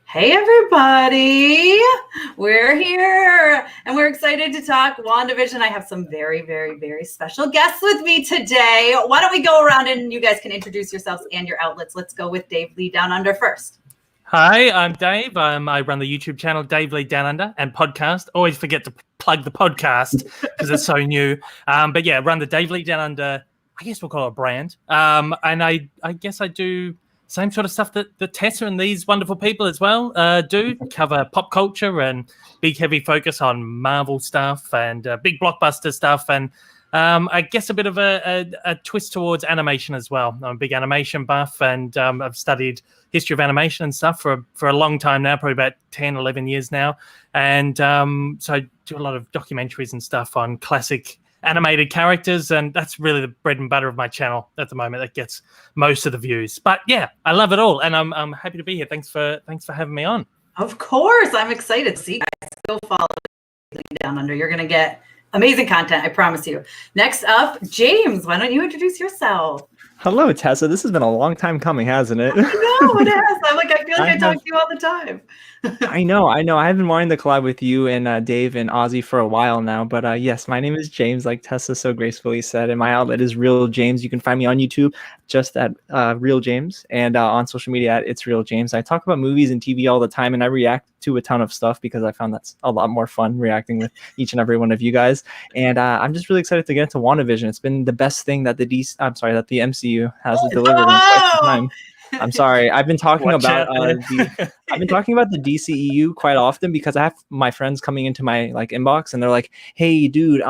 Hey everybody, we're here and we're excited to talk WandaVision. I have some very, very, very special guests with me today. Why don't we go around and you guys can introduce yourselves and your outlets. Let's go with Dave Lee Down Under first. Hi, I'm Dave. I run the YouTube channel Dave Lee Down Under and podcast. Always forget to plug the podcast because it's so new. But yeah, run the Dave Lee Down Under. I guess we'll call it a brand. And I guess I do same sort of stuff that Tessa and these wonderful people as well do. Cover pop culture and big heavy focus on Marvel stuff and big blockbuster stuff and I guess a bit of a twist towards animation as well. I'm a big animation buff and I've studied history of animation and stuff for a long time now, probably about 10, 11 years now. And so I do a lot of documentaries and stuff on classic animated characters, and that's really the bread and butter of my channel at the moment. That gets most of the views. But yeah, I love it all, and I'm happy to be here. Thanks for having me on. Of course, I'm excited. See, guys, go follow Down Under. You're gonna get amazing content, I promise you. Next up, James, why don't you introduce yourself? Hello, Tessa. This has been a long time coming, hasn't it? I know it has. I feel like I talk to you all the time. I know. I've been wanting to collab with you and Dave and Ozzy for a while now. But yes, my name is James, like Tessa so gracefully said, and my outlet is Real James. You can find me on YouTube just at Real James, and on social media at It's Real James. I talk about movies and TV all the time, and I react to a ton of stuff because I found that's a lot more fun reacting with each and every one of you guys. And I'm just really excited to get into WandaVision. It's been the best thing that the MCU has delivered in quite some time. I'm sorry. I've been talking about the DCEU quite often because I have my friends coming into my inbox and they're like, "Hey, dude,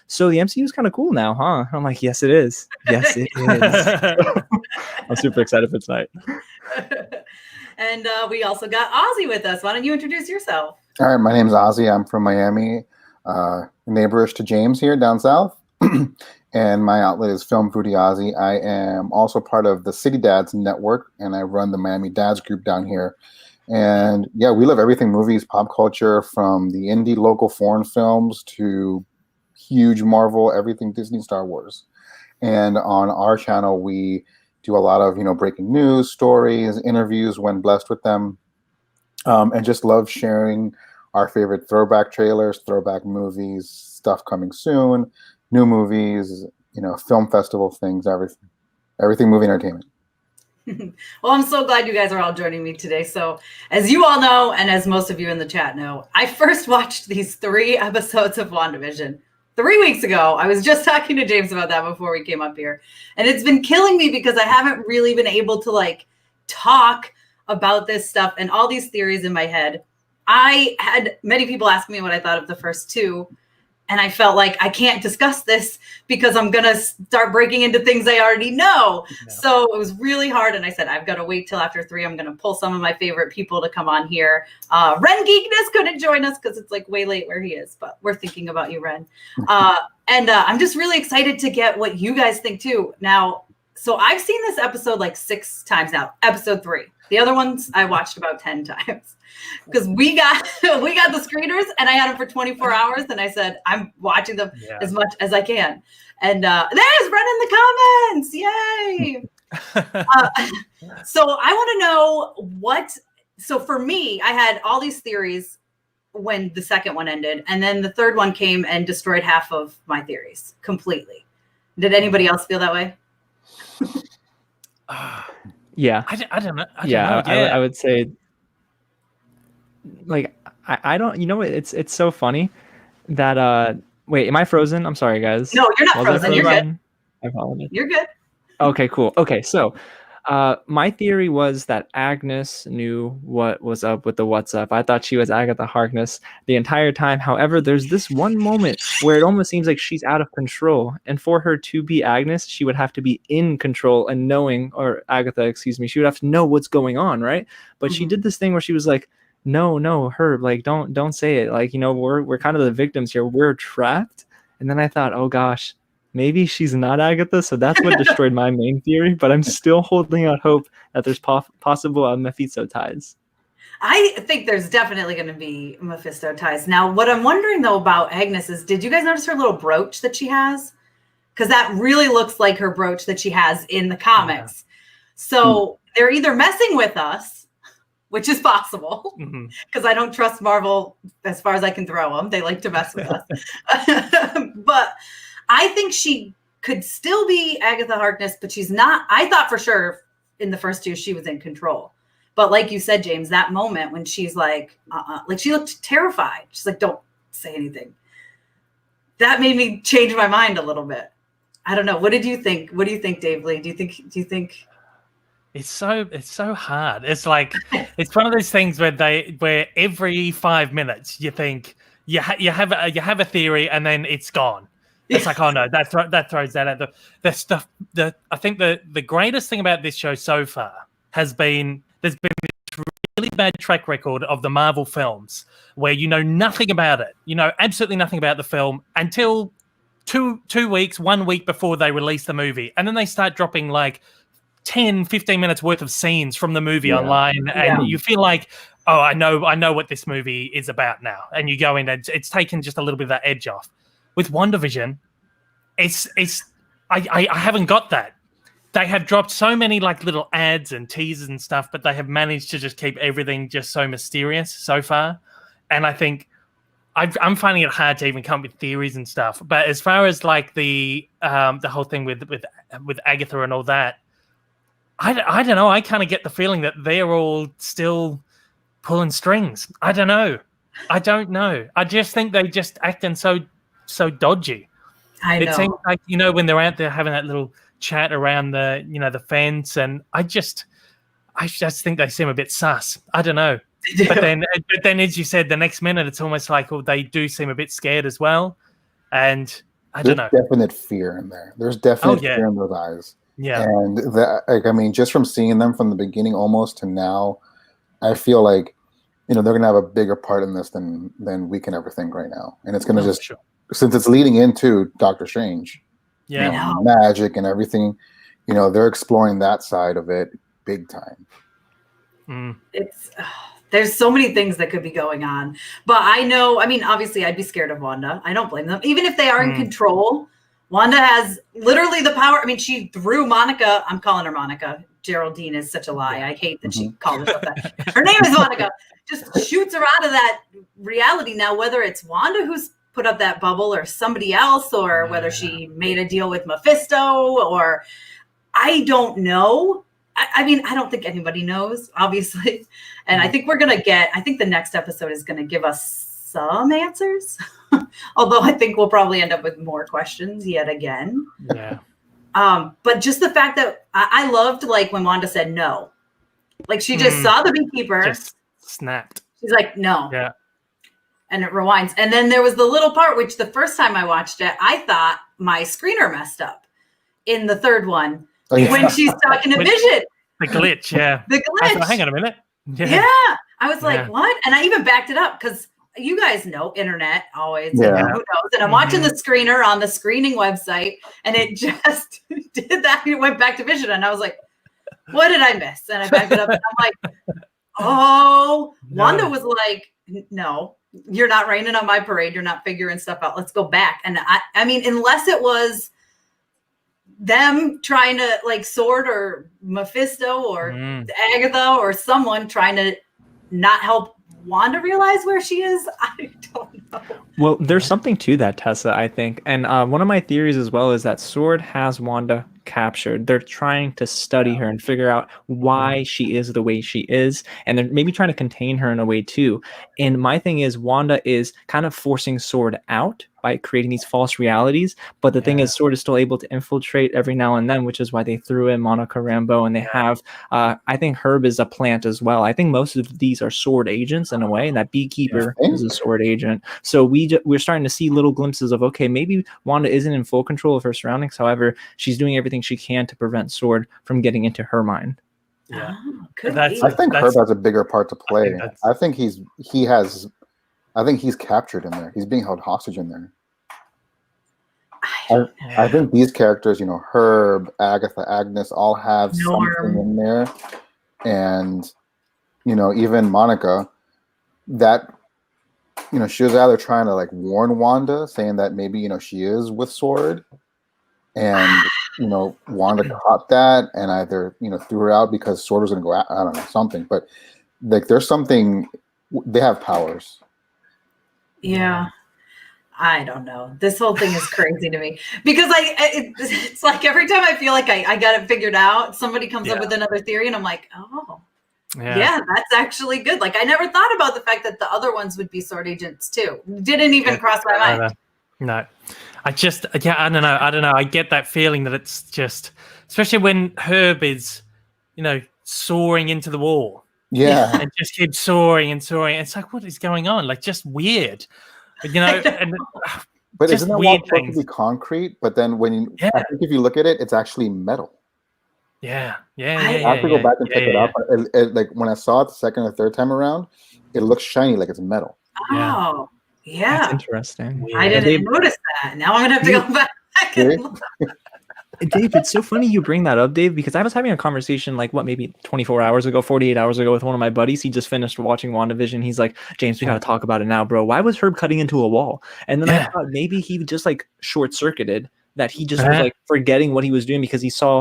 so the MCU is kind of cool now, huh?" I'm like, "Yes, it is. Yes, it is." I'm super excited for tonight. And we also got Ozzy with us. Why don't you introduce yourself? All right, my name's Ozzy. I'm from Miami, neighborish to James here down south. And my outlet is Film Foodie Ozzy. I am also part of the City Dads Network, and I run the Miami Dads group down here. And yeah, we love everything movies, pop culture, from the indie local foreign films to huge Marvel, everything Disney, Star Wars. And on our channel, we do a lot of breaking news, stories, interviews when blessed with them, and just love sharing our favorite throwback trailers, throwback movies, stuff coming soon, new movies, film festival things, everything movie entertainment. Well, I'm so glad you guys are all joining me today. So as you all know, and as most of you in the chat know, I first watched these 3 episodes of WandaVision 3 weeks ago. I was just talking to James about that before we came up here. And it's been killing me because I haven't really been able to talk about this stuff and all these theories in my head. I had many people ask me what I thought of the first 2. And I felt like I can't discuss this because I'm going to start breaking into things I already know. No. So it was really hard. And I said, I've got to wait till after 3. I'm going to pull some of my favorite people to come on here. Ren Geekness couldn't join us because it's way late where he is. But we're thinking about you, Ren. And I'm just really excited to get what you guys think, too. Now, so I've seen this episode 6 times now, episode 3. The other ones I watched about 10 times. Because we got the screeners and I had them for 24 hours and I said I'm watching them as much as I can. And there's Ren in the comments, yay! So I want to know so for me, I had all these theories when the second one ended, and then the third one came and destroyed half of my theories completely. Did anybody else feel that way? Yeah, I don't know. I would say. I don't, it's so funny that wait, am I frozen? I'm sorry, guys. No, you're not frozen. You're good. I apologize. You're good. Okay, cool. Okay, so my theory was that Agnes knew what was up with the what's up. I thought she was Agatha Harkness the entire time. However, there's this one moment where it almost seems like she's out of control, and for her to be Agnes, she would have to be in control and Agatha, excuse me, she would have to know what's going on, right? But she did this thing where she was like, no, Herb, don't say it. We're kind of the victims here. We're trapped. And then I thought, oh gosh, maybe she's not Agatha. So that's what destroyed my main theory. But I'm still holding out hope that there's possible Mephisto ties. I think there's definitely going to be Mephisto ties. Now, what I'm wondering though about Agnes is, did you guys notice her little brooch that she has? Because that really looks like her brooch that she has in the comics. Yeah. So they're either messing with us, which is possible Mm-hmm. because I don't trust Marvel as far as I can throw them. They like to mess with us. But I think she could still be Agatha Harkness, but she's not. I thought for sure in the first two she was in control. But like you said, James, that moment when she's like she looked terrified. She's like, don't say anything. That made me change my mind a little bit. I don't know. What did you think? What do you think, Dave Lee? Do you think It's so hard. It's like it's one of those things where every 5 minutes you think you have a theory and then it's gone. It's like, oh no, that throws that at the stuff. I think the greatest thing about this show so far has been there's been this really bad track record of the Marvel films where you know nothing about it. You know absolutely nothing about the film until 1 week before they release the movie, and then they start dropping like 10-15 minutes worth of scenes from the movie online, and you feel like, oh, I know what this movie is about now, and you go in and it's taken just a little bit of that edge off. With WandaVision, I haven't got that. They have dropped so many like little ads and teasers and stuff, but they have managed to just keep everything just so mysterious so far. And I think I'm finding it hard to even come up with theories and stuff. But as far as like the whole thing with Agatha and all that, I don't know. I kind of get the feeling that they're all still pulling strings. I don't know. I just think they just acting so dodgy. I know. It seems like, when they're out there having that little chat around the fence, and I just think they seem a bit sus. I don't know. But then, as you said, the next minute it's almost like, they do seem a bit scared as well. And I don't know. There's definite fear in there. There's definite fear in those eyes. Yeah. And that, just from seeing them from the beginning almost to now, I feel like, they're going to have a bigger part in this than we can ever think right now. And it's going to since it's leading into Doctor Strange, magic and everything, they're exploring that side of it big time. There's so many things that could be going on, but obviously I'd be scared of Wanda. I don't blame them. Even if they are in control, Wanda has literally the power. She threw Monica. I'm calling her Monica. Geraldine is such a lie. I hate that she called herself that. Her name is Monica. Just shoots her out of that reality. Now, whether it's Wanda who's put up that bubble or somebody else, or whether she made a deal with Mephisto, or I don't know. I don't think anybody knows, obviously. And I think the next episode is going to give us some answers. Although I think we'll probably end up with more questions yet again. Yeah. But just the fact that I loved, like, when Wanda said no. Like, she just saw the beekeeper. Just snapped. She's like, no. Yeah. And it rewinds. And then there was the little part, which the first time I watched it, I thought my screener messed up in the third one. Oh, yeah. When she's talking to Vision. The glitch, yeah. The glitch. Thought, hang on a minute. Yeah. I was like, what? And I even backed it up because you guys know internet always. Who knows? And I'm watching the screener on the screening website, and it just did that. It went back to Vision, and I was like, what did I miss? And I backed it up, and I'm like, Wanda was like, no, you're not raining on my parade. You're not figuring stuff out. Let's go back. And unless it was them trying to, like, Sword or Mephisto or Agatha or someone trying to not help Wanda realize where she is, I don't know. Well, there's something to that, Tessa, I think. And one of my theories as well is that Sword has Wanda captured. They're trying to study her and figure out why she is the way she is, and they're maybe trying to contain her in a way too. And my thing is, Wanda is kind of forcing Sword out by creating these false realities, but the thing is, Sword is still able to infiltrate every now and then, which is why they threw in Monica Rambeau, and they have I think Herb is a plant as well. I think most of these are Sword agents in a way, and that beekeeper is a Sword agent. So we're starting to see little glimpses of, okay, maybe Wanda isn't in full control of her surroundings. However, she's doing everything she can to prevent Sword from getting into her mind. Yeah, I think Herb has a bigger part to play. I think he's captured in there. He's being held hostage in there. I think these characters, Herb, Agatha, Agnes, all have something in there, and even Monica, that she was either trying to, like, warn Wanda, saying that maybe she is with Sword, and Wanda caught that and either threw her out because Sword was going to go out. I don't know, something, but like there's something. They have powers. Yeah. I don't know. This whole thing is crazy to me because it's like every time I feel like I got it figured out, somebody comes up with another theory and I'm like, oh, yeah, that's actually good. Like I never thought about the fact that the other ones would be sword agents too. Didn't even cross my mind. No. I don't know. I get that feeling that it's just, especially when Herb is, soaring into the wall. Yeah. And just keeps soaring and soaring. It's like, what is going on? Like, just weird. And but just isn't that weird supposed things. to be concrete? But then I think if you look at it, it's actually metal. Yeah. I have to go back and pick it up. Like when I saw it the second or third time around, it looks shiny like it's metal. Oh, yeah. That's interesting. I didn't notice that. Now I'm gonna have to go back and look. Dave, it's so funny you bring that up, Dave, because I was having a conversation maybe 48 hours ago with one of my buddies. He just finished watching WandaVision. He's like, James, we got to talk about it now, bro. Why was Herb cutting into a wall? And then I thought maybe he just like short-circuited, that he just was like forgetting what he was doing because he saw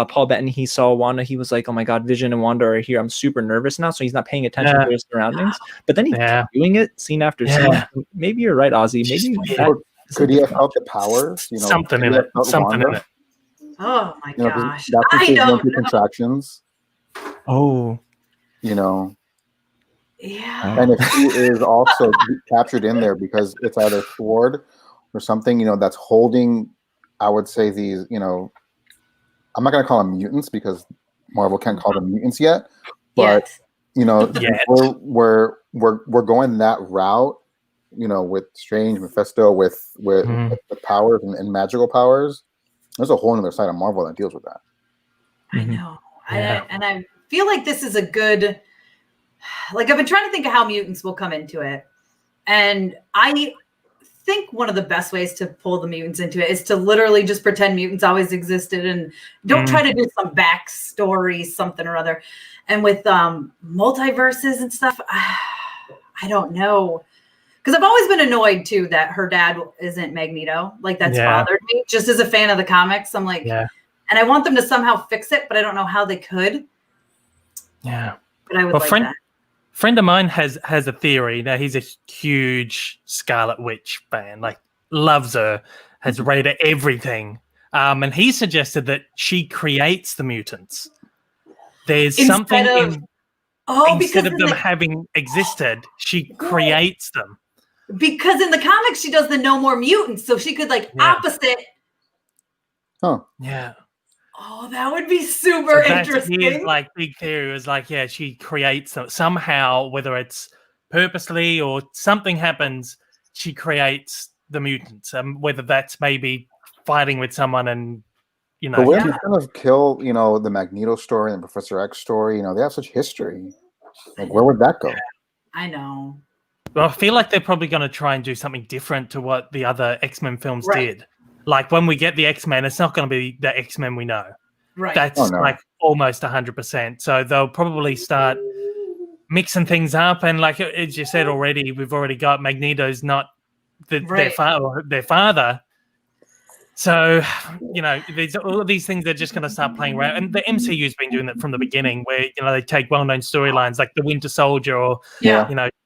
Paul Bettany, he saw Wanda. He was like, oh my God, Vision and Wanda are here. I'm super nervous now. So he's not paying attention to his surroundings. But then he kept doing it scene after scene. Maybe you're right, Ozzy. Maybe could he have felt the power? Something in it. Oh my gosh. That's I don't know. contractions. Oh. Yeah. And if he is also captured in there because it's either sword or something, that's holding, I would say these, I'm not going to call them mutants because Marvel can't call them mutants yet. But, we're going that route, with Strange, Mephisto, with powers and magical powers. There's a whole other side of Marvel that deals with that. I know. And I feel like this is a good, like I've been trying to think of how mutants will come into it. And I think one of the best ways to pull the mutants into it is to literally just pretend mutants always existed and don't try to do some backstory, something or other. And with multiverses and stuff, I don't know. Because I've always been annoyed, too, that her dad isn't Magneto. Like, that's bothered me. Just as a fan of the comics, I'm like, and I want them to somehow fix it, but I don't know how they could. Yeah. But I would like that. Friend of mine has a theory. Now, he's a huge Scarlet Witch fan. Like, loves her, has read everything. And he suggested that she creates the mutants. There's something instead of them having existed, she creates them. Because in the comics, she does the no more mutants, so she could opposite. Huh. Yeah. Oh, that would be super interesting. His big theory was she creates them somehow, whether it's purposely or something happens, she creates the mutants. Whether that's maybe fighting with someone and But wouldn't you kind of kill, the Magneto story and Professor X story? They have such history. Like, where would that go? I know. Well, I feel like they're probably going to try and do something different to what the other X-Men films did. Like when we get the X-Men, it's not going to be the X-Men we know. Right. That's almost 100%. So they'll probably start mixing things up. And like as you said already, we've already got Magneto's not their father. So, all of these things are just going to start playing around. And the MCU's been doing that from the beginning where, they take well-known storylines like the Winter Soldier or,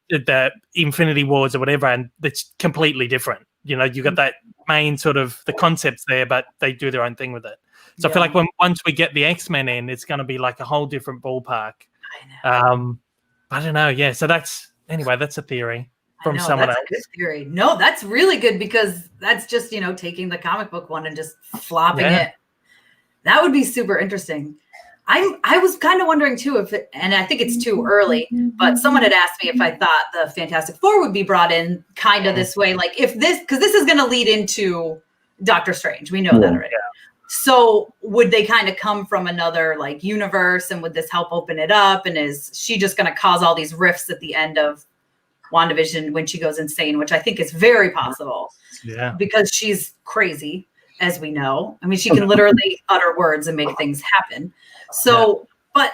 the Infinity Wars or whatever, and it's completely different. You've got that main sort of the concepts there, but they do their own thing with it. So I feel like once we get the X-Men in, it's going to be like a whole different ballpark. I know. I don't know. Yeah. So that's a theory. From someone else. That's a good theory. No, that's really good because that's just, taking the comic book one and just flopping it. That would be super interesting. I was kind of wondering too and I think it's too early, but someone had asked me if I thought the Fantastic Four would be brought in kind of this way. Like because this is going to lead into Doctor Strange. We know that already. Yeah. So would they kind of come from another universe and would this help open it up? And is she just going to cause all these rifts at the end of WandaVision when she goes insane, which I think is very possible. Yeah. Because she's crazy, as we know. I mean, she can literally utter words and make things happen. So, but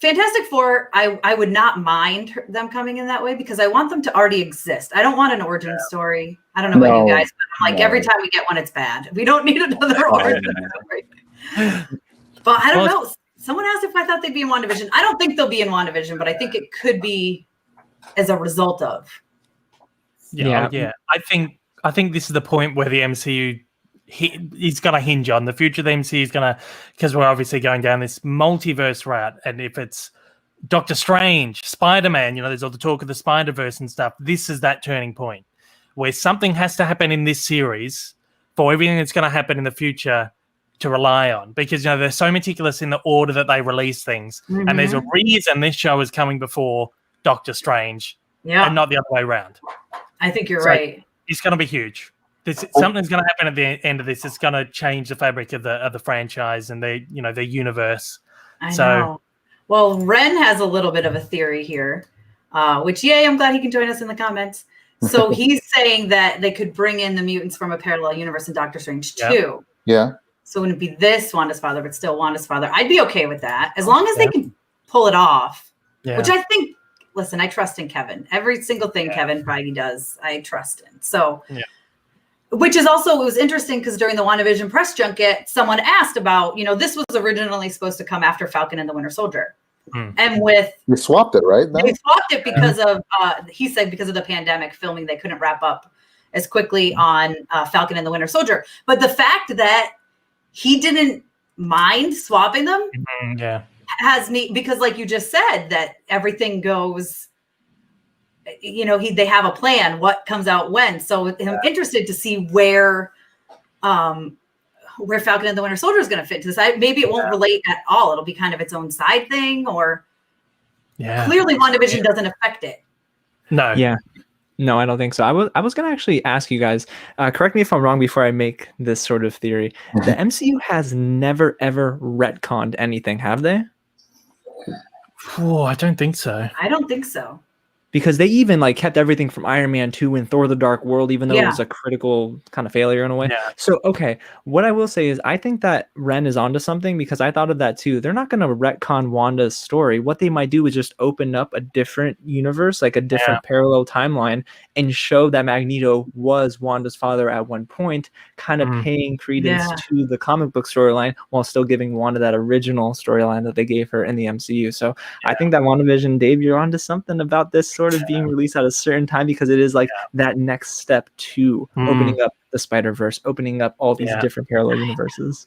Fantastic Four, I would not mind them coming in that way because I want them to already exist. I don't want an origin story. I don't know about you guys, but I'm every time we get one, it's bad. We don't need another origin story. But I don't know. Someone asked if I thought they'd be in WandaVision. I don't think they'll be in WandaVision, but I think it could be as a result of. Yeah. I think this is the point where the MCU he's going to hinge on. The future of the MCU is going to, because we're obviously going down this multiverse route, and if it's Doctor Strange, Spider-Man, there's all the talk of the Spider-Verse and stuff. This is that turning point where something has to happen in this series for everything that's going to happen in the future to rely on, because they're so meticulous in the order that they release things, and there's a reason this show is coming before Doctor Strange, and not the other way around. I think you're right. It's going to be huge. Something's going to happen at the end of this. It's going to change the fabric of the franchise and their universe. I know. Well, Ren has a little bit of a theory here, which I'm glad he can join us in the comments. So he's saying that they could bring in the mutants from a parallel universe in Doctor Strange 2. Yeah. So it wouldn't be this Wanda's father, but still Wanda's father. I'd be okay with that as long as they can pull it off. Yeah. Which I think. Listen, I trust in Kevin. Every single thing Kevin Feige does, I trust in. So. Yeah. Which is also, it was interesting because during the WandaVision press junket, someone asked about, this was originally supposed to come after Falcon and the Winter Soldier. And you swapped it, right? They swapped it because of, he said, because of the pandemic filming, they couldn't wrap up as quickly on Falcon and the Winter Soldier. But the fact that he didn't mind swapping them has me, because like you just said, that everything goes... they have a plan, what comes out when. So I'm interested to see where Falcon and the Winter Soldier is going to fit into this. Maybe it won't relate at all. It'll be kind of its own side thing, or clearly WandaVision doesn't affect it. No. Yeah. No, I don't think so. I was going to actually ask you guys, correct me if I'm wrong before I make this sort of theory. The MCU has never, ever retconned anything, have they? Oh, I don't think so. I don't think so. Because they even kept everything from Iron Man 2 and Thor: The Dark World, even though it was a critical kind of failure in a way. Yeah. So, okay, what I will say is I think that Ren is onto something, because I thought of that too. They're not going to retcon Wanda's story. What they might do is just open up a different universe, like a different parallel timeline, and show that Magneto was Wanda's father at one point, kind of paying credence to the comic book storyline while still giving Wanda that original storyline that they gave her in the MCU. So I think that WandaVision, Dave, you're onto something about this sort of being released at a certain time, because it is that next step to opening up the Spider-Verse, opening up all these different parallel universes.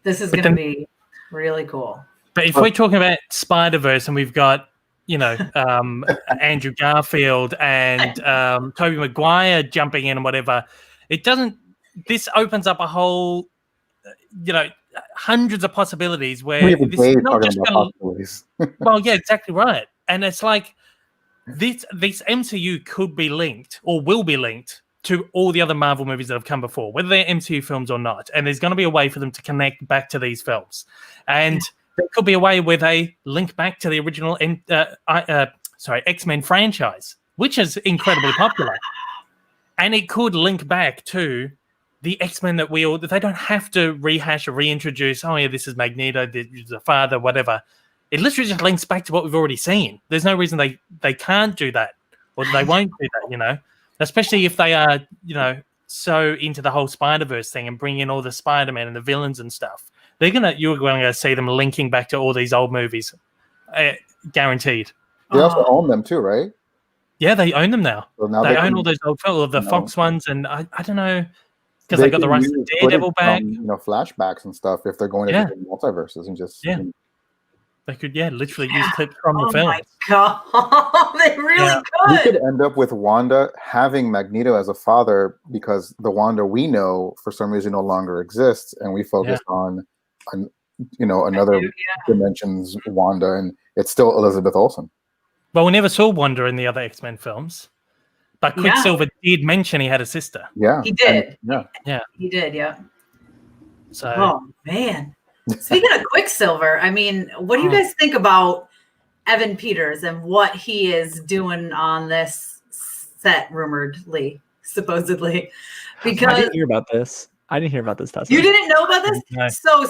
This is going to be really cool. But if we're talking about Spider-Verse and we've got, Andrew Garfield and Tobey Maguire jumping in and whatever, this opens up a whole, hundreds of possibilities where this is not just going to... Well, yeah, exactly right. And it's like, this MCU could be linked or will be linked to all the other Marvel movies that have come before, whether they're MCU films or not. And there's going to be a way for them to connect back to these films. And there could be a way where they link back to the original X-Men franchise, which is incredibly popular. And it could link back to the X-Men that they don't have to rehash or reintroduce. Oh, yeah, this is Magneto, this is the father, whatever. It literally just links back to what we've already seen. There's no reason they can't do that, or they won't do that, especially if they are, so into the whole Spider-Verse thing and bring in all the Spider-Man and the villains and stuff. You're going to see them linking back to all these old movies, guaranteed. They also own them too, right? Yeah, they own them now. So now they own all those old films, the Fox ones, and I don't know, because they got the rights to Daredevil back. Flashbacks and stuff if they're going to different multiverses and just they could literally use clips from the film. Oh my god, they really could. We could end up with Wanda having Magneto as a father, because the Wanda we know for some reason no longer exists, and we focus on another dimension's Wanda, and it's still Elizabeth Olsen. Well, we never saw Wanda in the other X-Men films, but Quicksilver did mention he had a sister. Yeah, he did. He did. Yeah. So. Oh man. Speaking of Quicksilver, I mean, what do you guys think about Evan Peters and what he is doing on this set, supposedly? Because I didn't hear about this. Tessa. You didn't know about this? No. So,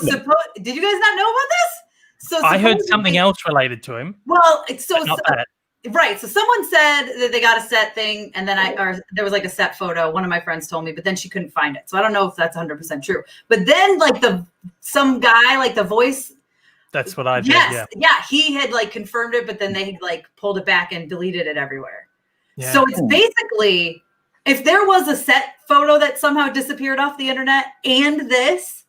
did you guys not know about this? So I heard something else related to him. Well, not that. Right. So someone said that they got a set thing, and then there was a set photo. One of my friends told me, but then she couldn't find it. So I don't know if that's 100% true. But then some guy, the voice That's what I've yes, heard, yeah. He had like confirmed it, but then they like pulled it back and deleted it everywhere. Yeah. So it's basically, if there was a set photo that somehow disappeared off the internet and this,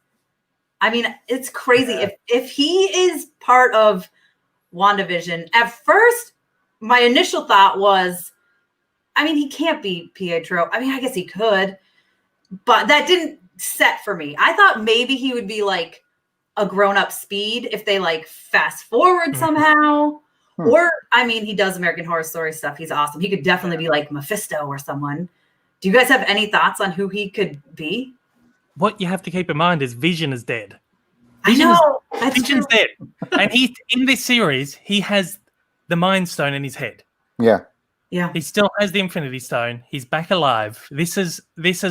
I mean, it's crazy. Yeah. If he is part of WandaVision, at first, my initial thought was, I mean, he can't be Pietro. I mean, I guess he could, but that didn't set for me. I thought maybe he would be like a grown-up Speed if they like fast forward somehow. Or, I mean, he does American Horror Story stuff. He's awesome. He could definitely be like Mephisto or someone. Do you guys have any thoughts on who he could be? What you have to keep in mind is Vision is dead. I know. Vision's dead. And he, in this series, he has the Mind Stone in his head. Yeah. Yeah. He still has the Infinity Stone. He's back alive. This is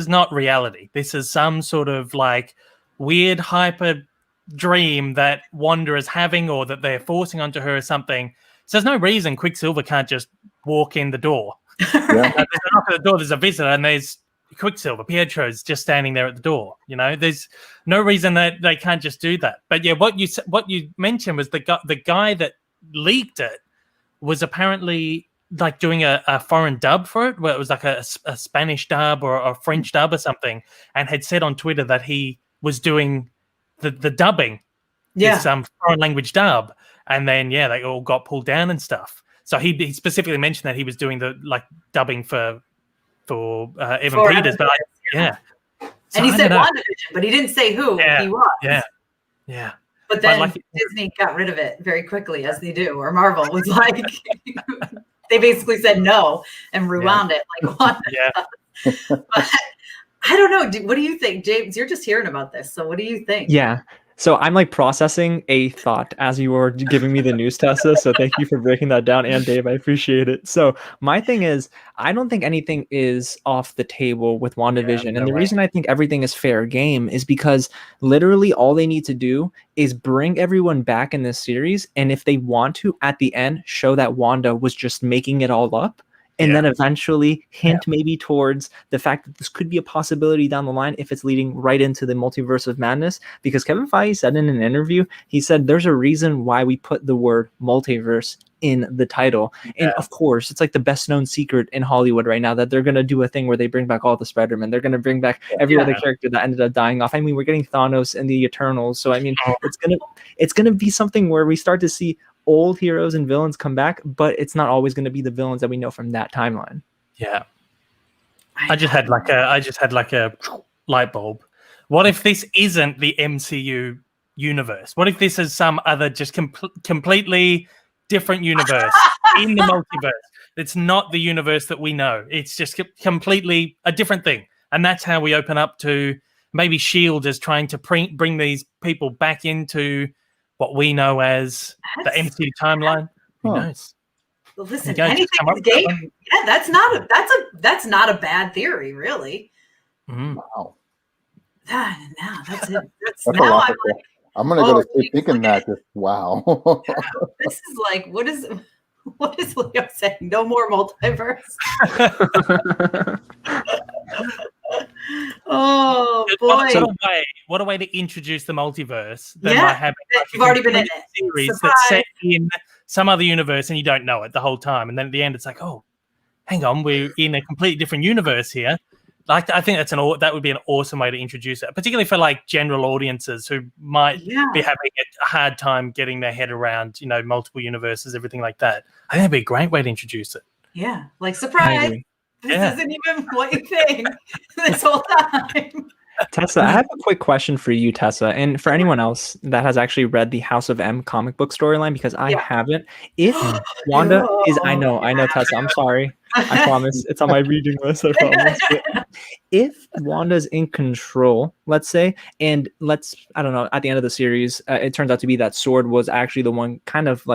not reality. This is some sort of like weird hyper dream that Wanda is having, or that they're forcing onto her or something. So there's no reason Quicksilver can't just walk in the door. Yeah. There's a knock at the door, there's a visitor, and there's Quicksilver. Pietro's just standing there at the door. You know, there's no reason that they can't just do that. But yeah, what you mentioned was the guy that leaked it was apparently like doing a foreign dub for it, where it was like a Spanish dub or a French dub or something, and had said on Twitter that he was doing the dubbing, some foreign language dub, and then they all got pulled down and stuff. So he specifically mentioned that he was doing the like dubbing for Evan Peters, but So and he said WandaVision, but he didn't say who he was. Yeah. But then Disney got rid of it very quickly, as they do, or Marvel was like, they basically said no and rewound it like Wanda. But I don't know. What do you think, James? You're just hearing about this, so what do you think? Yeah. So I'm like processing a thought as you were giving me the news, Tessa. So thank you for breaking that down. And Dave, I appreciate it. So my thing is, I don't think anything is off the table with WandaVision. And the reason I think everything is fair game is because literally all they need to do is bring everyone back in this series. And if they want to, at the end, show that Wanda was just making it all up. And then eventually hint maybe towards the fact that this could be a possibility down the line if it's leading right into the multiverse of madness. Because Kevin Feige said in an interview, he said there's a reason why we put the word multiverse in the title. And of course, it's like the best known secret in Hollywood right now that they're going to do a thing where they bring back all the Spider-Man. They're going to bring back every other character that ended up dying off. I mean, we're getting Thanos and the Eternals. So, I mean, it's going to be something where we start to see old heroes and villains come back, but it's not always going to be the villains that we know from that timeline. Yeah. I just had like a light bulb. What if this isn't the MCU universe? What if this is some other just completely different universe in the multiverse? It's not the universe that we know. It's just completely a different thing. And that's how we open up to maybe S.H.I.E.L.D. is trying to bring these people back into what we know as the MCU timeline. Who knows? Well, listen, anything is game. Yeah, that's not a bad theory, really. Wow. Now that's it. That's now I'm gonna go to sleep thinking that. Just wow. This is like what is Leo saying? No more multiverse. Oh boy! What a way to introduce the multiverse than by having you've already been in it. Series that's set in some other universe and you don't know it the whole time, and then at the end it's like, oh, hang on, we're in a completely different universe here. Like, I think that would be an awesome way to introduce it, particularly for like general audiences who might be having a hard time getting their head around, multiple universes, everything like that. I think that'd be a great way to introduce it. Yeah, like surprise. This isn't even what you think this whole time. Tessa, I have a quick question for you, Tessa, and for anyone else that has actually read the House of M comic book storyline, because I haven't. If Wanda is, I know, Tessa, I'm sorry. I promise. It's on my reading list, I promise. But if Wanda's in control, let's say, and I don't know, at the end of the series, it turns out to be that Sword was actually the one kind of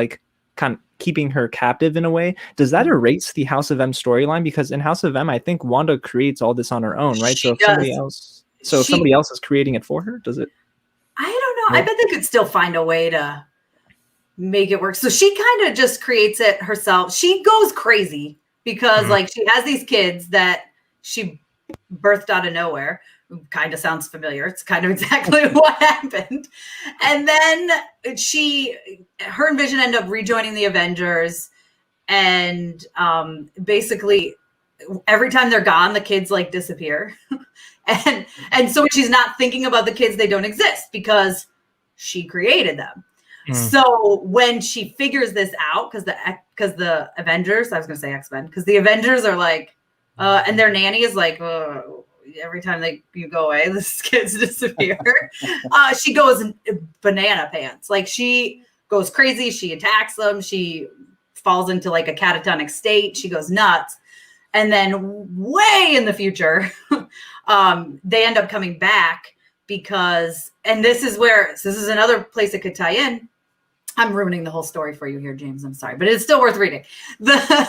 keeping her captive in a way. Does that erase the House of M storyline? Because in House of M, I think Wanda creates all this on her own, right? So if somebody else is creating it for her, does it? I don't know. I bet they could still find a way to make it work. So she kind of just creates it herself. She goes crazy because like she has these kids that she birthed out of nowhere. Kind of sounds familiar. It's kind of exactly what happened. And then her and Vision end up rejoining the Avengers. And basically, every time they're gone, the kids like disappear. and so when she's not thinking about the kids, they don't exist because she created them. So when she figures this out, because the Avengers, I was going to say X-Men, because the Avengers are like, and their nanny is like, every time you go away, this kids disappear. She goes banana pants. Like she goes crazy. She attacks them. She falls into like a catatonic state. She goes nuts. And then way in the future, they end up coming back because, and this is another place it could tie in. I'm ruining the whole story for you here, James. I'm sorry, but it's still worth reading. The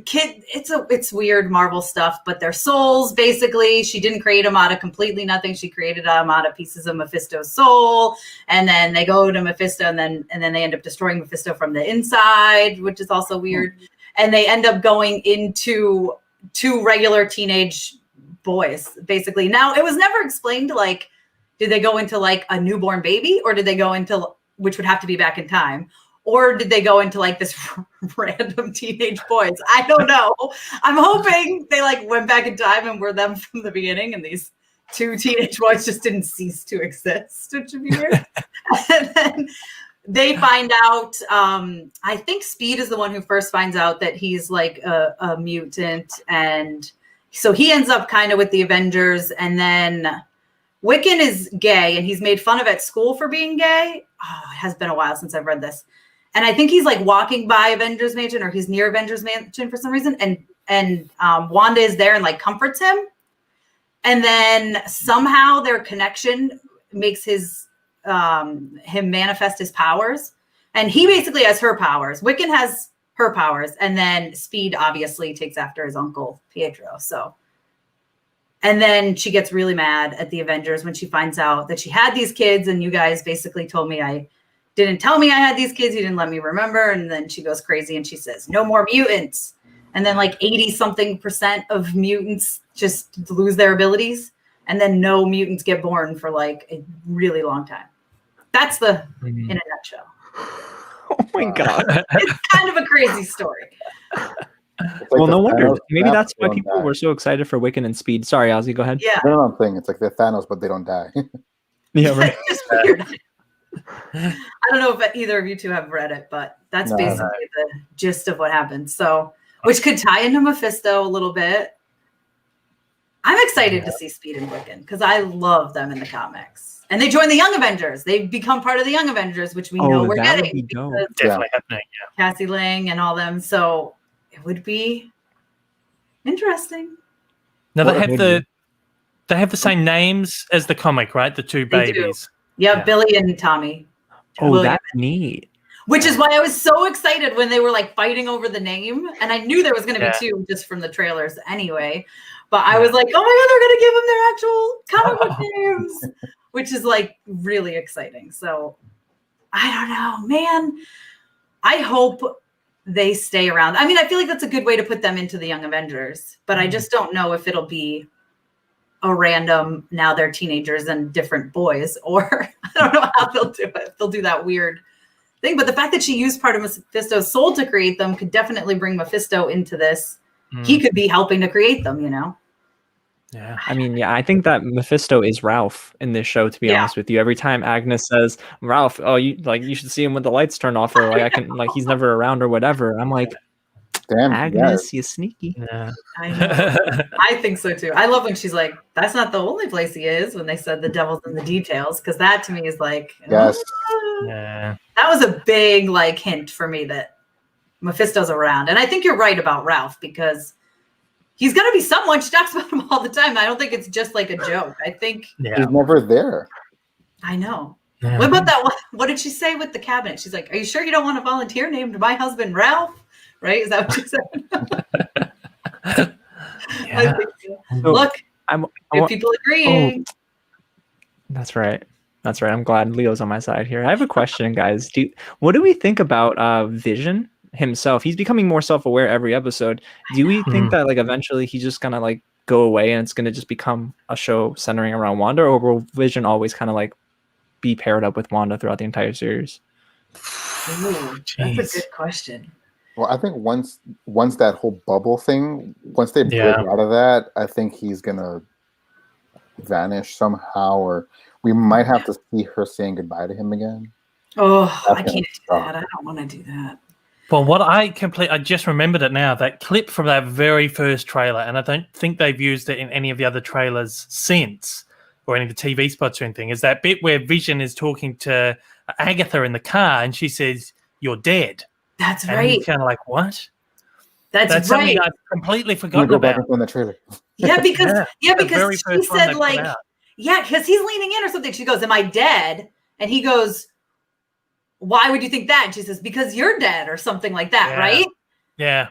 kid, it's weird Marvel stuff, but their souls, basically, she didn't create them out of completely nothing. She created them out of pieces of Mephisto's soul, and then they go to Mephisto, and then they end up destroying Mephisto from the inside, which is also weird. And they end up going into 2 regular teenage boys, basically. Now, it was never explained, like, did they go into like a newborn baby, or did they go into, which would have to be back in time, or did they go into like this random teenage boys? I don't know. I'm hoping they like went back in time and were them from the beginning, and these 2 teenage boys just didn't cease to exist, which would be weird. And then they find out, I think Speed is the one who first finds out that he's like a mutant. And so he ends up kind of with the Avengers, and then Wiccan is gay, and he's made fun of at school for being gay. Oh, it has been a while since I've read this. And I think he's like walking by Avengers Mansion, or he's near Avengers Mansion for some reason. And Wanda is there and like comforts him. And then somehow their connection makes him manifest his powers. And he basically has her powers. Wiccan has her powers. And then Speed obviously takes after his uncle, Pietro. So. And then she gets really mad at the Avengers when she finds out that she had these kids, and you guys basically told me didn't tell me I had these kids. You didn't let me remember. And then she goes crazy and she says, no more mutants. And then like 80-something% of mutants just lose their abilities. And then no mutants get born for like a really long time. That's in a nutshell. Oh my God. It's kind of a crazy story. Like well, no wonder. Thanos, Maybe that's why don't people die. were so excited for Wiccan and Speed. Sorry, Ozzy, go ahead. Yeah. I don't know what I'm saying. It's like they're Thanos, but they don't die. Yeah, right. It's just weird. I don't know if either of you two have read it, but that's basically the gist of what happened. So, which could tie into Mephisto a little bit. I'm excited to see Speed and Wiccan because I love them in the comics. And they join the Young Avengers. They've become part of the Young Avengers, which we know we're that would getting. be dope. because Definitely happening. Yeah. Cassie Lang and all them. So it would be interesting. Now Well, they have the same names as the comic, right? The 2 They do. babies. Yeah, Yeah. Billy and Tommy. Oh, William. that's neat. Which is why I was so excited when they were like fighting over the name. And I knew there was going to Yeah. be 2 just from the trailers anyway. But I was like, oh my God, they're going to give them their actual comic book names, which is like really exciting. So I don't know, man. I hope they stay around. I mean, I feel like that's a good way to put them into the Young Avengers, but I just don't know if it'll be a random, now they're teenagers and different boys, or I don't know how they'll do it. They'll do that weird thing. But the fact that she used part of Mephisto's soul to create them could definitely bring Mephisto into this. He could be helping to create them, you know? Yeah. I mean, yeah, I think that Mephisto is Ralph in this show, to be honest with you. Every time Agnes says, Ralph, oh, you should see him when the lights turn off, or like he's never around or whatever. I'm like, Damn, Agnes, you sneaky. Yeah. I know. I think so too. I love when she's like, that's not the only place he is, when they said the devil's in the details, because that to me is like, Yes. Yeah. that was a big like hint for me that Mephisto's around. And I think you're right about Ralph, because he's going to be someone. She talks about him all the time. I don't think it's just like a joke. I think, Yeah. He's never there. I know. Yeah. What about that one? What did she say with the cabinet? She's like, are you sure you don't want to volunteer named my husband Ralph? Right? Is that what she said? I Yeah. think so. So, Look, I if want- people agreeing. That's right. I'm glad Leo's on my side here. I have a question, guys. What do we think about Vision himself. He's becoming more self-aware every episode. Do we think that like eventually he's just gonna like go away and it's gonna just become a show centering around Wanda, or will Vision always kind of like be paired up with Wanda throughout the entire series? Ooh, that's a good question. Well, I think once that whole bubble thing, once they break out of that, I think he's gonna vanish somehow, or we might have to see her saying goodbye to him again. Oh, I can't do that. I don't want to do that. Well, I just remembered it now, that clip from that very first trailer, and I don't think they've used it in any of the other trailers since, or any of the TV spots or anything, is that bit where Vision is talking to Agatha in the car, and she says, "You're dead." That's and right. He's kind of like, what? That's right. Something I've completely forgotten go about. back in the trailer. Yeah, because very she said like, because he's leaning in or something. She goes, "Am I dead?" And he goes, "Why would you think that?" And she says, "Because you're dead," or something like that, right? Yeah.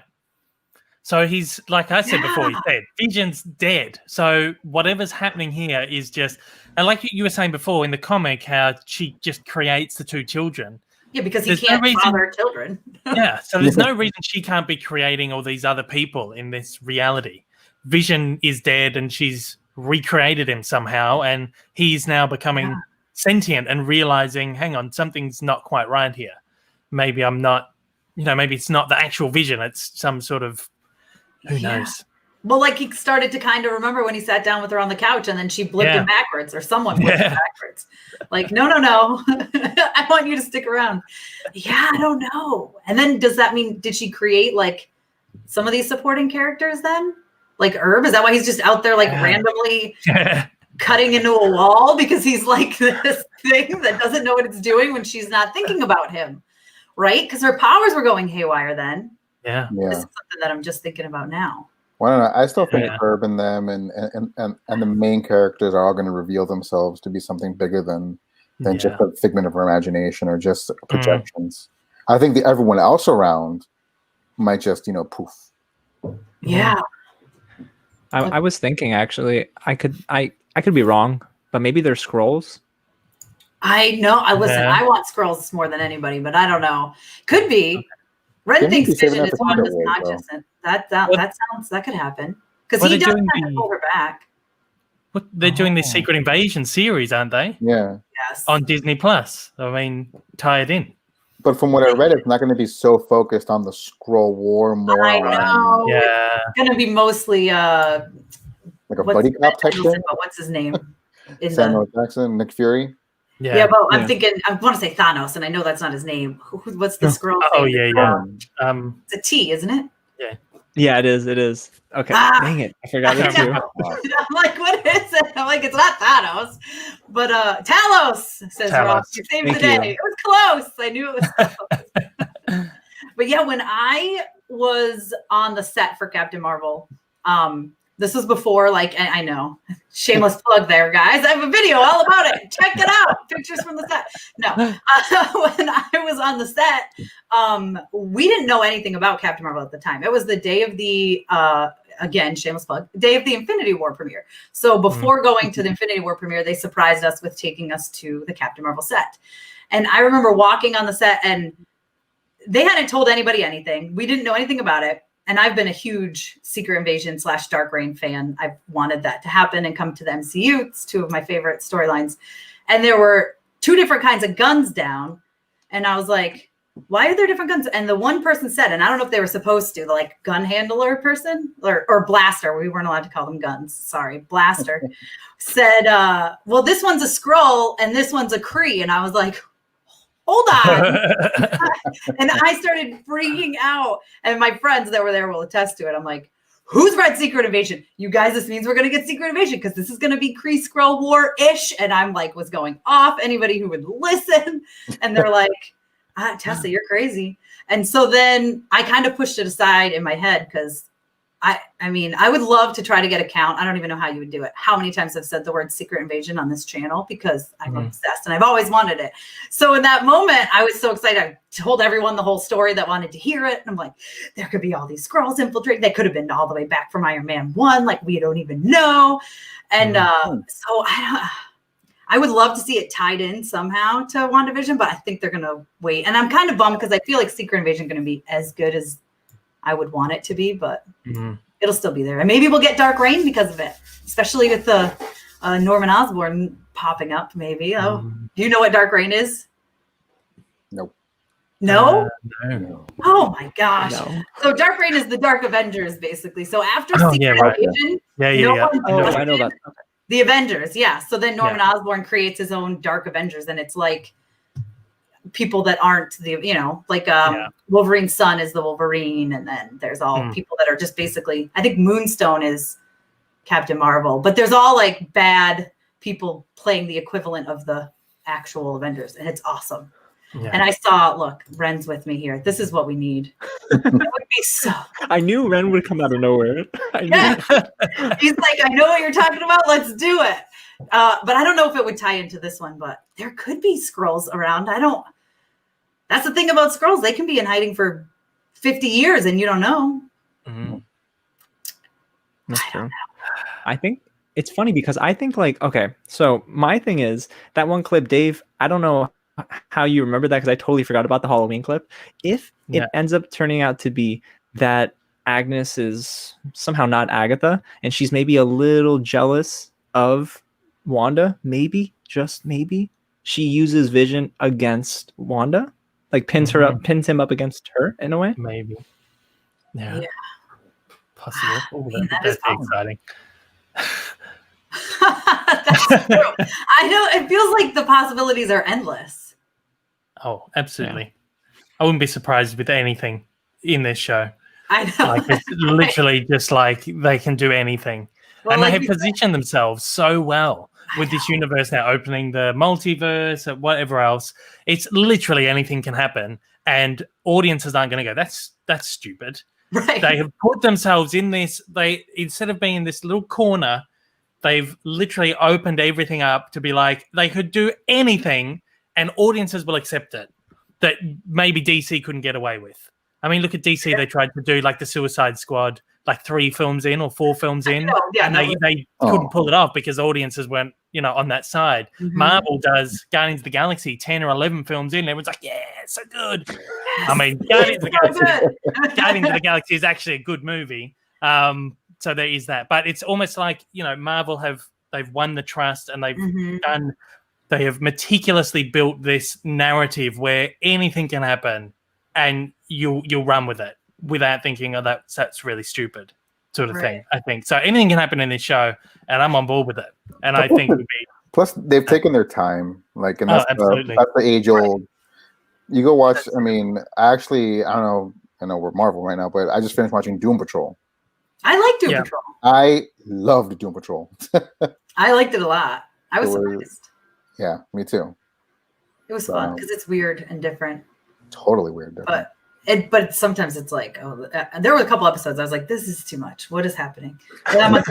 So he's, like I said before, he's dead. Vision's dead. So whatever's happening here is just, and like you were saying before in the comic, how she just creates the two children. Yeah, because he can't father children. Yeah, so there's no reason she can't be creating all these other people in this reality. Vision is dead and she's recreated him somehow, and he's now becoming sentient and realizing, hang on, something's not quite right here. Maybe I'm not, maybe it's not the actual Vision. It's some sort of, who knows? Well, like he started to kind of remember when he sat down with her on the couch and then she blipped him backwards, or someone blipped him backwards. Like, no. I want you to stick around. Yeah, I don't know. And then does that mean, did she create like some of these supporting characters then? Like Herb? Is that why he's just out there like randomly cutting into a wall because he's like this thing that doesn't know what it's doing when she's not thinking about him, right? Because her powers were going haywire then. Yeah. This is something that I'm just thinking about now. Well, I don't know. I still think Herb and them and the main characters are all going to reveal themselves to be something bigger than just a figment of her imagination or just projections. I think everyone else around might just, poof. Yeah. I was thinking actually, I could be wrong, but maybe they're scrolls. I know. I want scrolls more than anybody, but I don't know. Could be. Ren thinks Vision is Wanda's consciousness. That could happen because he doesn't have to pull her back. They're doing this Secret Invasion series, aren't they? Yeah. Yes. On Disney Plus. I mean, tie it in. But from what I read, it's not going to be so focused on the Skrull War. More. I know. Yeah. It's going to be mostly like a buddy cop type thing. But what's his name? Samuel Jackson, Nick Fury. Yeah, but I'm thinking, I want to say Thanos, and I know that's not his name. What's the Skrull? Oh, yeah. It's a T, isn't it? Yeah. Yeah, it is. It is. Okay. Dang it. I forgot it too. I'm like, what is it? I'm like, it's not Thanos, but Talos, says Rob. You saved the day. It was close. I knew it was close. But yeah, when I was on the set for Captain Marvel, this was before, like, I know, shameless plug there, guys. I have a video all about it. Check it out. Pictures from the set. No, when I was on the set, we didn't know anything about Captain Marvel at the time. It was the day of the, again, shameless plug, day of the Infinity War premiere. So before going to the Infinity War premiere, they surprised us with taking us to the Captain Marvel set. And I remember walking on the set and they hadn't told anybody anything. We didn't know anything about it. And I've been a huge Secret Invasion / Dark Reign fan. I've wanted that to happen and come to the MCU. It's two of my favorite storylines. And there were two different kinds of guns down. And I was like, why are there different guns? And the one person said, and I don't know if they were supposed to, the like gun handler person or blaster. We weren't allowed to call them guns. Sorry, blaster said, well, this one's a Skrull and this one's a Kree. And I was like, hold on. And I started freaking out. And my friends that were there will attest to it. I'm like, who's read Secret Invasion? You guys, this means we're going to get Secret Invasion because this is going to be Kree Skrull War-ish. And I'm like, was going off. Anybody who would listen. And they're like, Tessa, you're crazy. And so then I kind of pushed it aside in my head because I mean, I would love to try to get a count. I don't even know how you would do it. How many times I've said the word Secret Invasion on this channel because I'm obsessed and I've always wanted it. So in that moment, I was so excited. I told everyone the whole story that wanted to hear it. And I'm like, there could be all these Skrulls infiltrate. They could have been all the way back from Iron Man 1. Like we don't even know. And so I would love to see it tied in somehow to WandaVision, but I think they're going to wait. And I'm kind of bummed because I feel like Secret Invasion is going to be as good as I would want it to be, but it'll still be there. And maybe we'll get Dark Reign because of it, especially with the Norman Osborn popping up, maybe. Oh, do you know what Dark Reign is? Nope. No? No. Oh my gosh. No. So Dark Reign is the Dark Avengers, basically. So after Oh, Secret yeah, right. Invasion, Yeah. I know that. the Avengers, yeah. So then Norman Osborn creates his own Dark Avengers, and it's like people that aren't the, like Wolverine's son is the Wolverine, and then there's all people that are just basically, I think Moonstone is Captain Marvel, but there's all like bad people playing the equivalent of the actual Avengers, and it's awesome. Yeah. And I saw, look, Ren's with me here. This is what we need. It would be so. I knew Ren would come out of nowhere. He's like, I know what you're talking about. Let's do it. But I don't know if it would tie into this one, but there could be Skrulls around. That's the thing about Skrulls. They can be in hiding for 50 years and you don't know. That's true. I think it's funny because I think okay, so my thing is that one clip, Dave, I don't know how you remember that because I totally forgot about the Halloween clip. If it ends up turning out to be that Agnes is somehow not Agatha and she's maybe a little jealous of Wanda, maybe, just maybe, she uses Vision against Wanda, like pins him up against her in a way. Maybe. Yeah. Possible. That'd be exciting. That's true. I know it feels like the possibilities are endless. Oh, absolutely. Yeah. I wouldn't be surprised with anything in this show. I know. Like it's literally just like they can do anything. Well, and they have positioned themselves so well with this universe now, opening the multiverse and whatever else. It's literally anything can happen. And audiences aren't going to go, that's stupid. Right. They have put themselves in this, instead of being in this little corner, they've literally opened everything up to be like, they could do anything and audiences will accept it that maybe DC couldn't get away with. I mean, look at DC. They tried to do like the Suicide Squad, like 3 films in or 4 films in, and they couldn't pull it off because audiences weren't, on that side. Marvel does Guardians of the Galaxy 10 or 11 films in. Everyone's like, yeah, it's so good. Yes. I mean, Guardians of the Galaxy is actually a good movie. So there is that. But it's almost like, Marvel they've won the trust and they have meticulously built this narrative where anything can happen and you'll run with it without thinking, that's really stupid sort of thing, I think. So anything can happen in this show and I'm on board with it. And I think it would be... Plus, they've taken their time. Like, and that's the age-old... You go watch... I mean, I don't know, I know we're Marvel right now, but I just finished watching Doom Patrol. I like Doom Patrol. I loved Doom Patrol. I liked it a lot. I was surprised. Yeah, me too. It was fun because it's weird and different. Totally weird. But sometimes it's like, there were a couple episodes I was like, this is too much. What is happening? And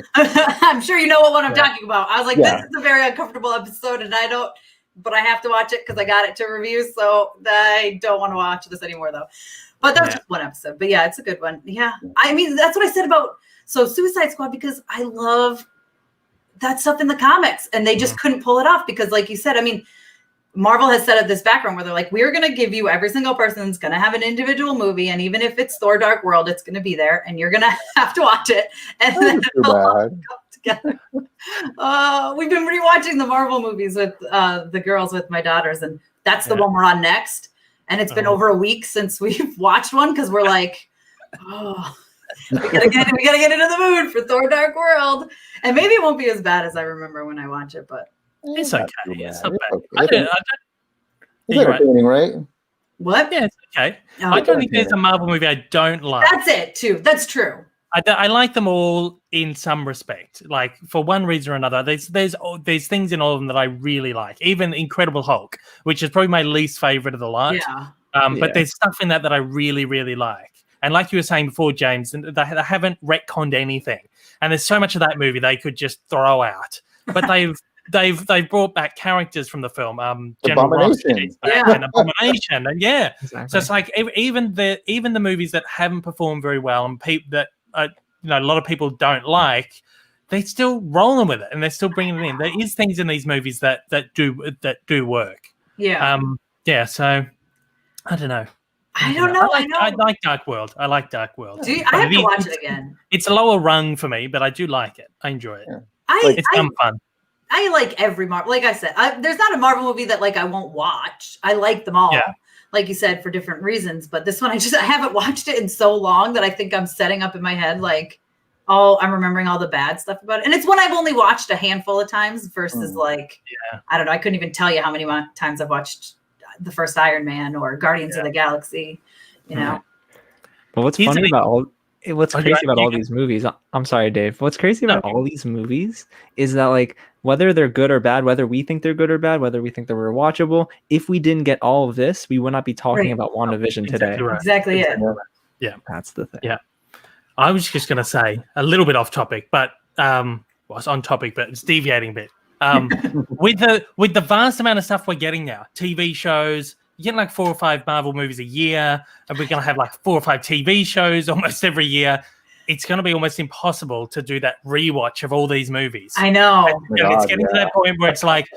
I'm sure you know what I'm talking about. I was like, this is a very uncomfortable episode and but I have to watch it because I got it to review. So I don't want to watch this anymore though. But that's just one episode. But yeah, it's a good one. Yeah. I mean, that's what I said about Suicide Squad because I love that stuff in the comics and they just couldn't pull it off because like you said, I mean, Marvel has set up this background where they're like, we're going to give you every single person's going to have an individual movie. And even if it's Thor Dark World, it's going to be there and you're going to have to watch it. And then it'll all come together. We've been rewatching the Marvel movies with the girls with my daughters. And that's the one we're on next. And it's been over a week since we've watched one because we're like, we gotta get into the mood for Thor Dark World. And maybe it won't be as bad as I remember when I watch it, but it's okay. It's not bad. It's entertaining, right? What? Yeah, it's okay. I don't think there's a Marvel movie I don't like. That's it, too. That's true. I like them all in some respect. Like, for one reason or another, there's things in all of them that I really like. Even Incredible Hulk, which is probably my least favorite of the lot. Yeah. But there's stuff in that I really, really like. And like you were saying before, James, they haven't retconned anything. And there's so much of that movie they could just throw out. But they've brought back characters from the film. General Abomination. And Abomination. And exactly. So it's like even the movies that haven't performed very well and that a lot of people don't like, they're still rolling with it and they're still bringing it in. There is things in these movies that do work. Yeah. So I don't know. I don't know. I like Dark World. I like Dark World. I have to watch it again. It's a lower rung for me, but I do like it. I enjoy it. Yeah. It's fun. I like every Marvel. Like I said, there's not a Marvel movie that like I won't watch. I like them all. Yeah. Like you said, for different reasons. But this one, I haven't watched it in so long that I think I'm setting up in my head like, I'm remembering all the bad stuff about it. And it's one I've only watched a handful of times versus I don't know. I couldn't even tell you how many times I've watched the first Iron Man or Guardians of the Galaxy. You know. But what's crazy about all these movies? I'm sorry, Dave. What's crazy about all these movies is that like whether they're good or bad, whether we think they're good or bad, whether we think they're rewatchable, if we didn't get all of this, we would not be talking about WandaVision today. Right. Exactly it. Yeah, that's the thing. Yeah, I was just going to say a little bit off topic, but it's on topic, but it's deviating a bit. With the vast amount of stuff we're getting now, TV shows. You get like 4 or 5 Marvel movies a year, and we're going to have like 4 or 5 TV shows almost every year. It's going to be almost impossible to do that rewatch of all these movies. I know. It's getting to that point where it's like,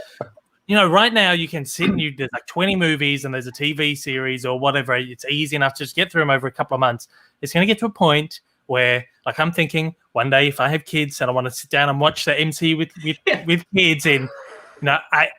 right now you can sit and there's like 20 movies and there's a TV series or whatever. It's easy enough to just get through them over a couple of months. It's going to get to a point where, like, I'm thinking one day if I have kids and I want to sit down and watch the MC with kids in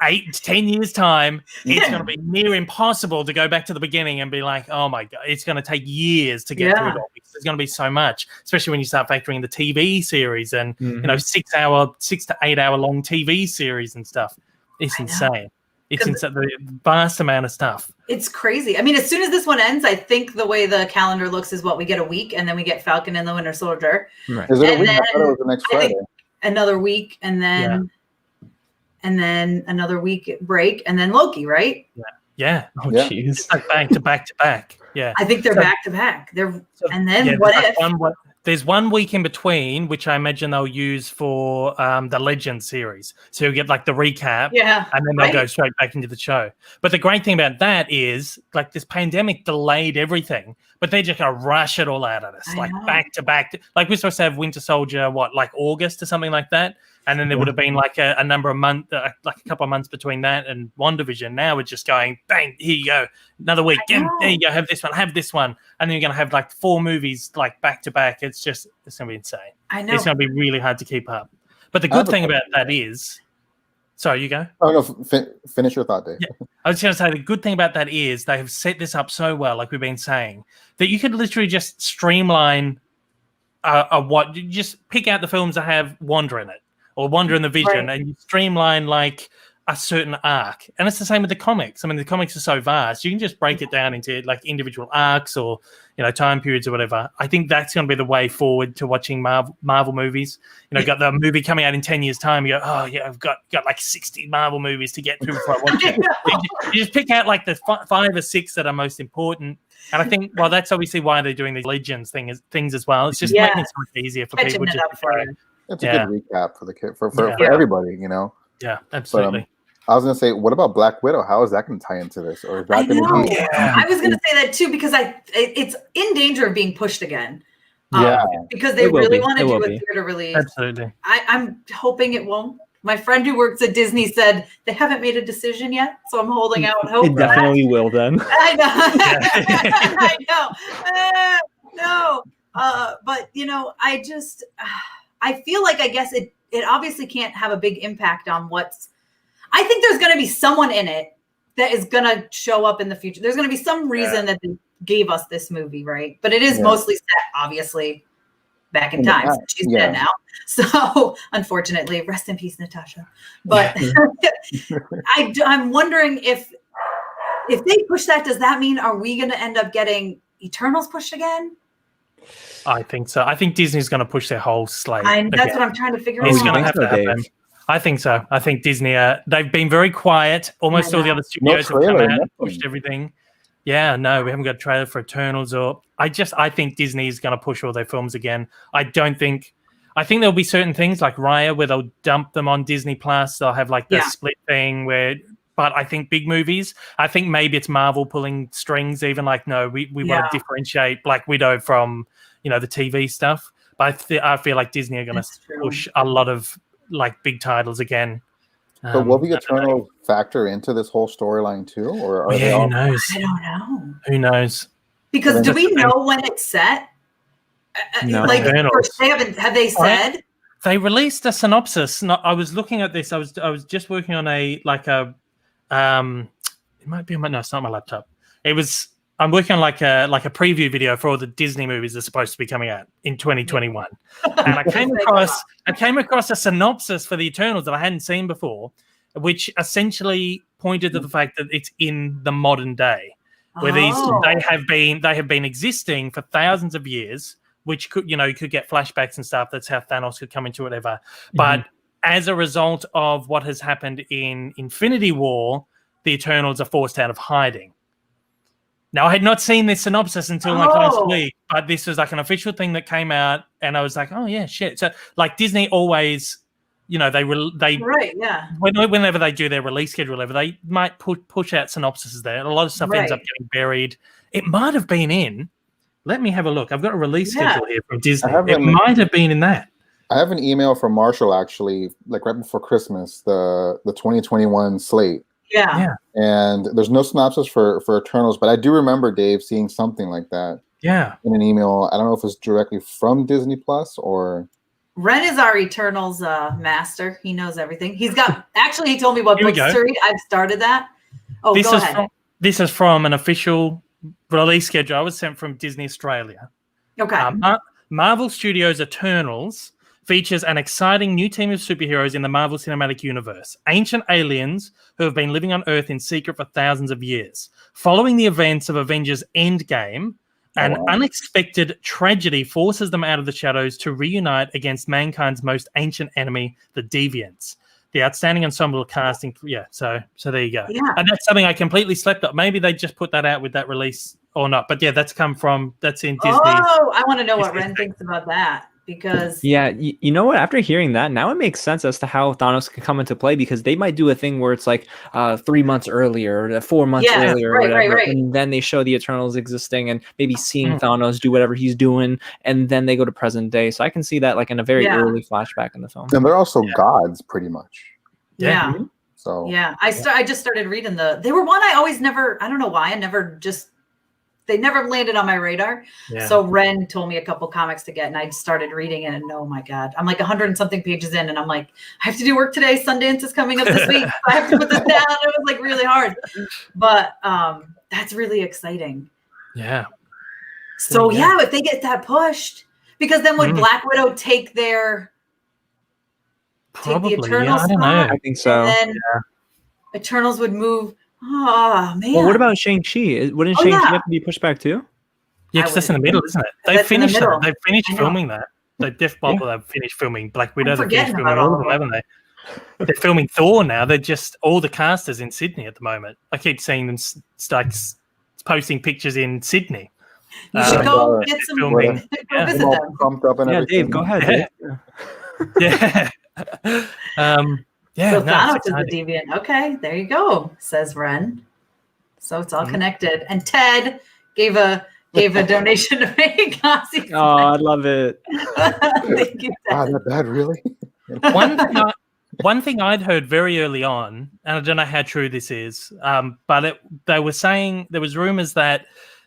8 to 10 years time, it's going to be near impossible to go back to the beginning and be like, oh my God, it's going to take years to get through it all because there's going to be so much, especially when you start factoring the TV series and 6 to 8 hour long TV series and stuff. It's insane. It's insane. The vast amount of stuff. It's crazy. I mean, as soon as this one ends, I think the way the calendar looks is we get a week and then we get Falcon and the Winter Soldier. Right. Is it a week? I thought it was the next Friday. Another week and then another week break, and then Loki, right? Yeah. Oh, jeez. It's like back to back to back. Yeah. I think they're back to back. There's 1 week in between, which I imagine they'll use for the Legends series. So you'll get like the recap, and then they'll go straight back into the show. But the great thing about that is, like, this pandemic delayed everything, but they're just going to rush it all out at us, back to back. Like, we're supposed to have Winter Soldier, like August or something like that? And then there would have been like a number of months, like a couple of months between that and WandaVision. Now we're just going, bang, here you go. Another week. There you go. Have this one. And then you're going to have like 4 movies like back to back. It's going to be insane. I know. It's going to be really hard to keep up. But the good thing about that is, sorry, you go. Oh, no, finish your thought, Dave. Yeah. I was going to say the good thing about that is they have set this up so well, like we've been saying, that you could literally just streamline just pick out the films that have Wanda in it. Or Wanda in the Vision, and you streamline like a certain arc. And it's the same with the comics. I mean, the comics are so vast. You can just break it down into like individual arcs or, time periods or whatever. I think that's going to be the way forward to watching Marvel movies. Got the movie coming out in 10 years' time. You go, oh, yeah, I've got like 60 Marvel movies to get through before I watch it. You just pick out like the 5 or 6 that are most important. And I think, that's obviously why they're doing these Legends things as well. It's just making it so much easier for people. It's a good recap for the kid, for everybody, Yeah, absolutely. But, I was going to say, what about Black Widow? How is that going to tie into this? Or is that going to be? I was going to say that too because it's in danger of being pushed again. Because they really want to do a theater release. Absolutely. I'm hoping it won't. My friend who works at Disney said they haven't made a decision yet, so I'm holding out hope. It definitely will then. I know. I know. No. But I feel like, I guess it obviously can't have a big impact on I think there's going to be someone in it that is going to show up in the future. There's going to be some reason that they gave us this movie, right? But it is mostly set, obviously, back in time. She's dead now. So, unfortunately, rest in peace, Natasha. But I'm wondering if they push that, does that mean, are we going to end up getting Eternals pushed again? I think so. I think Disney's going to push their whole slate. That's what I'm trying to figure out. It's going to have to happen. I think so. I think Disney, they've been very quiet. Almost all the other studios have come out and pushed everything. Yeah, no, we haven't got a trailer for Eternals. I think Disney is going to push all their films again. I think there'll be certain things like Raya where they'll dump them on Disney Plus. They'll have like the split thing but I think big movies, I think maybe it's Marvel pulling strings, even like, no, we want to differentiate Black Widow from, the TV stuff. But I feel like Disney are going to push a lot of like big titles again. But will the Eternals factor into this whole storyline too, or are they all? Who knows? I don't know. Who knows? Because do we know when it's set? No. Like, have they said? They released a synopsis. I was looking at this. I was just working on it might be on no, it's not my laptop. I'm working on like a preview video for all the Disney movies that are supposed to be coming out in 2021. And I came across a synopsis for the Eternals that I hadn't seen before, which essentially pointed to the fact that it's in the modern day, where they have been existing for thousands of years, which could get flashbacks and stuff. That's how Thanos could come into whatever. But as a result of what has happened in Infinity War, the Eternals are forced out of hiding. Now, I had not seen this synopsis until like last week, but this was like an official thing that came out, and I was like, oh yeah, shit. So like Disney always, whenever they do their release schedule, they might push out synopsises there. A lot of stuff ends up getting buried. It might have been in. Let me have a look. I've got a release schedule here from Disney. It might have been in that. I have an email from Marshall actually, like right before Christmas, the 2021 slate. Yeah. And there's no synopsis for Eternals, but I do remember Dave seeing something like that. Yeah. In an email. I don't know if it's directly from Disney Plus or. Ren is our Eternals master. He knows everything. He told me what books to read. I've started that. Oh, go ahead. This is from an official release schedule. I was sent from Disney Australia. Okay. Marvel Studios' Eternals features an exciting new team of superheroes in the Marvel Cinematic Universe, ancient aliens who have been living on Earth in secret for thousands of years. Following the events of Avengers Endgame, an unexpected tragedy forces them out of the shadows to reunite against mankind's most ancient enemy, the Deviants. The outstanding ensemble casting, so there you go. Yeah. And that's something I completely slept up. Maybe they just put that out with that release or not. But yeah, that's in Disney. Oh, I want to know what Ren thinks about that. Because you know what? After hearing that, now it makes sense as to how Thanos can come into play, because they might do a thing where it's like 3 months earlier, or 4 months earlier, or whatever, and then they show the Eternals existing and maybe seeing Thanos do whatever he's doing, and then they go to present day. So I can see that like in a very early flashback in the film. And they're also gods, pretty much. Yeah. So I just started reading they were one I don't know why they never landed on my radar. Yeah. So Ren told me a couple comics to get, and I started reading it, and oh my God, I'm like 100 and something pages in, and I'm like, I have to do work today. Sundance is coming up this week. I have to put this down. It was like really hard, but that's really exciting. Yeah. So if they get that pushed, because then would Black Widow take the Eternals? I don't know. I think so. And then Eternals would move. Oh man! Well, what about Shang-Chi? Wouldn't Shang-Chi have to be pushed back too? Yeah, because that's in the middle, isn't it? They've finished filming that. They've finished filming Black Widow. They've finished filming all of them, haven't they? They're filming Thor now. They're just all the cast is in Sydney at the moment. I keep seeing them posting pictures in Sydney. You should go get some. Go visit them. Pumped up and everything. Dave, go ahead. Yeah. So Thanos is the deviant. Okay, there you go, says Ren. So it's all connected. And Ted gave a donation to make Ozzy. Oh, I love it. Thank you, Ted. Not bad, really. One thing I'd heard very early on, and I don't know how true this is, but they were saying there was rumors that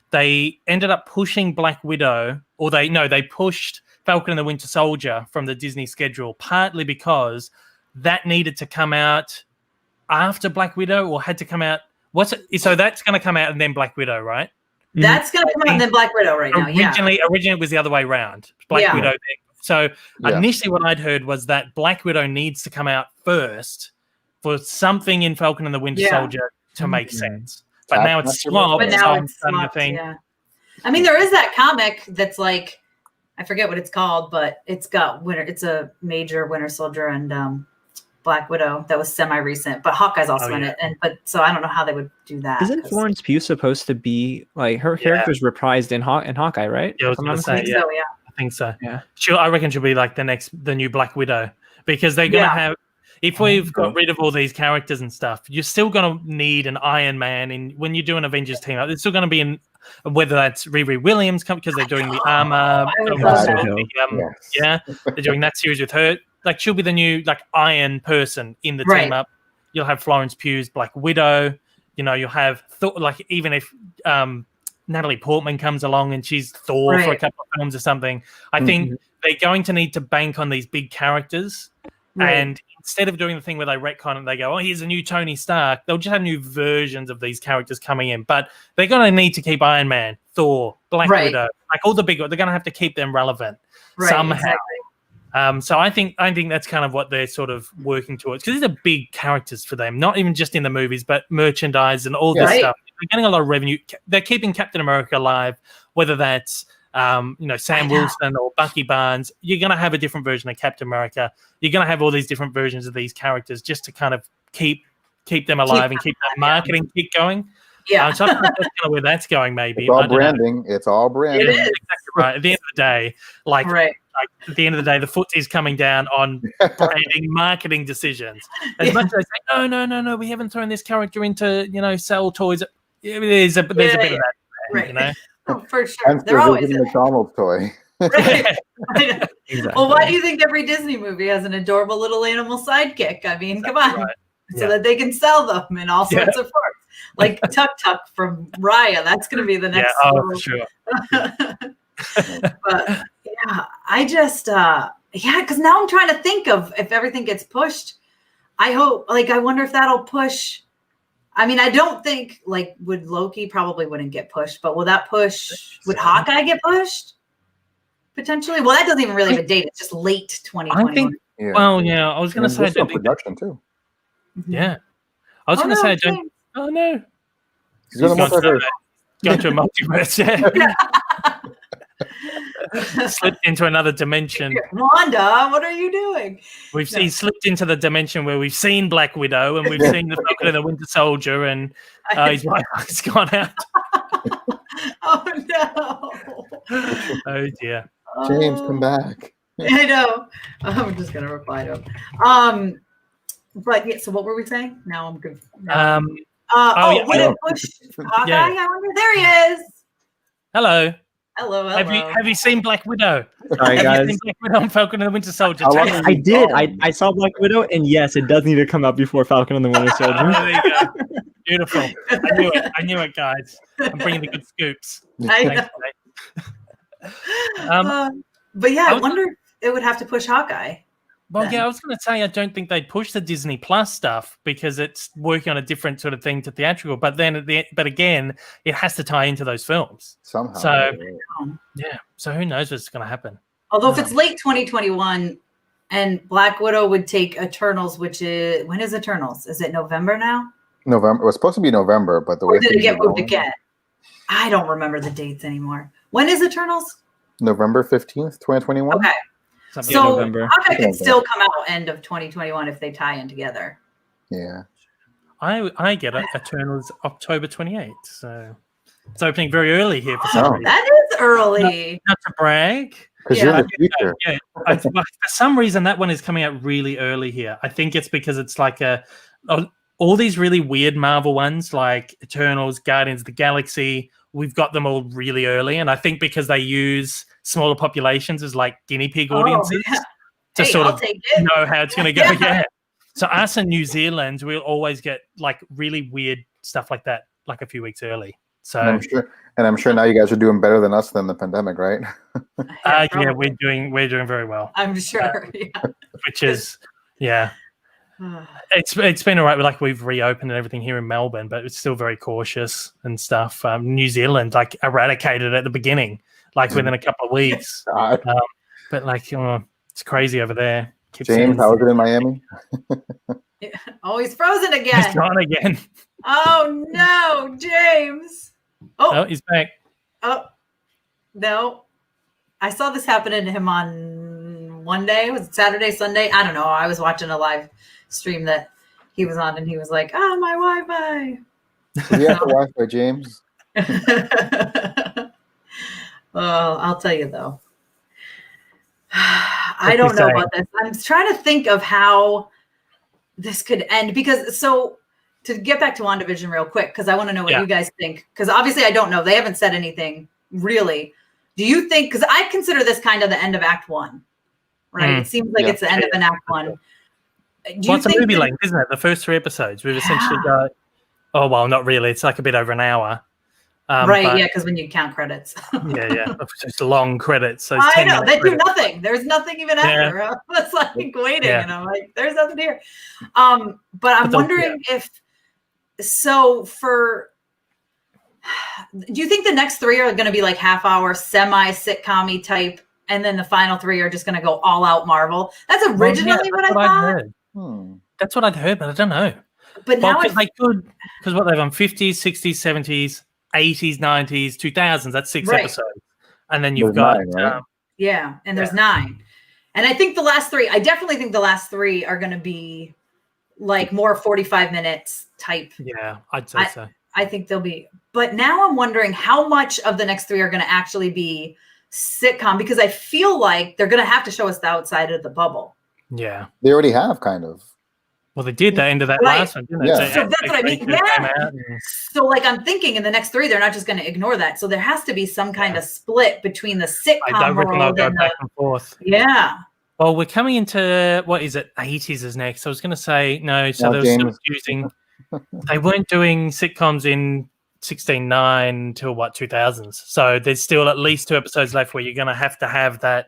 they ended up pushing Black Widow, or they pushed Falcon and the Winter Soldier from the Disney schedule, partly because that needed to come out after Black Widow, or had to come out. So that's going to come out and then Black Widow, right? That's going to come out and then Black Widow right now. Originally it was the other way around. Black Widow. So initially what I'd heard was that Black Widow needs to come out first for something in Falcon and the Winter Soldier to make sense. But now it's swapped. Yeah. I mean, there is that comic that's like, I forget what it's called, but it's a major Winter Soldier and Black Widow that was semi-recent, but Hawkeye's also in it, so I don't know how they would do that. Isn't Florence Pugh supposed to be like her character's reprised in Hawkeye, right? Yeah, I think so. Yeah, I reckon she'll be like the new Black Widow, because they're gonna have. If we've got rid of all these characters and stuff, you're still gonna need an Iron Man, and when you do an Avengers team up, there's still gonna be Whether that's Riri Williams because they're doing the Armor, Yes. they're doing that series with her. Like she'll be the new like Iron person in the team up. You'll have Florence Pugh's Black Widow. You know, you'll have like even if Natalie Portman comes along and she's Thor for a couple of films or something. I think they're going to need to bank on these big characters. And instead of doing the thing where they retcon and they go, oh, here's a new Tony Stark, they'll just have new versions of these characters coming in. But they're going to need to keep Iron Man, Thor, Black Widow, like all the big ones. They're going to have to keep them relevant somehow. Exactly. So I think that's kind of what they're sort of working towards, because these are big characters for them, not even just in the movies, but merchandise and all this stuff. They're getting a lot of revenue. They're keeping Captain America alive, whether that's Sam Wilson or Bucky Barnes. You're going to have a different version of Captain America. You're going to have all these different versions of these characters just to kind of keep them alive and keep that marketing keep going. Yeah. So I think that's kind of where that's going, maybe. It's all branding. It's all branding. It is. Exactly right. At the end of the day, at the end of the day, the foot is coming down on branding, marketing decisions. As much as they say, no, we haven't thrown this character into, sell toys. There's a bit of that, Oh, for sure. They're always a McDonald's toy. Exactly. Well, why do you think every Disney movie has an adorable little animal sidekick? I mean, come on. Right. So that they can sell them in all sorts of forms. Like Tuk Tuk from Raya. That's going to be the next for sure. But I just, because now I'm trying to think of if everything gets pushed. I wonder if that'll push. I mean, I don't think would Loki probably wouldn't get pushed, but will that push? Would Hawkeye get pushed? Potentially. Well, that doesn't even really have a date. It's just late 2021. I think. I was going to say production too. Yeah, I was going to say I don't. Oh no, he's going to a multiverse. Slipped into another dimension. Wanda, what are you doing? He's slipped into the dimension where we've seen Black Widow and we've seen the Falcon and the Winter Soldier, and his wife has gone out. Oh no! Oh dear. James, come back. I know. I'm just gonna reply to him. But so what were we saying? Now I'm good. Would it push Hawkeye? I wonder. There he is. Hello. Hello. Have you seen Black Widow? Sorry, guys. You seen Black Widow and Falcon and the Winter Soldier? I did. I saw Black Widow, and yes, it does need to come out before Falcon and the Winter Soldier. There you go. Beautiful. I knew it, guys. I'm bringing the good scoops. I know. But I wonder if it would have to push Hawkeye. Well, I was going to say I don't think they'd push the Disney Plus stuff because it's working on a different sort of thing to theatrical. But then, again, it has to tie into those films somehow. So so who knows what's going to happen? Although if it's late 2021 and Black Widow would take Eternals, when is Eternals? Is it November now? November. It was supposed to be November, but the way did it get moved again? I don't remember the dates anymore. When is Eternals? November 15th, 2021. Okay. So Hawkeye could still come out end of 2021 if they tie in together. Yeah. I get it. Eternals October 28th. So it's opening very early here for some reason. That is early. Not to brag. Because you're the future. For some reason, that one is coming out really early here. I think it's because it's like all these really weird Marvel ones like Eternals, Guardians of the Galaxy. We've got them all really early. And I think because they use smaller populations as like guinea pig audiences to sort of know how it's going to go. Yeah. So us in New Zealand, we'll always get like really weird stuff like that, like a few weeks early. So I'm sure now you guys are doing better than us than the pandemic, right? We're doing very well. I'm sure. Which is It's been all right. Like we've reopened and everything here in Melbourne, but it's still very cautious and stuff. New Zealand like eradicated at the beginning, like within a couple of weeks. But like it's crazy over there. James, how was it in Miami? He's frozen again. He's gone again. Oh no, James. Oh, he's back. Oh no, I saw this happening to him on one day. Was it Saturday, Sunday? I don't know. I was watching a live stream that he was on, and he was like, my Wi-Fi. We have the Wi-Fi, James. Well, I'll tell you though. I don't know about this. I'm trying to think of how this could end because to get back to WandaVision real quick, because I want to know what you guys think. Because obviously I don't know. They haven't said anything really. Do you think, because I consider this kind of the end of Act 1, right? It seems like it's the end of an Act 1. It's a movie length, isn't it? The first 3 episodes. We've essentially got, not really. It's like a bit over an hour. Right, because when you count credits. It's long credits. So I know, they do nothing. There's nothing even after. It's like waiting, and I'm like, there's nothing here. But I'm wondering if, do you think the next 3 are going to be like half-hour, semi-sitcom-y type, and then the final 3 are just going to go all-out Marvel? That's originally what I thought. That's what I'd heard, but I don't know. But now they could, because what they've done 50s, 60s, 70s, 80s, 90s, 2000s. That's 6 episodes, and then you've got 9, right? and there's 9, and I think the last 3. I definitely think the last 3 are going to be like more 45 minutes type. Yeah, I'd say so. I think they'll be. But now I'm wondering how much of the next 3 are going to actually be sitcom, because I feel like they're going to have to show us the outside of the bubble. Yeah, they already have kind of. Well, they did the end of that last one, didn't they? Yeah. So that's what I mean. Yeah. So like I'm thinking in the next 3, they're not just going to ignore that. So there has to be some kind of split between the sitcom world and back and forth. Yeah. Well, we're coming into, what is it, 80s is next. I was going to say, no, so they were still using, they weren't doing sitcoms in 16/9 till 2000s. So there's still at least 2 episodes left where you're going to have that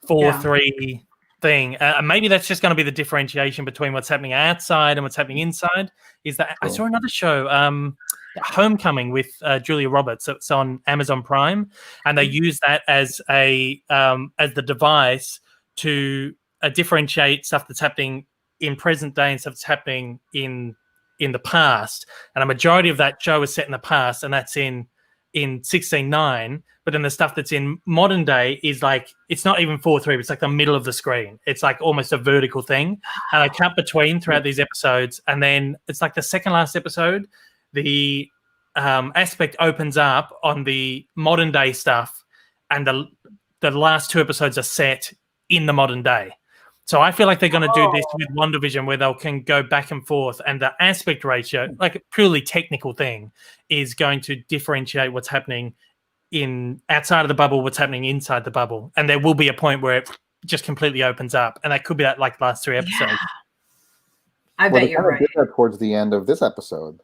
4-3 thing. Maybe that's just going to be the differentiation between what's happening outside and what's happening inside. Is that I saw another show, Homecoming, with Julia Roberts. It's on Amazon Prime, and they use that as the device to differentiate stuff that's happening in present day and stuff that's happening in the past. And a majority of that show is set in the past, and that's in 16/9. But then the stuff that's in modern day is like, it's not even 4:3, it's like the middle of the screen. It's like almost a vertical thing. And I cut between throughout these episodes. And then it's like the second last episode, the aspect opens up on the modern day stuff. And the last 2 episodes are set in the modern day. So I feel like they're going to do this with WandaVision, where they can go back and forth, and the aspect ratio, like a purely technical thing, is going to differentiate what's happening in outside of the bubble, what's happening inside the bubble. And there will be a point where it just completely opens up, and that could be that like last 3 episodes. Yeah. I bet you're right. Did that towards the end of this episode.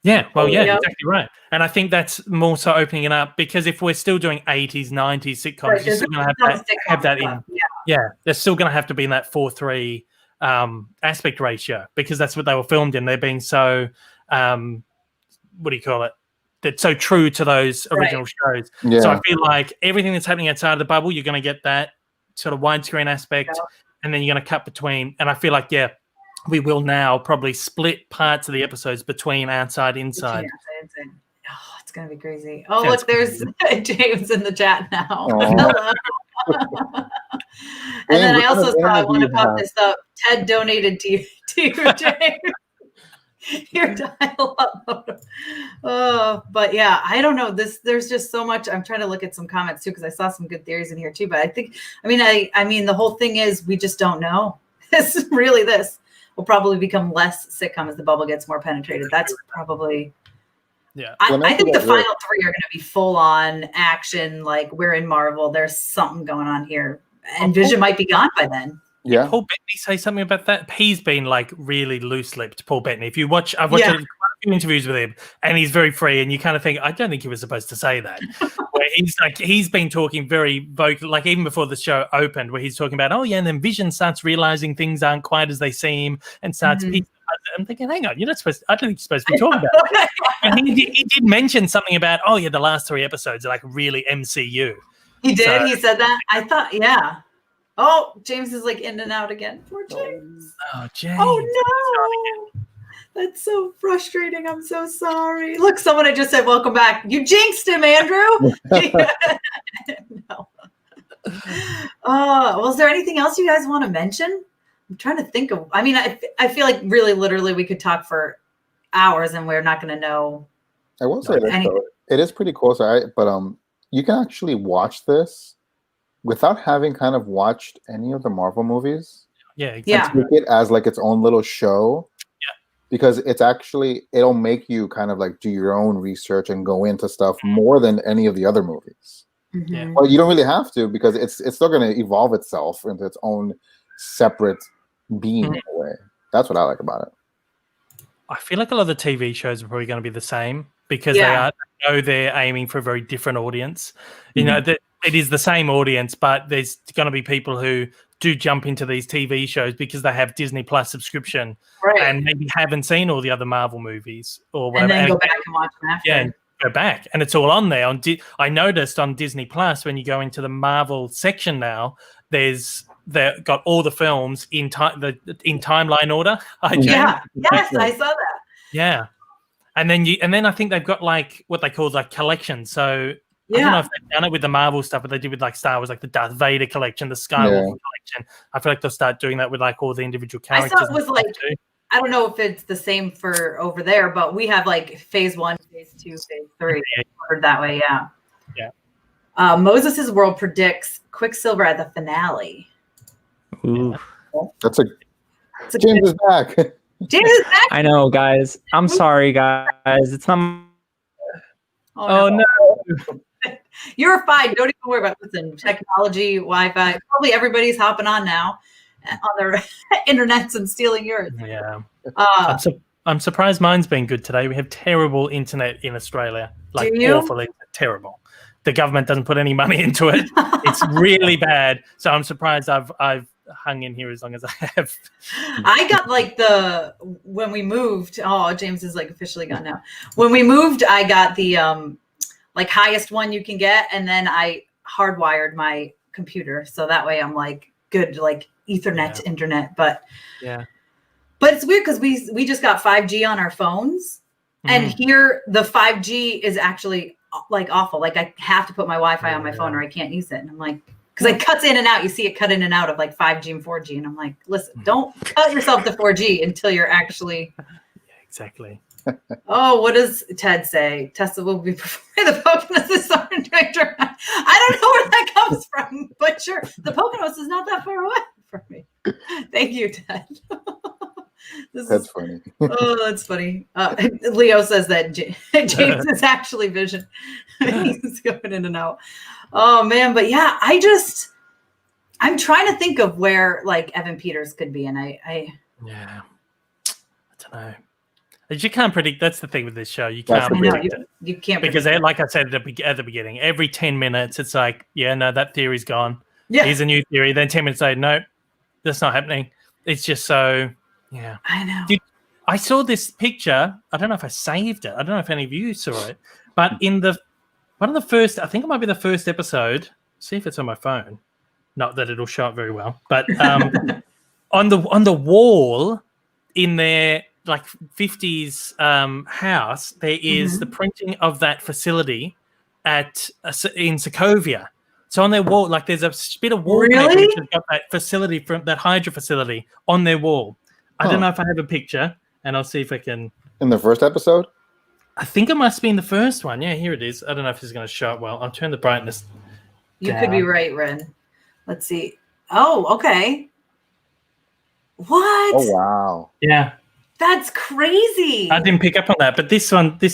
Yeah, well, exactly right. And I think that's more so opening it up, because if we're still doing 80s, 90s sitcoms, you're still going to have that in. Yeah, they're still going to have to be in that 4:3 aspect ratio, because that's what they were filmed in. They're being so, what do you call it? They're so true to those original shows. Yeah. So I feel like everything that's happening outside of the bubble, you're going to get that sort of widescreen aspect, and then you're going to cut between. And I feel like, we will now probably split parts of the episodes between outside, inside. Oh, it's going to be crazy. Oh, look, there's James in the chat now. Hello. And then I also saw, I want to pop this up. Ted donated to you, James. Your dial-up. But yeah, I don't know. There's just so much. I'm trying to look at some comments too, because I saw some good theories in here too. But I mean, the whole thing is we just don't know. This will probably become less sitcom as the bubble gets more penetrated. That's probably. Yeah, I think the final 3 are going to be full on action. Like, we're in Marvel. There's something going on here, and Vision might be gone by then. Yeah. Paul Bettany say something about that? He's been like really loose-lipped, Paul Bettany. If you watch, I've watched a few interviews with him, and he's very free, and you kind of think, I don't think he was supposed to say that. Where he's been talking very vocal, like even before the show opened, where he's talking about, and then Vision starts realizing things aren't quite as they seem, and starts. I'm thinking, hang on, you're not supposed. I don't think you're supposed to be talking about it. And he did mention something about, the last 3 episodes are like really MCU. He did. He said that. I thought, Oh, James is like in and out again. Poor James. Oh, James. Oh, no. That's so frustrating. I'm so sorry. Look, someone had just said, welcome back. You jinxed him, Andrew. No. Well, is there anything else you guys want to mention? I'm trying to think of, I feel like really literally we could talk for hours and we're not going to know. I will say this, though. It is pretty cool. But you can actually watch this without having kind of watched any of the Marvel movies. Yeah, exactly. And take it as like its own little show. because it'll make you kind of like do your own research and go into stuff more than any of the other movies. Yeah. Well, you don't really have to, because it's still going to evolve itself into its own separate being in a way. That's what I like about it. I feel like a lot of the TV shows are probably going to be the same because they're aiming for a very different audience. You know, that it is the same audience, but there's going to be people who do jump into these TV shows because they have Disney Plus subscription and maybe haven't seen all the other Marvel movies or whatever. And then go back and watch them after. Yeah, and go back. And it's all on there. I noticed on Disney Plus, when you go into the Marvel section now, they've got all the films in timeline order. Yes, I saw that. Yeah. And then I think they've got like what they call like collections. So I don't know if they've done it with the Marvel stuff, but they did with like Star Wars, like the Darth Vader collection, the Skywalker collection. I feel like they'll start doing that with like all the individual characters. I thought it was like, I don't know if it's the same for over there, but we have like phase 1, phase 2, phase 3 ordered that way. Yeah. Moses' World predicts Quicksilver at the finale. Ooh. That's James is back. James is back. I know, guys. I'm sorry, guys. It's not. Oh no. You're fine. Don't even worry about it. Listen, technology, Wi-Fi. Probably everybody's hopping on now on their internets and stealing yours. Yeah. I'm surprised mine's been good today. We have terrible internet in Australia. Like awful, terrible. The government doesn't put any money into it. It's really bad. So I'm surprised I've hung in here as long as I have. I got like when we moved. Oh, James is like officially gone now. When we moved, I got the like highest one you can get, and then I hardwired my computer so that way I'm like good like Ethernet internet. But it's weird because we just got 5G on our phones, and here the 5G is actually like awful. Like I have to put my Wi-Fi on my phone or I can't use it. And I'm like, because it cuts in and out. You see it cut in and out of like 5G and 4G. And I'm like, listen, don't cut yourself to 4G until you're actually. Yeah, exactly. Oh, what does Ted say? Tessa will be performing the Poconos this summer. I don't know where that comes from, but sure. The Poconos is not that far away from me. Thank you, Ted. That's funny. Oh, that's funny. Leo says that James is actually Vision. He's going in and out. Oh man, but yeah, I'm trying to think of where like Evan Peters could be, and I don't know. You can't predict. That's the thing with this show. You can't predict it. You can't because, like I said at the beginning, every 10 minutes, it's like, that theory's gone. Yeah. Here's a new theory. Then 10 minutes later, no, that's not happening. It's just so. Yeah, I know. I saw this picture. I don't know if I saved it. I don't know if any of you saw it, but in one of the first, I think it might be the first episode. See if it's on my phone. Not that it'll show up very well, but on the wall in their like 50s house, there is the printing of that facility in Sokovia. So on their wall, like there's a bit of wallpaper which has got that facility from that Hydra facility on their wall. I don't know if I have a picture, and I'll see if I can. In the first episode? I think it must be in the first one. Yeah, here it is. I don't know if it's going to show up well. I'll turn the brightness You could be right, Ren. Let's see. Oh, okay. What? Oh, wow. Yeah. That's crazy. I didn't pick up on that, but this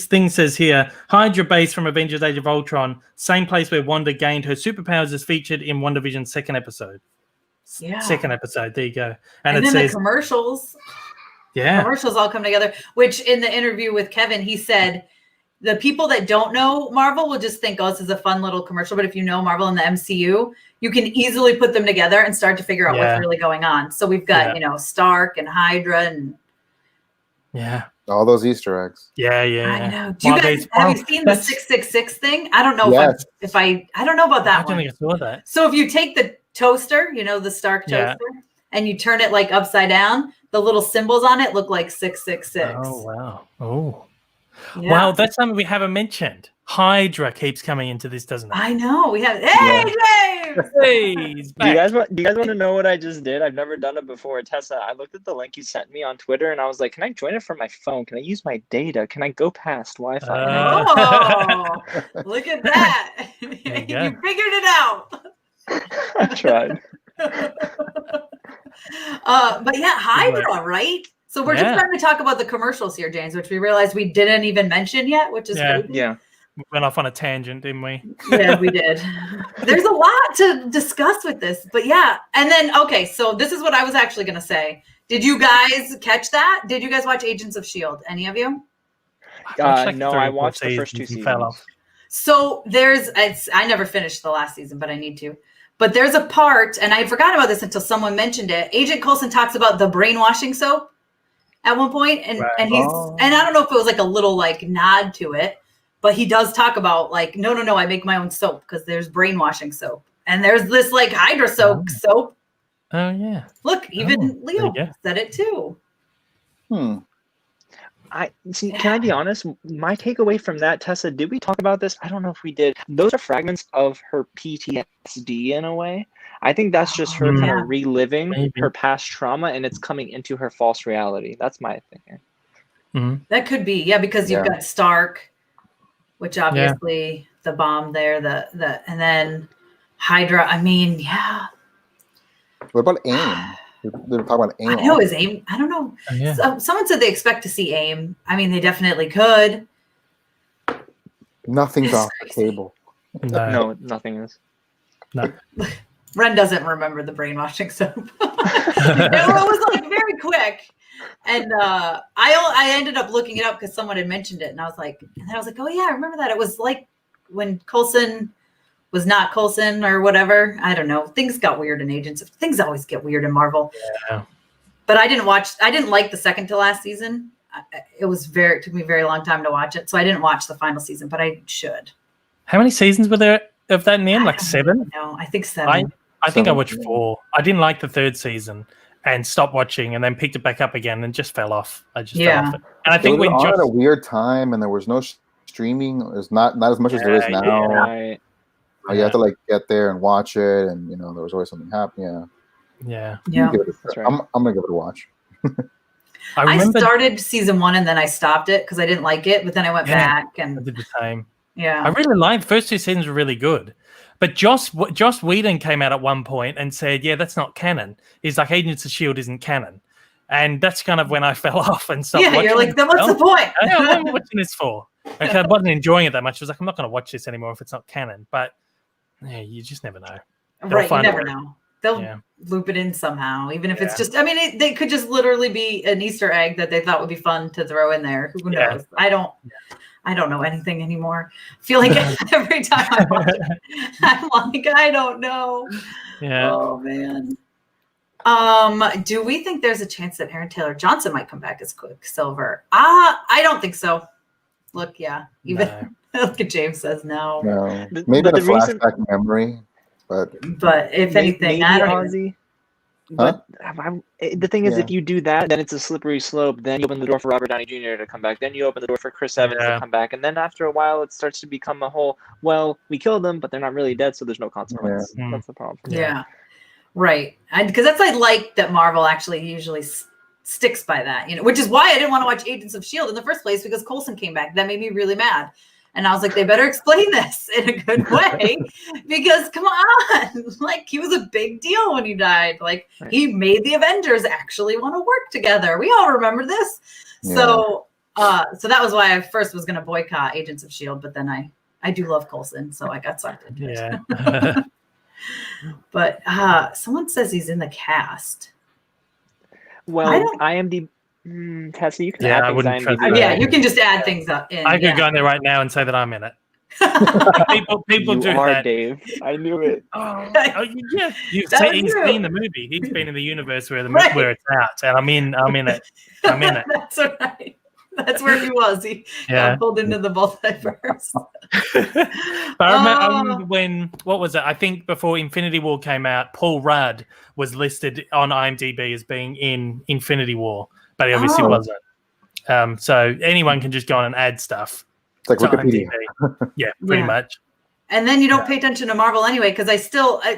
thing says here, Hydra base from Avengers Age of Ultron, same place where Wanda gained her superpowers is featured in WandaVision's second episode. Yeah. Second episode. There you go. And then it says the commercials. Yeah. Commercials all come together, which in the interview with Kevin, he said the people that don't know Marvel will just think, oh, this is a fun little commercial. But if you know Marvel and the MCU, you can easily put them together and start to figure out what's really going on. So we've got, Stark and Hydra and all those Easter eggs. Yeah. I know. Do you guys have you seen the 666 thing? I don't know if I don't know about that I don't think I saw that. So if you take the toaster, the Stark toaster, and you turn it like upside down, the little symbols on it look like 666. Oh wow. Oh. Yeah. Wow, that's something we haven't mentioned. Hydra keeps coming into this, doesn't it? I know. We have James! Hey, he's back. Do you guys want to know what I just did? I've never done it before. Tessa, I looked at the link you sent me on Twitter and I was like, can I join it from my phone? Can I use my data? Can I go past Wi-Fi? Oh, look at that. You figured it out. I tried. But yeah, Hydra, right? So we're just starting to talk about the commercials here, James, which we realized we didn't even mention yet, which is crazy. Yeah. We went off on a tangent, didn't we? Yeah, we did. There's a lot to discuss with this, but yeah. And then, okay, so this is what I was actually going to say. Did you guys catch that? Did you guys watch Agents of S.H.I.E.L.D.? Any of you? No, I watched the first 2 seasons. So I never finished the last season, but I need to. But there's a part, and I forgot about this until someone mentioned it. Agent Coulson talks about the brainwashing soap at one point, and he's and I don't know if it was like a little like nod to it. But he does talk about like, no, I make my own soap because there's brainwashing soap. And there's this like Hydra soap. Oh, yeah. Look, even Leo said it too. Can I be honest? My takeaway from that, Tessa, did we talk about this? I don't know if we did. Those are fragments of her PTSD in a way. I think that's just her kind of reliving her past trauma and it's coming into her false reality. That's my thinking. Mm-hmm. That could be. Yeah, because you've got Stark. Which obviously the bomb there, the and then Hydra. I mean, yeah. What about AIM? They were talking about AIM. I know is AIM. I don't know. So, someone said they expect to see AIM. I mean, they definitely could. Nothing's off the table. No, nothing is. No. Ren doesn't remember the brainwashing soap. It was like very quick. And I ended up looking it up because someone had mentioned it, and I was like, oh yeah, I remember that. It was like when Coulson was not Coulson or whatever. I don't know. Things got weird in Agents. Things always get weird in Marvel. Yeah. But I didn't like the second to last season. It took me a very long time to watch it, so I didn't watch the final season, but I should. How many seasons were there of that in the end? Like 7? No, I think 7. I think I watched 4. I didn't like the 3rd season. And stopped watching, and then picked it back up again, and just fell off. I just fell off it. And I think when at a weird time, and there was no streaming. There's not as much as there is now. Right. You have to like get there and watch it, and there was always something happening. Yeah. That's right. I'm gonna give it a watch. I started season 1 and then I stopped it because I didn't like it, but then I went back and I did the same. Yeah, I really liked the first 2 seasons were really good. But Joss Whedon came out at one point and said, yeah, that's not canon. He's like, Agents of S.H.I.E.L.D. isn't canon. And that's kind of when I fell off and stopped watching. You're like, then what's the point? What am I watching this for? Like, I wasn't enjoying it that much. I was like, I'm not going to watch this anymore if it's not canon. But yeah, you just never know. Right, you never know. They'll loop it in somehow, even if it's just, I mean, they could just literally be an Easter egg that they thought would be fun to throw in there. Who knows? I don't know anything anymore. I feel like every time I watch it, I'm like, I don't know. Yeah. Oh man. Do we think there's a chance that Aaron Taylor Johnson might come back as Quicksilver? I don't think so. Look, look at James says no. No, maybe the flashback memory, but if anything, I don't. Ozzy. But the thing is, if you do that, then it's a slippery slope. Then you open the door for Robert Downey Jr. to come back. Then you open the door for Chris Evans to come back. And then after a while, it starts to become a whole, well, we killed them, but they're not really dead, so there's no consequence. Yeah. That's the problem. Yeah. Right. Because I like that Marvel actually usually sticks by that, which is why I didn't want to watch Agents of S.H.I.E.L.D. in the first place, because Coulson came back. That made me really mad. And I was like, they better explain this in a good way because come on, like he was a big deal when he died. Like he made the Avengers actually want to work together. We all remember this. Yeah. So that was why I first was going to boycott Agents of S.H.I.E.L.D., but then I do love Coulson, so I got sucked into it. But someone says he's in the cast. Well, IMDb. Tessa, you can add things IMDb. You can just add things up. I could go in there right now and say that I'm in it. people do are, that. Dave. I knew it. Yeah, he's seen the movie. He's been in the universe where it's out, and I'm in it. That's right. That's where he was. He got pulled into the multiverse. But I remember when, what was it? I think before Infinity War came out, Paul Rudd was listed on IMDb as being in Infinity War. But he obviously wasn't. So anyone can just go on and add stuff. It's like Wikipedia. Yeah, pretty much. And then you don't pay attention to Marvel anyway, because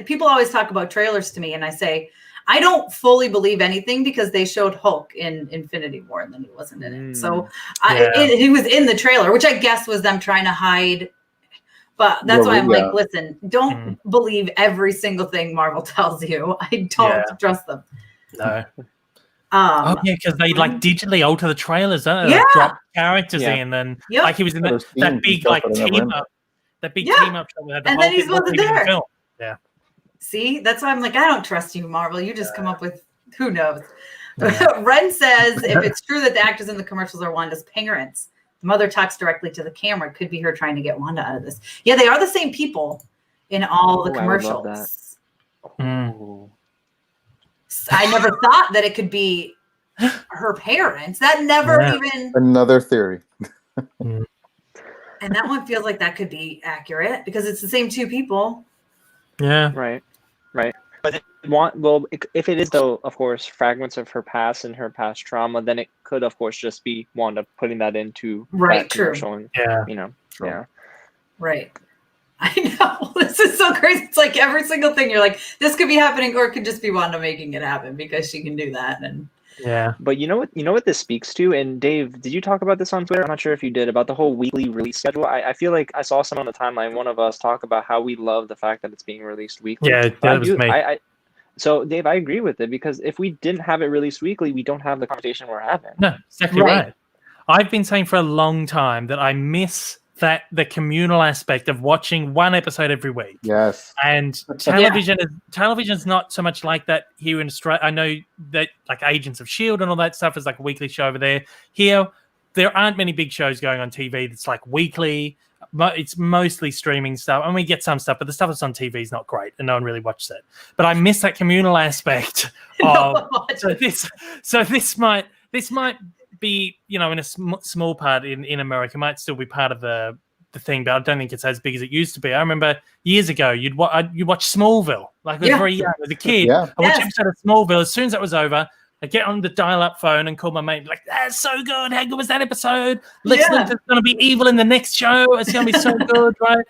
people always talk about trailers to me, and I say, I don't fully believe anything because they showed Hulk in Infinity War and then he wasn't in it. So he was in the trailer, which I guess was them trying to hide. But that's why I'm like, listen, don't believe every single thing Marvel tells you. I don't trust them. No. yeah, because they like digitally alter the trailers, don't they? Yeah. Like, drop characters in, and Yep. like he was in Other that scenes big and like stuff that are never team in up, that big Yeah. team up show that had the And whole then he thing wasn't wasn't even there. filmed. Yeah. See, that's why I'm like, I don't trust you, Marvel. You just come up with who knows. Yeah. Ren says if it's true that the actors in the commercials are Wanda's parents, the mother talks directly to the camera. It could be her trying to get Wanda out of this. Yeah, they are the same people in all the Ooh, I would love commercials. Ooh. I never thought that it could be her parents. That never even. Another theory. And that one feels like that could be accurate because it's the same two people. Yeah. Right. But if it is though, of course, fragments of her past and her past trauma, then it could, of course, just be Wanda putting that into that commercial. And, True. Right. I know. This is so crazy. It's like every single thing you're like, this could be happening, or it could just be Wanda making it happen because she can do that. And but you know what this speaks to? And Dave, did you talk about this on Twitter? I'm not sure if you did, about the whole weekly release schedule. I feel like I saw someone on the timeline, one of us, talk about how we love the fact that it's being released weekly. Yeah, that was me. So Dave, I agree with it, because if we didn't have it released weekly, we don't have the conversation we're having. No, exactly right. I've been saying for a long time that I miss the communal aspect of watching one episode every week. Yes. And television's not so much like that here in Australia. I know that like Agents of S.H.I.E.L.D. and all that stuff is like a weekly show over there. Here, there aren't many big shows going on TV that's like weekly. It's mostly streaming stuff. And we get some stuff, but the stuff that's on TV is not great, and no one really watches it. But I miss that communal aspect of this might be, in a small part in America, might still be part of the thing, but I don't think it's as big as it used to be. I remember years ago, you'd watch Smallville. Like, I was very young as a kid. I watched an episode of Smallville. As soon as that was over, I'd get on the dial-up phone and call my mate, like, that's so good. How good was that episode? Lex Luthor's going to be evil in the next show. It's going to be so good, right?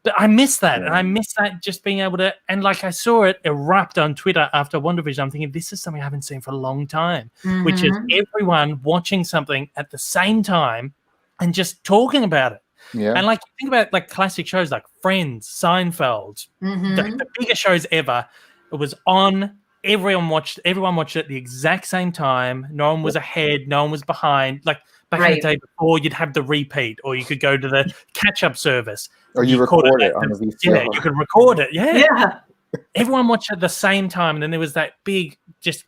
But I miss that, and I miss that just being able to, and like I saw it erupt on Twitter after WandaVision. I'm thinking, this is something I haven't seen for a long time, which is everyone watching something at the same time and just talking about it. Yeah. And like, think about like classic shows like Friends, Seinfeld, the biggest shows ever. It was on. Everyone watched it at the exact same time. No one was ahead. No one was behind. Like back in the day before, you'd have the repeat, or you could go to the catch-up service. Or you record it on the VCR. Yeah, you could record it. Yeah. Everyone watched it at the same time. And then there was that big just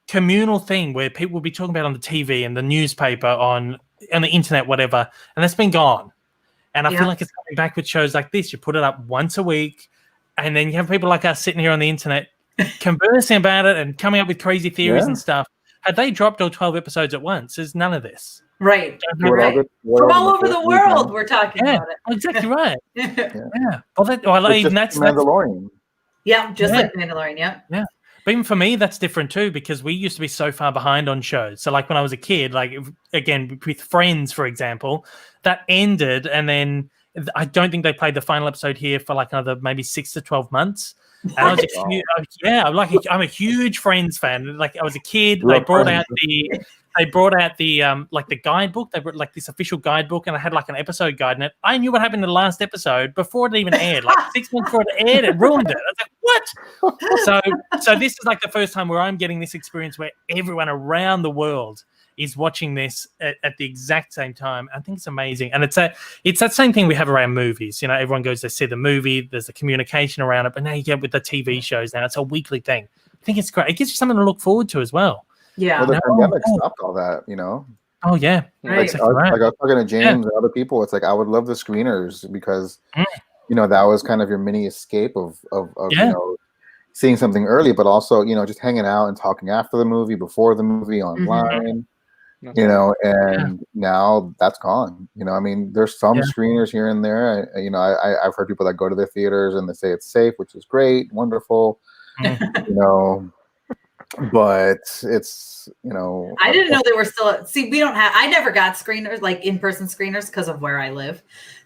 communal thing where people would be talking about on the TV and the newspaper, on the internet, whatever. And that's been gone. And I feel like it's coming back with shows like this. You put it up once a week, and then you have people like us sitting here on the internet conversing about it and coming up with crazy theories and stuff. Had they dropped all 12 episodes at once, there's none of this. Right. From all over the world, we're talking about it. Exactly right. Well, even that's Mandalorian. Yeah, just like Mandalorian. Yeah. But even for me, that's different too, because we used to be so far behind on shows. So like when I was a kid, like again with Friends, for example, that ended, and then I don't think they played the final episode here for like another maybe 6 to 12 months. And I was I'm a huge Friends fan. Like I was a kid, they brought out the like the guidebook. They brought like this official guidebook, and I had like an episode guide in it. I knew what happened in the last episode before it even aired. Like 6 months before it aired, it ruined it. I was like, what? So this is like the first time where I'm getting this experience where everyone around the world is watching this at the exact same time. I think it's amazing. And it's that same thing we have around movies. Everyone goes to see the movie, there's the communication around it, but now you get with the TV shows now. It's a weekly thing. I think it's great. It gives you something to look forward to as well. Yeah. Well, the pandemic stopped all that, Oh, yeah. Right. Like I was talking to James and other people. It's like, I would love the screeners because, that was kind of your mini escape of seeing something early, but also, just hanging out and talking after the movie, before the movie, online. And now that's gone. There's some screeners here and there. I've heard people that go to the theaters and they say it's safe, which is great, wonderful. But it's I didn't know they were still. See, we don't have. I never got screeners, like in-person screeners, because of where I live.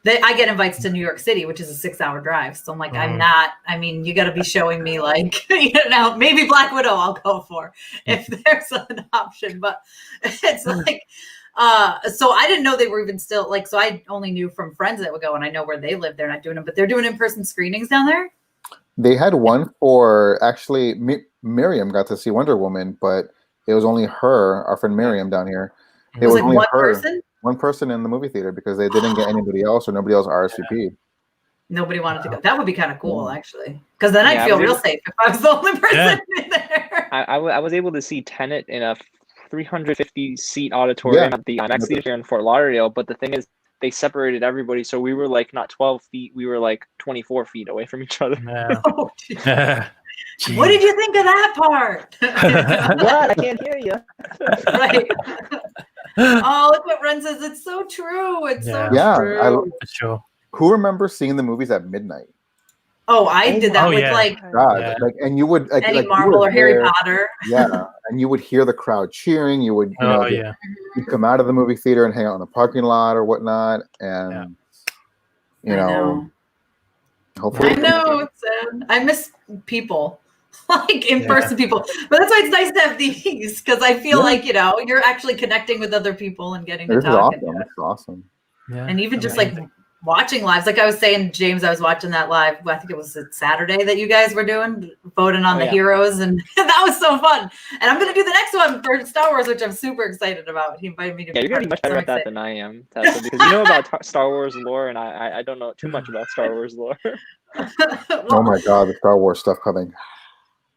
I get invites to New York City, which is a 6-hour drive. So I'm like, I'm not. I mean, you got to be showing me like, maybe Black Widow I'll go for if there's an option. But it's like, so I didn't know they were even still like. So I only knew from friends that would go, and I know where they live. They're not doing them, but they're doing in-person screenings down there. They had one for actually Miriam got to see Wonder Woman, but it was only her, our friend Miriam down here. It was was like only one her, person? one person in the movie theater because they didn't get anybody else or nobody else RSVP'd. Nobody wanted to go. That would be kind of cool, actually, because then I'd Yeah, I feel was real able- safe if I was the only person in there. I was able to see Tenet in a 350 seat auditorium at the IMAX theater in Fort Lauderdale, but the thing is, they separated everybody, so we were like not 12 feet, we were like 24 feet away from each other. Yeah. Oh, what did you think of that part? What? I can't hear you. Right. Oh, look what Ren says. It's so true. It's so true. For sure. Who remembers seeing the movies at midnight? Oh, I did that with like God, like, and you would like any like Marvel or Harry Potter. Yeah, and you would hear the crowd cheering. You would, you'd come out of the movie theater and hang out in the parking lot or whatnot, and you know, hopefully, I know. It's sad. I miss people, like in-person people, but that's why it's nice to have these because I feel like you're actually connecting with other people and getting to talk. This is awesome. Yeah, and even just like watching lives, like I was saying, James, I was watching that live. I think it was Saturday that you guys were doing, voting on the heroes, and that was so fun. And I'm gonna do the next one for Star Wars, which I'm super excited about. He invited me to. Yeah, you're gonna be much better at that than I am, Tessa, because you know about Star Wars lore, and I don't know too much about Star Wars lore. Oh my God, the Star Wars stuff coming.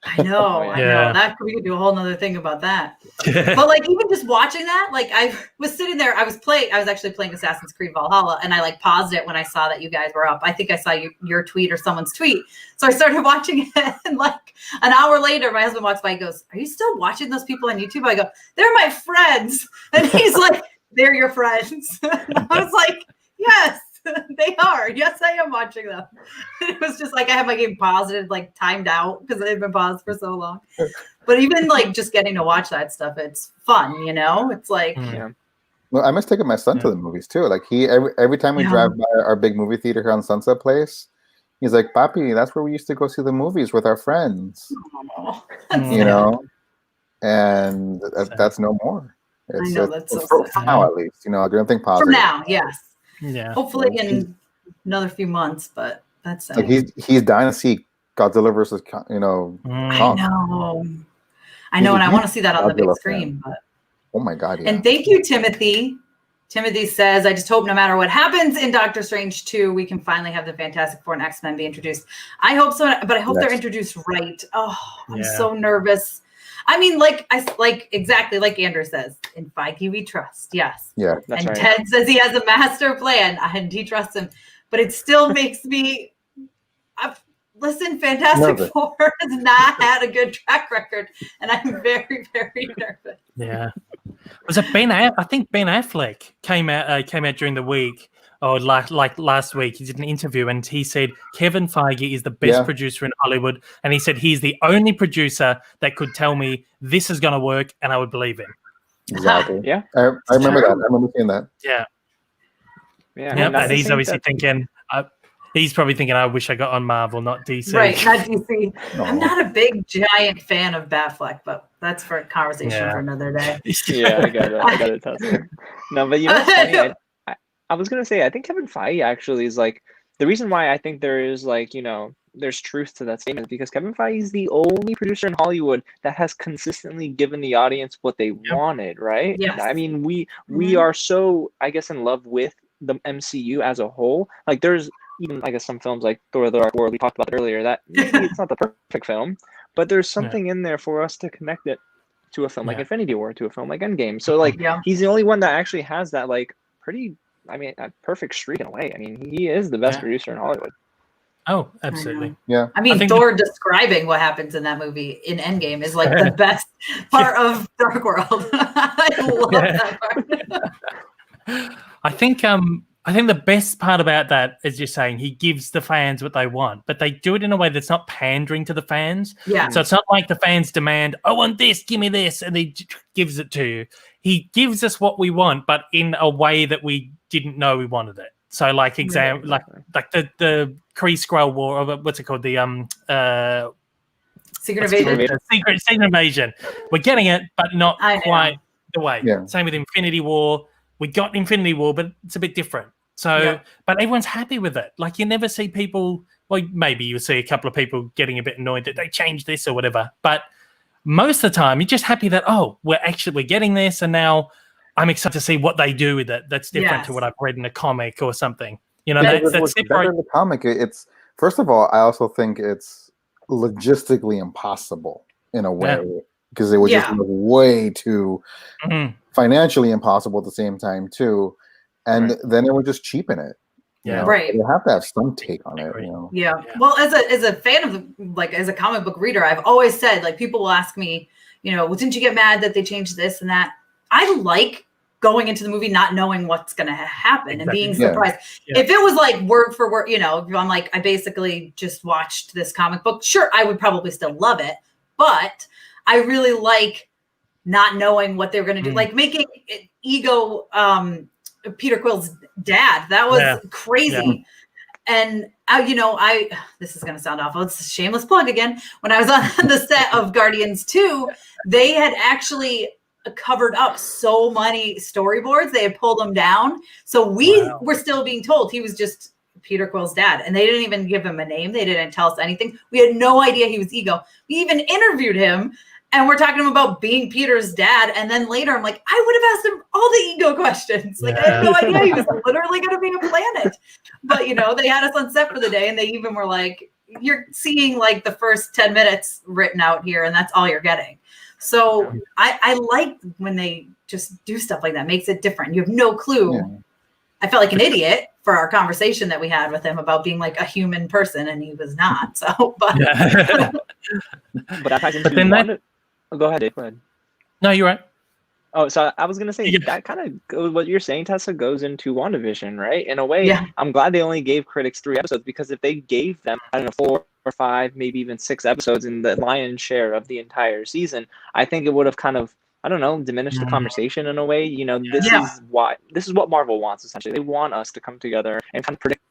I know, I know. That we could do a whole nother thing about that. But like even just watching that, like I was sitting there, I was actually playing Assassin's Creed Valhalla, and I like paused it when I saw that you guys were up. I think I saw your tweet or someone's tweet. So I started watching it, and like an hour later, my husband walks by and goes, "Are you still watching those people on YouTube?" I go, "They're my friends." And he's like, "They're your friends." I was like, "Yes. They are. Yes, I am watching them." It was just like I had my game paused, like timed out because it had been paused for so long. But even like just getting to watch that stuff, it's fun, you know? It's like Well, I miss taking my son to the movies too. Like every time we drive by our big movie theater here on Sunset Place, he's like, "Papi, that's where we used to go see the movies with our friends." You know? And that's no more. I know, that's so for sad. now, at least. You know, I don't think positive. For now, yes. Yeah. Hopefully in another few months, but that's sad. Like he's dying to see Godzilla versus Kong. I know, and I want to see that on the big screen. But oh my God! Yeah. And thank you, Timothy. Timothy says, "I just hope no matter what happens in Doctor Strange 2, we can finally have the Fantastic Four and X-Men be introduced. I hope so, but I hope they're introduced right. Oh, I'm so nervous. I mean, exactly like Andrew says, in Feige we trust. Yes. Yeah. And right. Ted says he has a master plan, and he trusts him. But it still makes me. Listen, Fantastic Four has not had a good track record, and I'm very, very nervous. Yeah. Was it I think Ben Affleck came out during the week. Or like last week, he did an interview and he said Kevin Feige is the best producer in Hollywood, and he said he's the only producer that could tell me this is going to work, and I would believe him. Exactly. Yeah, I remember that. I remember seeing that. Yeah. Yeah. Yep. And he's obviously thinking. He's probably thinking, I wish I got on Marvel, not DC. Right, not DC. I'm not a big giant fan of Batfleck, but that's for a conversation for another day. Yeah, I got it. Tessa. No, but you know what's funny? I was gonna say, I think Kevin Feige actually is like the reason why I think there is there's truth to that statement, because Kevin Feige is the only producer in Hollywood that has consistently given the audience what they wanted, right? Yes. I mean, we are so, I guess, in love with the MCU as a whole. Like there's even, I guess, some films like Thor: The Dark World, we talked about earlier, that maybe it's not the perfect film, but there's something in there for us to connect it to a film like Infinity War, to a film like Endgame. So he's the only one that actually has that pretty, a perfect streak in a way. I mean, he is the best producer in Hollywood. Oh, absolutely. Yeah. I mean, Thor describing what happens in that movie in Endgame is like the best part of Dark World. I love that part. I think the best part about that is you're saying he gives the fans what they want, but they do it in a way that's not pandering to the fans. Yeah. So it's not like the fans demand, "I want this, give me this," and he gives it to you. He gives us what we want, but in a way that we didn't know we wanted it. So like like the Kree Skrull War, or what's it called? The Secret Invasion. Secret Invasion. We're getting it, but not quite the way. Yeah. Same with Infinity War. We got Infinity War, but it's a bit different. So, but everyone's happy with it. Like you never see people. Well, maybe you see a couple of people getting a bit annoyed that they changed this or whatever. But most of the time, you're just happy that, oh, we're getting this, and now I'm excited to see what they do with it. That's different to what I've read in a comic or something. You know, Because that's what's better in the comic. It's first of all, I also think it's logistically impossible in a way because it would just look way too financially impossible at the same time too, and then it would just cheapen it. You know? Right. You have to have some take on it. You know? Yeah. Well, as a fan of as a comic book reader, I've always said, like, people will ask me, you know, well, didn't you get mad that they changed this and that? I like going into the movie not knowing what's going to happen and being surprised. If it was like word for word, you know, I'm like, I basically just watched this comic book, sure, I would probably still love it, but I really like not knowing what they're going to do, like making Ego Peter Quill's dad. That was crazy. And you know, this is going to sound awful. It's a shameless plug again. When I was on the set of Guardians 2, they had actually covered up so many storyboards. They had pulled them down. So we were still being told he was just Peter Quill's dad. And they didn't even give him a name. They didn't tell us anything. We had no idea he was Ego. We even interviewed him and we're talking to him about being Peter's dad. And then later I'm like, I would have asked him all the Ego questions. Like I had no idea he was literally going to be a planet. But you know, they had us on set for the day and they even were like, you're seeing like the first 10 minutes written out here and that's all you're getting. So I like when they just do stuff like that. Makes it different. You have no clue. Yeah. I felt like an idiot for our conversation that we had with him about being like a human person, and he was not. So, but then go ahead, Dave. Go ahead. No, you're right. Oh, so I was gonna say that kind of what you're saying, Tessa, goes into WandaVision, right? In a way, I'm glad they only gave critics 3 episodes, because if they gave them, I don't know, 4 or 5, maybe even 6 episodes in the lion's share of the entire season, I think it would have kind of, I don't know, diminished the conversation in a way. You know, this is what Marvel wants, essentially. They want us to come together and kind of predict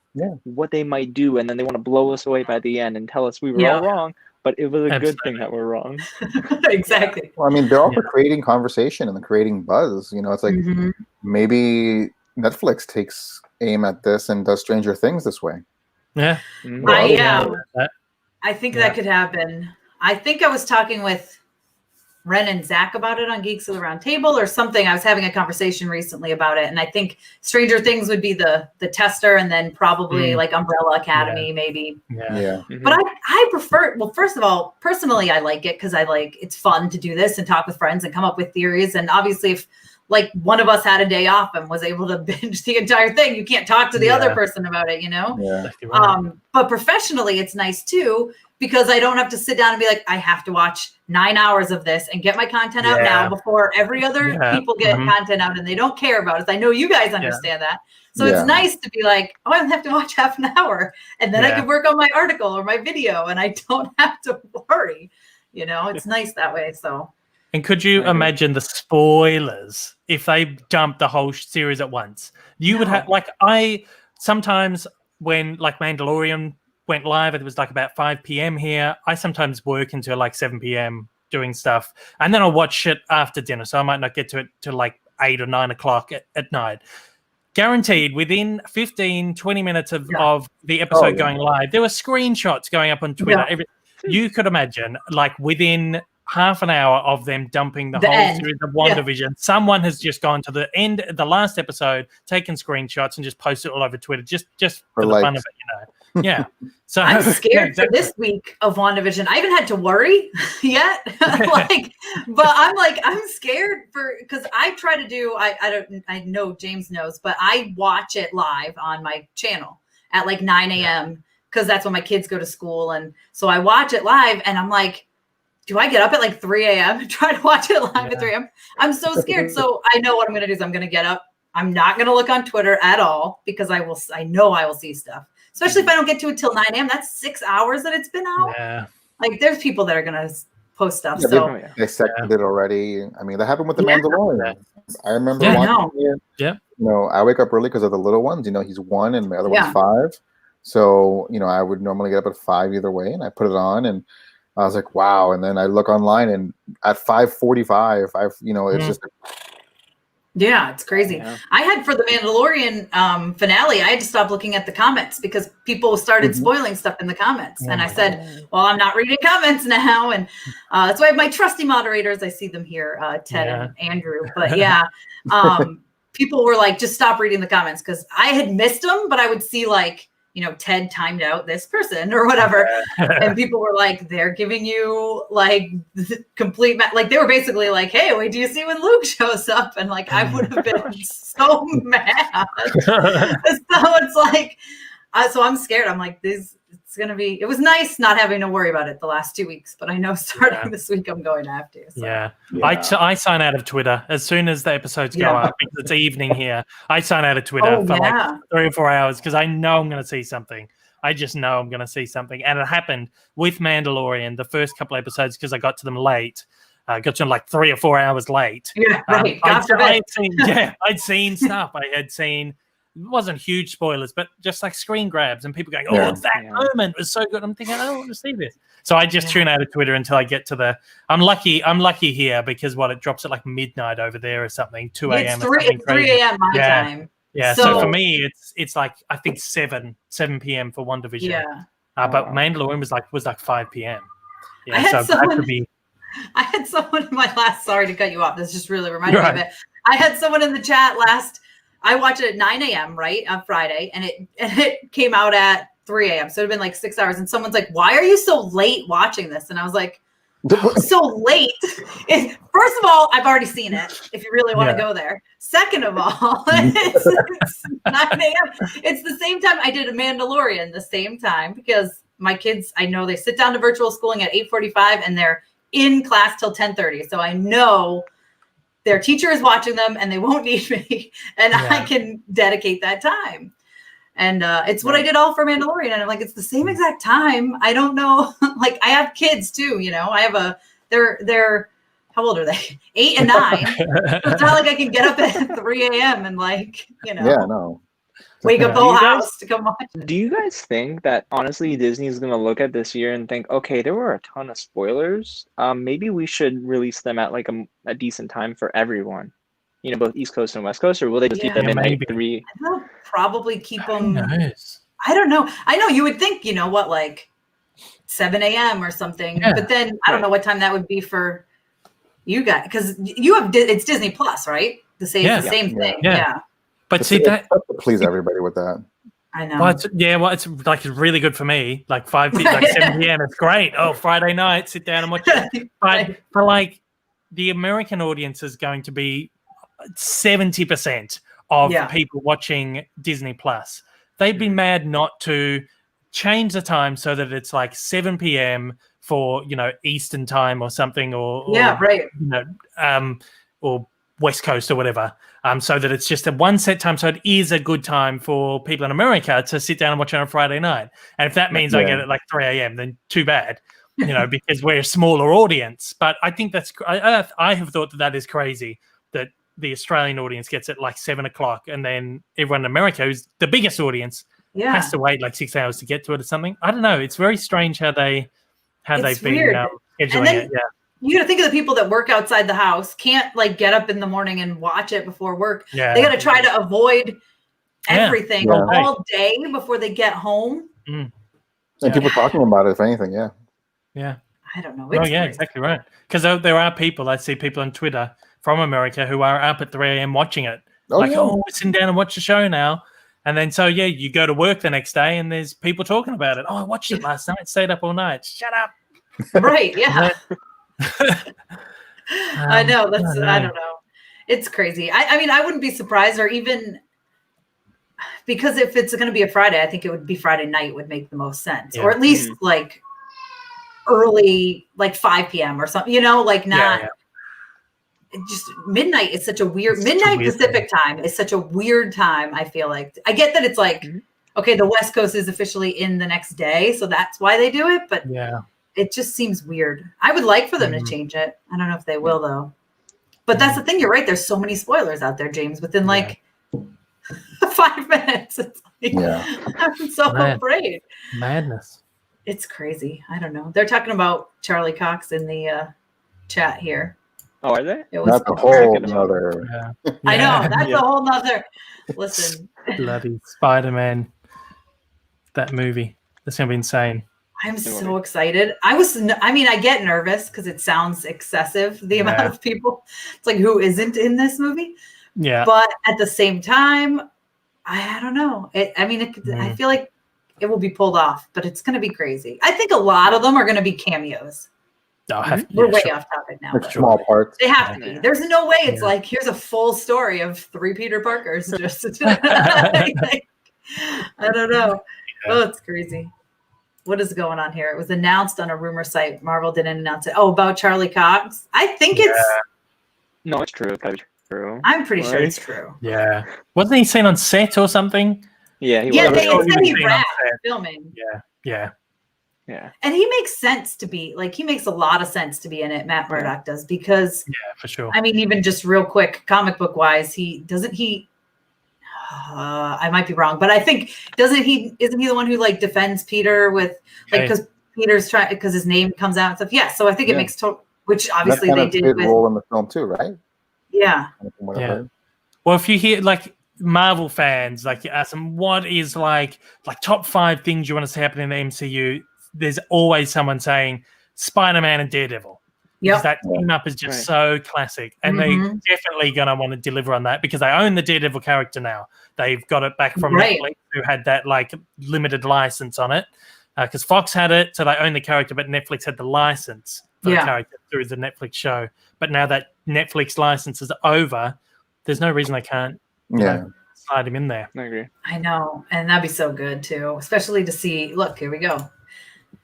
what they might do, and then they want to blow us away by the end and tell us we were all wrong. But it was a good thing that we're wrong. Exactly. Well, I mean, they're also creating conversation and creating buzz. You know, it's like maybe Netflix takes aim at this and does Stranger Things this way. Yeah. I think that could happen. I think I was talking with Ren and Zach about it on Geeks of the Round Table or something. I was having a conversation recently about it, and I think Stranger Things would be the tester, and then probably like Umbrella Academy, maybe. But I prefer. Well, first of all, personally, I like it because it's fun to do this and talk with friends and come up with theories. And obviously, if like one of us had a day off and was able to binge the entire thing, you can't talk to the other person about it, you know? But professionally, it's nice too, because I don't have to sit down and be like, I have to watch 9 hours of this and get my content out now before every other people get content out and they don't care about it. I know you guys understand that. So it's nice to be like, oh, I only have to watch half an hour and then I can work on my article or my video and I don't have to worry. You know, it's nice that way. So. And could you imagine the spoilers if they dumped the whole series at once? You would have, like, sometimes when like Mandalorian went live, it was like about 5 p.m. here. I sometimes work until like 7 p.m. doing stuff. And then I'll watch it after dinner. So I might not get to it till like 8 or 9 o'clock at night. Guaranteed, within 15, 20 minutes of the episode going live, there were screenshots going up on Twitter. You could imagine, like, within half an hour of them dumping the whole series of WandaVision, someone has just gone to the end, the last episode, taken screenshots and just posted it all over Twitter, just for the fun of it, you know. Yeah. So I'm scared for this week of WandaVision. I haven't had to worry yet. I'm scared because I try to do, I know James knows, but I watch it live on my channel at like 9 a.m. because that's when my kids go to school. And so I watch it live and I'm like, do I get up at like 3 a.m. and try to watch it live at 3 a.m.? I'm so scared. So I know what I'm going to do is I'm going to get up. I'm not going to look on Twitter at all because I know I will see stuff, especially if I don't get to it till 9 a.m. That's 6 hours that it's been out. Yeah. Like there's people that are going to post stuff. So they seconded it already. I mean, that happened with the Mandalorian. I remember watching it. Yeah. You know, I wake up early because of the little ones. You know, he's 1 and the other one's 5. So, you know, I would normally get up at 5 either way, and I put it on and I was like, wow. And then I look online and at 5:45, it's just Yeah, it's crazy. Yeah. I had for the Mandalorian finale, I had to stop looking at the comments because people started spoiling stuff in the comments. Oh and I my said, well, I'm not reading comments now. And that's why I have my trusty moderators. I see them here, Ted and Andrew. But yeah, people were like, just stop reading the comments because I had missed them, but I would see like, you know, Ted timed out this person or whatever. And people were like, they're giving you like complete, like they were basically like, hey, wait, do you see when Luke shows up? And like, I would have been so mad. So it's like, so I'm scared. I'm like, it's going to be, it was nice not having to worry about it the last 2 weeks, but I know starting this week, I'm going to have to. So. Yeah. I sign out of Twitter as soon as the episodes go up because it's evening here. I sign out of Twitter for like 3 or 4 hours because I know I'm going to see something. I just know I'm going to see something. And it happened with Mandalorian, the first couple episodes, because I got to them late. I got to them like 3 or 4 hours late. Yeah, right. I'd seen stuff. I had seen, it wasn't huge spoilers, but just like screen grabs and people going, that moment was so good. I'm thinking, I don't want to see this. So I just tune out of Twitter until I get to the, I'm lucky here because it drops at like midnight over there or something, 2 a.m. It's 3 a.m. my time. Yeah, so for me, it's like I think 7 p.m. for WandaVision. Yeah, but Mandalorian was like 5 p.m. Yeah, I had so I had someone in my last. Sorry to cut you off. This just really reminded me of it. I had someone in the chat last. I watched it at 9 a.m. right on Friday, and it came out at 3 a.m. So it'd been like 6 hours. And someone's like, "Why are you so late watching this?" And I was like, "So late? First of all, I've already seen it. If you really want to go there. Second of all, it's 9 a.m. It's the same time I did a Mandalorian. The same time because my kids, I know they sit down to virtual schooling at 8:45 and they're in class till 10:30. So I know their teacher is watching them and they won't need me and I can dedicate that time. And it's what I did all for Mandalorian. And I'm like, it's the same exact time. I don't know. Like I have kids too, you know, I have they're how old are they? 8 and 9. So it's not like I can get up at 3 a.m. and like, you know, wake up the whole house to come watch it. Do you guys think that honestly Disney is going to look at this year and think, okay, there were a ton of spoilers. Maybe we should release them at like a decent time for everyone, you know, both East Coast and West Coast, or will they just keep them in like 3? They'll probably keep them. I don't know. I know you would think, you know what, like 7 a.m. or something, but then I don't know what time that would be for you guys because you have it's Disney Plus, right? The same thing. Yeah. But see that please everybody with that. I know. Well, it's like it's really good for me. Like 7 p.m. It's great. Oh, Friday night, sit down and watch it. But for like the American audience is going to be 70% of people watching Disney Plus. They'd be mad not to change the time so that it's like 7 p.m. for, you know, Eastern time or something, or you know, or West Coast or whatever, so that it's just a one set time. So it is a good time for people in America to sit down and watch it on a Friday night. And if that means I get it like 3 a.m., then too bad, you know, because we're a smaller audience. But I think that's, I have thought that is crazy that the Australian audience gets it like 7 o'clock and then everyone in America, who's the biggest audience, has to wait like 6 hours to get to it or something. I don't know. It's very strange how they've been scheduling it. Yeah. You got to think of the people that work outside the house, can't like get up in the morning and watch it before work. Yeah. They got to try to avoid everything all day before they get home. And people talking about it, if anything, Yeah. I don't know. Crazy. Exactly right. Because there are people, I see people on Twitter from America who are up at 3 a.m. watching it. We're sitting down and watch the show now. And then you go to work the next day and there's people talking about it. Oh, I watched it last night, stayed up all night. Shut up. Right, yeah. I know. I don't know. It's crazy. I mean, I wouldn't be surprised, or even because if it's going to be a Friday, I think it would be Friday night would make the most sense, or at least like early, like 5 p.m. or something. You know, like not just midnight. Is such a weird Pacific time is such a weird time. I feel like I get that it's like okay, the West Coast is officially in the next day, so that's why they do it. But it just seems weird. I would like for them to change it. I don't know if they will, though. But that's the thing. You're right. There's so many spoilers out there, James, within like 5 minutes. It's like, I'm so afraid. Madness. It's crazy. I don't know. They're talking about Charlie Cox in the chat here. Oh, are they? It was That's a whole another. Yeah. I know, that's Yeah. a whole nother. Listen, Bloody Spider-Man. That movie. That's gonna be insane. I'm so excited. I mean, I get nervous because it sounds excessive, the amount of people. It's like, who isn't in this movie? Yeah. But at the same time, I don't know. I feel like it will be pulled off, but it's going to be crazy. I think a lot of them are going to be cameos. We're way off topic now. Like small parts. They have to be. There's no way it's like, here's a full story of 3 Peter Parkers. Just I don't know. Yeah. Oh, it's crazy. What is going on here? It was announced on a rumor site. Marvel didn't announce it. Oh, about Charlie Cox. I think it's. No, it's true. It's gotta be true. I'm pretty sure it's true. Yeah. Wasn't he seen on set or something? Yeah, he Yeah, was. they said he seen on rapped set. filming. Yeah. Yeah. And he makes sense to be like, he makes a lot of sense to be in it. Matt Murdock does, because Yeah, for sure. I mean, even just real quick, comic book wise, I might be wrong, but I think isn't he the one who like defends Peter with like, because Peter's trying, because his name comes out and stuff. Yeah. So I think it makes total, which obviously That's they did a with role in the film too, right? Yeah. Yeah. Well, if you hear like Marvel fans, like you ask them, what is like top 5 things you want to see happen in the MCU? There's always someone saying Spider-Man and Daredevil. Because that team up is just so classic. And they're definitely going to want to deliver on that because they own the Daredevil character now. They've got it back from Netflix, who had that like limited license on it. Because Fox had it, so they own the character, but Netflix had the license for the character through the Netflix show. But now that Netflix license is over, there's no reason they can't slide him in there. I agree. I know. And that'd be so good too, especially to see, look, here we go.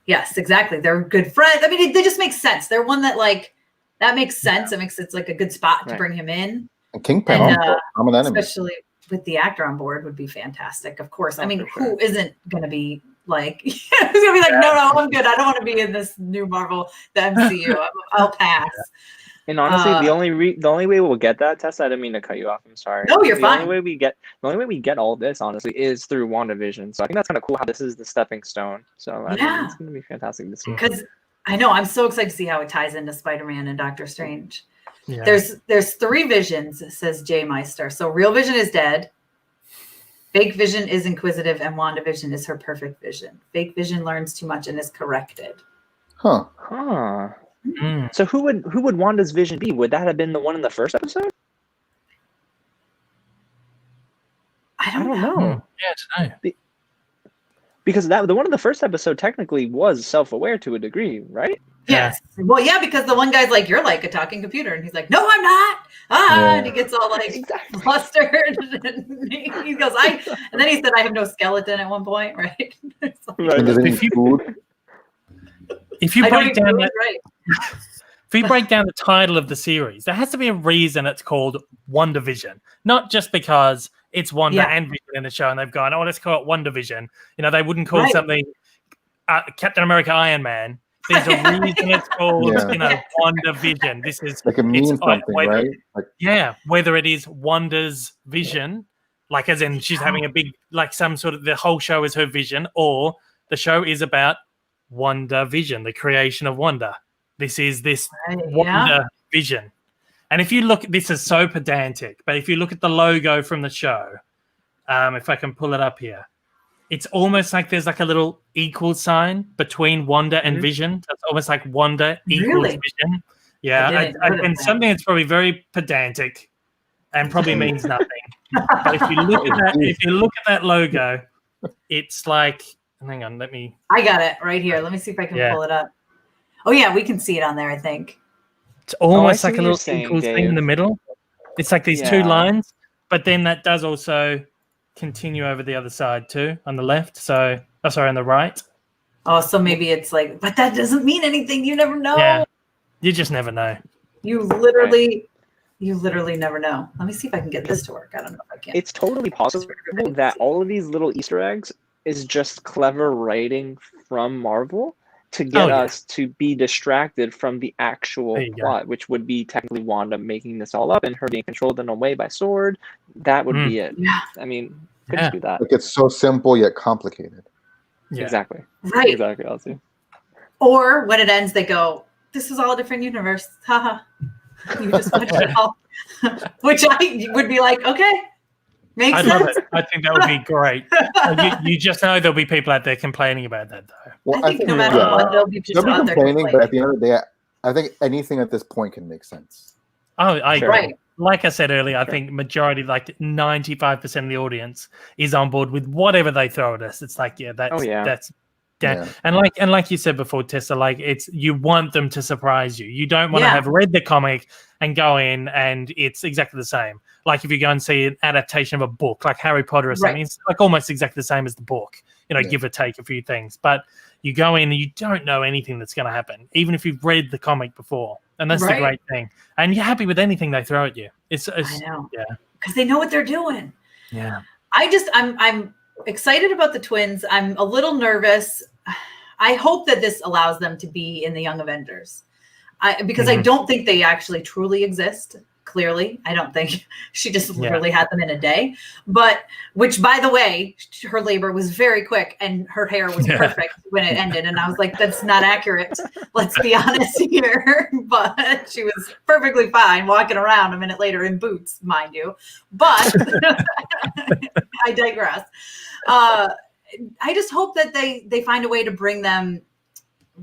Yes, exactly. They're good friends. I mean, they just make sense. They're one that like, that makes sense. It makes it's like a good spot to bring him in. And Kingpin, I'm an enemy. Especially with the actor on board would be fantastic. Of course. I mean, who isn't going to be like, who's going to be like, no, I'm good. I don't want to be in this new Marvel, the MCU. I'll pass. And honestly, the only way we'll get that, Tessa, I didn't mean to cut you off. I'm sorry. No, you're fine. The only way we get all this, honestly, is through WandaVision. So I think that's kind of cool how this is the stepping stone. So I mean, it's going to be fantastic to see. Because I know I'm so excited to see how it ties into Spider-Man and Doctor Strange. Yeah. There's 3 visions, says Jay Meister. So real Vision is dead. Fake Vision is inquisitive, and WandaVision is her perfect vision. Fake Vision learns too much and is corrected. Huh. So who would Wanda's vision be? Would that have been the one in the first episode? I don't know. Yeah, Because the one in the first episode technically was self-aware to a degree, right? Yes. Well, yeah, because the one guy's like, you're like a talking computer. And he's like, no, I'm not. And he gets all like flustered. And he goes, and then he said, I have no skeleton at one point, right? If you break down if you break down the title of the series, there has to be a reason it's called WandaVision, not just because it's Wanda and Vision in the show, and they've gone, oh, let's call it WandaVision. You know, they wouldn't call something Captain America Iron Man. There's a reason it's called, WandaVision. This is like it means something, right? Like, whether it is Wanda's vision, like as in she's having a big, like some sort of, the whole show is her vision, or the show is about WandaVision, the creation of Wanda. This is this WandaVision. And if you look, this is so pedantic, but if you look at the logo from the show, if I can pull it up here, it's almost like there's like a little equal sign between Wanda and Vision. It's almost like Wanda equals Vision. Yeah, and something that's probably very pedantic and probably means nothing. But if you look at that logo, it's like, hang on, I got it right here. Let me see if I can pull it up. Oh yeah, we can see it on there, I think. It's almost like a little equal thing in the middle. It's like these 2 lines, but then that does also continue over the other side too, on the left. So, on the right. Oh, so maybe it's like, but that doesn't mean anything. You never know. Yeah, you just never know. You literally never know. Let me see if I can get this to work. I don't know if I can. It's totally possible that all of these little Easter eggs is just clever writing from Marvel to get us to be distracted from the actual plot, which would be technically Wanda making this all up and her being controlled in a way by Sword. That would be it. Yeah. I mean, could just do that. Like it's so simple yet complicated. Yeah. Exactly. Right. Exactly, Elsie. Or when it ends, they go, this is all a different universe. Haha. You just watched it all, which I would be like, okay, makes I'd sense. love it. I think that would be great. You just know there'll be people out there complaining about that, though. Well, I think no matter what, there'll be people they'll be out there complaining, but at the end of the day, I think anything at this point can make sense. Oh, I agree. Right. Like I said earlier, I think majority, like 95% of the audience, is on board with whatever they throw at us. It's like, that's. Yeah. And like you said before, Tessa, like you want them to surprise you. You don't want to have read the comic and go in and it's exactly the same. Like if you go and see an adaptation of a book, like Harry Potter or something, it's like almost exactly the same as the book. Give or take a few things. But you go in and you don't know anything that's going to happen, even if you've read the comic before. And that's the great thing. And you're happy with anything they throw at you. I know. Yeah. Because they know what they're doing. Yeah. I'm excited about the twins. I'm a little nervous. I hope that this allows them to be in the Young Avengers. Because I don't think they actually truly exist. Clearly, I don't think she just literally had them in a day. But which, by the way, her labor was very quick and her hair was perfect when it ended. And I was like, that's not accurate. Let's be honest here. But she was perfectly fine walking around a minute later in boots, mind you. But I digress. I just hope that they find a way to bring them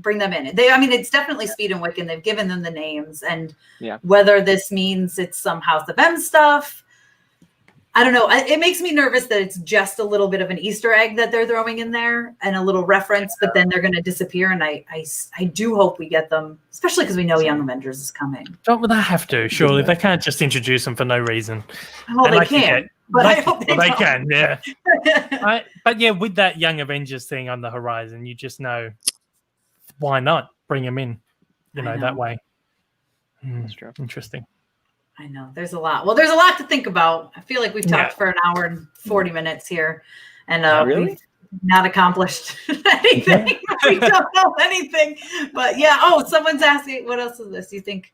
in. It's definitely Speed and Wiccan. They've given them the names, and whether this means it's some House of M stuff, I don't know. It makes me nervous that it's just a little bit of an Easter egg that they're throwing in there and a little reference, but then they're going to disappear. And I do hope we get them, especially because we know Young Avengers is coming. Don't they have to? Surely they can't just introduce them for no reason. Well, they can. But I hope they can, yeah. But yeah, with that Young Avengers thing on the horizon, you just know, why not bring them in, that way. That's true. Interesting. I know. There's a lot. Well, there's a lot to think about. I feel like we've talked for an hour and 40 minutes here, and we've not accomplished anything. We don't know anything. But someone's asking, what else is this? You think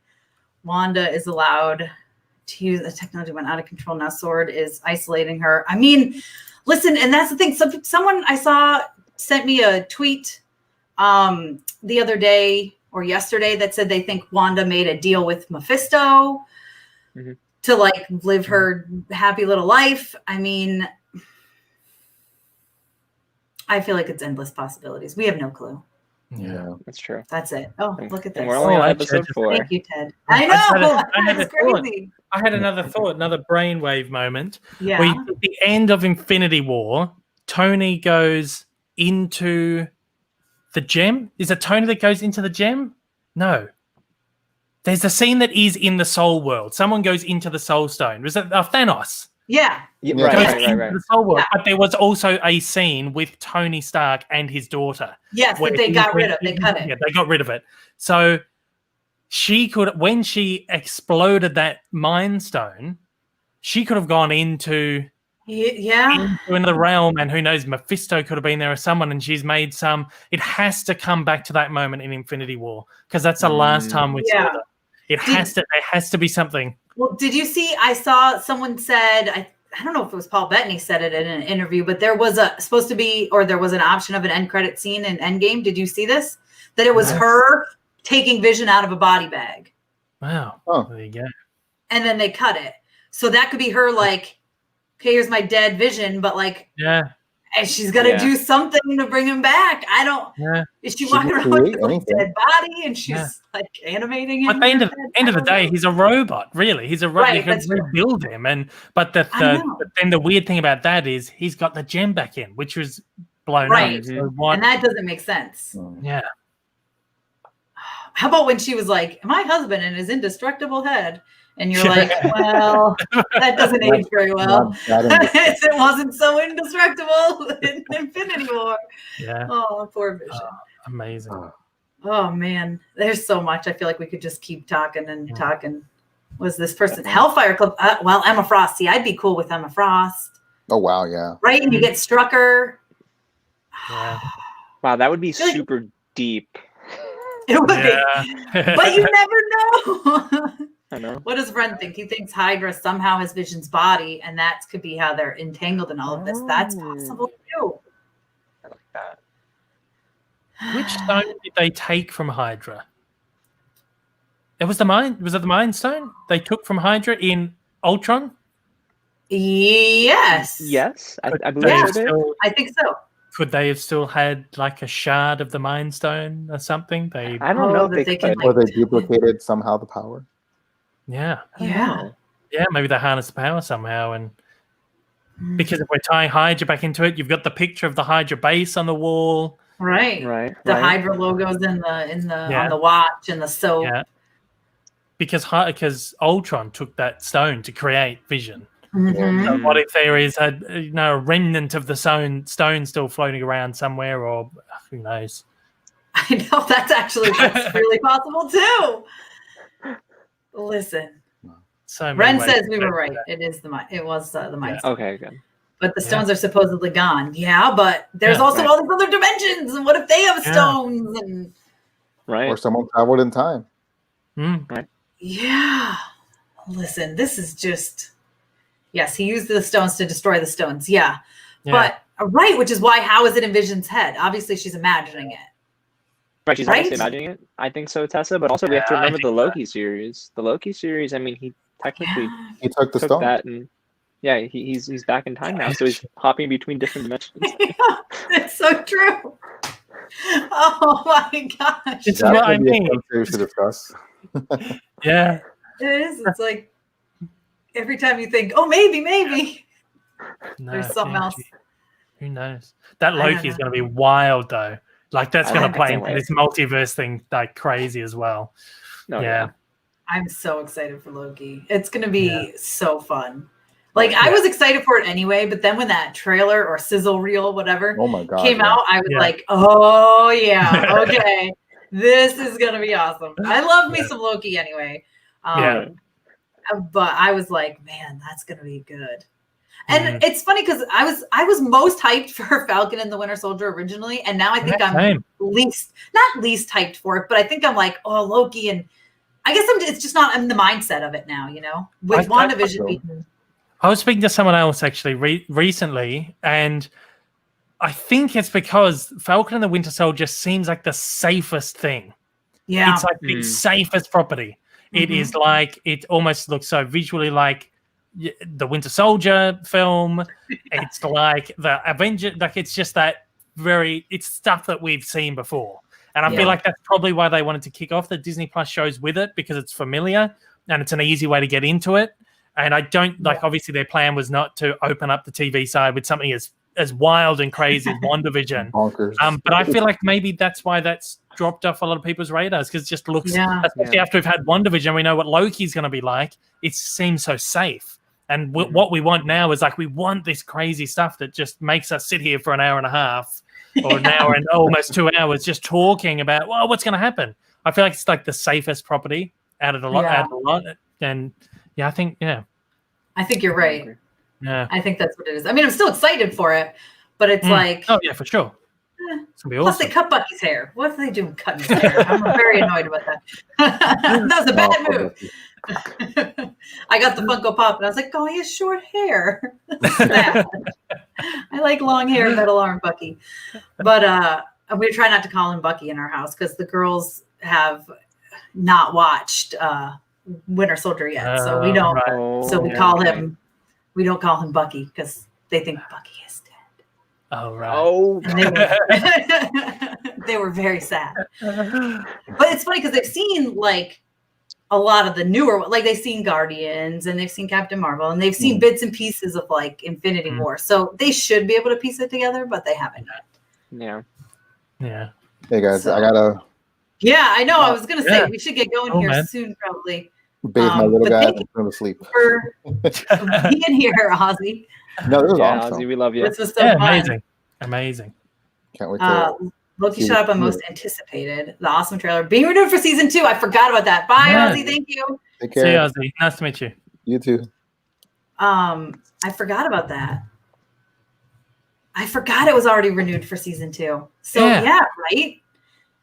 Wanda is allowed to use the technology went out of control now? Sword is isolating her. I mean, listen, and that's the thing. Someone I saw sent me a tweet the other day or yesterday that said they think Wanda made a deal with Mephisto to like live her happy little life. I mean, I feel like it's endless possibilities. We have no clue. Yeah, that's true. That's it. Oh, look at this. We're only on episode 4. Thank you, Ted. I know. That's crazy. I had another thought, another brainwave moment. Yeah. Where at the end of Infinity War, Tony goes into the gem. Is it Tony that goes into the gem? No. There's a scene that is in the Soul World. Someone goes into the Soul Stone. Was it Thanos? Yeah. Right. The Soul World. But there was also a scene with Tony Stark and his daughter. Yes, that they got rid of. They cut it. Yeah, they got rid of it. So she could, when she exploded that Mind Stone, she could have gone into another realm, and who knows, Mephisto could have been there or someone, and she's made some. It has to come back to that moment in Infinity War because that's the last time we saw that. There has to be something. Well, did you see? I saw someone said, I don't know if it was Paul Bettany said it in an interview, but there was there was an option of an end credit scene in Endgame. Did you see this? That it was her taking Vision out of a body bag. Wow. Oh, there you go. And then they cut it. So that could be her like, okay, here's my dead Vision, but like, and she's gonna do something to bring him back. I don't. Yeah. Is she walking around with a dead body and she's like animating him? At the end of the day, he's a robot. Really, he's a robot. Right, you can rebuild him, but then the weird thing about that is he's got the gem back in, which was blown up. So and that doesn't make sense. Yeah. How about when she was like, "My husband and his indestructible head." And you're like, well, that doesn't age very well. It wasn't so indestructible in Infinity War. Yeah. Oh, poor Vision. Amazing. Oh, man. There's so much. I feel like we could just keep talking and talking. Was this person Hellfire Club? Well, Emma Frost. See, I'd be cool with Emma Frost. Oh, wow. Yeah. Right? And you get Strucker. Yeah. Wow, that would be super deep. It would be. But you never know. I know. What does Ren think? He thinks Hydra somehow has Vision's body, and that could be how they're entangled in all of this. That's possible too. I like that. Which stone did they take from Hydra? It was was it the Mind Stone they took from Hydra in Ultron? Yes. Yes, I Could believe they so. have Dave. still- I think so. Could they have still had like a shard of the Mind Stone or something? They, I don't know if that they can, could. Or they duplicated somehow the power. yeah, I don't Yeah. know. yeah, maybe they harnessed the power somehow. And Mm. because if we're tying Hydra back into it, you've got the picture of the Hydra base on the wall. Right. Right. The right. Hydra logos in the Yeah. on the watch and the soap. Yeah, because Ultron took that stone to create Vision. Mhm. So what if there is a remnant of the stone still floating around somewhere, or who knows? I know that's really possible too. Listen, So many Ren ways says to we go were with right. that. It was the Mind Stone. Okay, good. But the stones are supposedly gone. Yeah, but there's Yeah, also right. all these other dimensions, and what if they have Yeah. stones? And Right. Or someone traveled in time. Mm. yeah, listen, this is just yes. He used the stones to destroy the stones. Yeah, Yeah. but right, which is why how is it in Vision's head? Obviously, she's imagining it. Right, she's Right? obviously imagining it. I think so, Tessa. But also, we have to Yeah, I remember the think so. Loki series. The Loki series. I mean, he technically Yeah. He took the took stone. that, and yeah, he's back in time now. So he's hopping between different dimensions. It's so true. Oh my gosh. It's That what I would be a mean. fun series to discuss. Yeah. It is. It's like every time you think, oh, maybe. No, There's something else. Who knows? That I don't Loki is know. going to be wild, though. Like that's I going like to it, play can't into wait. this multiverse thing like crazy as well. No, Yeah. I'm so excited for Loki. It's going to be Yeah. so fun. Like, I Yeah. was excited for it anyway, but then when that trailer or sizzle reel, whatever, Oh my god. came yeah. out, I was Yeah. like, oh, yeah, okay. This is going to be awesome. I love me some Loki anyway. Yeah. But I was like, man, that's going to be good. And Mhm. it's funny because I was most hyped for Falcon and the Winter Soldier originally, and now I think Yeah, I'm same. not least hyped for it, but I think I'm like, oh, Loki, and I guess it's just not in the mindset of it now, you know, with WandaVision so. being I was speaking to someone else actually recently, and I think it's because Falcon and the Winter Soldier seems like the safest thing. yeah, It's like the safest property. It Mhm. is like it almost looks so visually like the Winter Soldier film. It's like the Avenger. Like it's just that it's stuff that we've seen before. And I Yeah. feel like that's probably why they wanted to kick off the Disney Plus shows with it, because it's familiar and it's an easy way to get into it. And I don't like, obviously their plan was not to open up the TV side with something as wild and crazy as WandaVision. Bonkers. But I feel like maybe that's why that's dropped off a lot of people's radars, because it just looks, Yeah. especially after we've had WandaVision, we know what Loki's going to be like. It seems so safe. And what we want now is like, we want this crazy stuff that just makes us sit here for an hour and a half or an hour and almost 2 hours just talking about, well, what's going to happen? I feel like it's like the safest property out of the lot. Yeah. Out of the lot. And yeah, I think you're right. yeah. I think that's what it is. I mean, I'm still excited for it, but it's like, oh yeah, for sure. It's gonna be plus awesome. they cut Bucky's hair. What are they doing cutting his hair? I'm very annoyed about that. That was a bad move. I got the Funko Pop and I was like, oh, he has short hair. Sad. I like long hair, metal arm Bucky. But we try not to call him Bucky in our house because the girls have not watched Winter Soldier yet. So we don't right. so we call him we don't call him Bucky because they think Bucky is dead. Oh right. Oh, And they were very sad. But it's funny because they've seen like a lot of the newer, like they've seen Guardians and they've seen Captain Marvel and they've seen bits and pieces of like Infinity War. So they should be able to piece it together, but they haven't yet. Yeah. Hey guys, So- I gotta Yeah, I know. I was gonna say Yeah. we should get going Oh, here man. soon, probably. bathe my little but guy thank and put him to sleep. For being here, Ozzy. No, this was yeah, awesome. Ozzy, we love you. This was so Yeah, fun. amazing. Can't wait to Loki see shut up the on most trailer. anticipated. The awesome trailer being renewed for season 2. I forgot about that. Bye, Yeah. Ozzy. Thank you. take See you, care. Ozzy. Nice to meet you. You too. I forgot about that. I forgot it was already renewed for season 2. So yeah, right.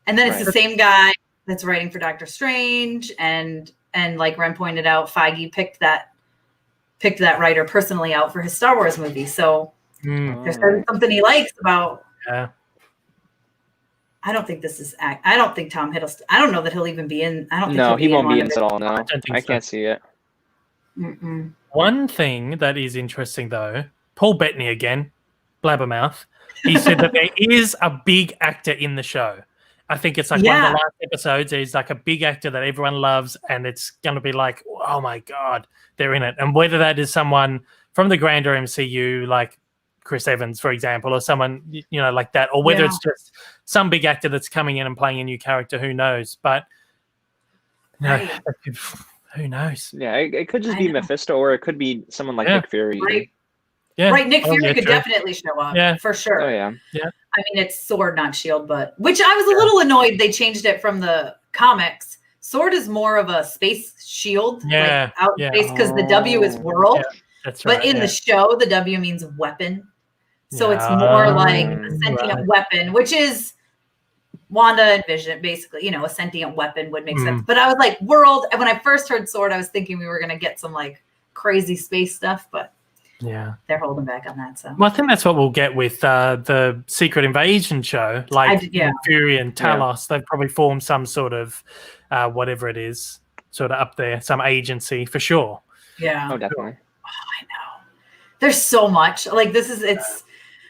And then it's the same guy that's writing for Doctor Strange, and like Ren pointed out, Feige picked that writer personally out for his Star Wars movie. So there's something he likes about. Yeah. I don't think this is. I don't think Tom Hiddleston. I don't know that he'll even be in. I don't think No, he'll he won't be in WandaVision. it at all. No, I don't think I so. can't see it. Mm-mm. One thing that is interesting, though, Paul Bettany again, blabbermouth. He said that there is a big actor in the show. I think it's like one of the last episodes. There's like a big actor that everyone loves, and it's going to be like, oh my God, they're in it. And whether that is someone from the grander MCU, like Chris Evans, for example, or someone, you know, like that, or whether it's just some big actor that's coming in and playing a new character, who knows? But no, who knows? Yeah, it could just be Mephisto, or it could be someone like Nick Fury. Right. Yeah. Right, Nick Fury could definitely show up for sure. Oh yeah. I mean, it's Sword, not Shield, but which I was a little annoyed they changed it from the comics. Sword is more of a space shield, like out in space, because the W is world. Yeah, that's right. But in the show, the W means weapon. So it's more like a sentient weapon, which is Wanda and Vision, basically, you know, a sentient weapon would make sense. But I was like, world. And when I first heard Sword, I was thinking we were going to get some like crazy space stuff, but they're holding back on that. So, well, I think that's what we'll get with the Secret Invasion show, like Fury and Talos. They've probably formed some sort of whatever it is, sort of up there, some agency for sure. Yeah. Oh, definitely. Oh, I know. There's so much. Like this is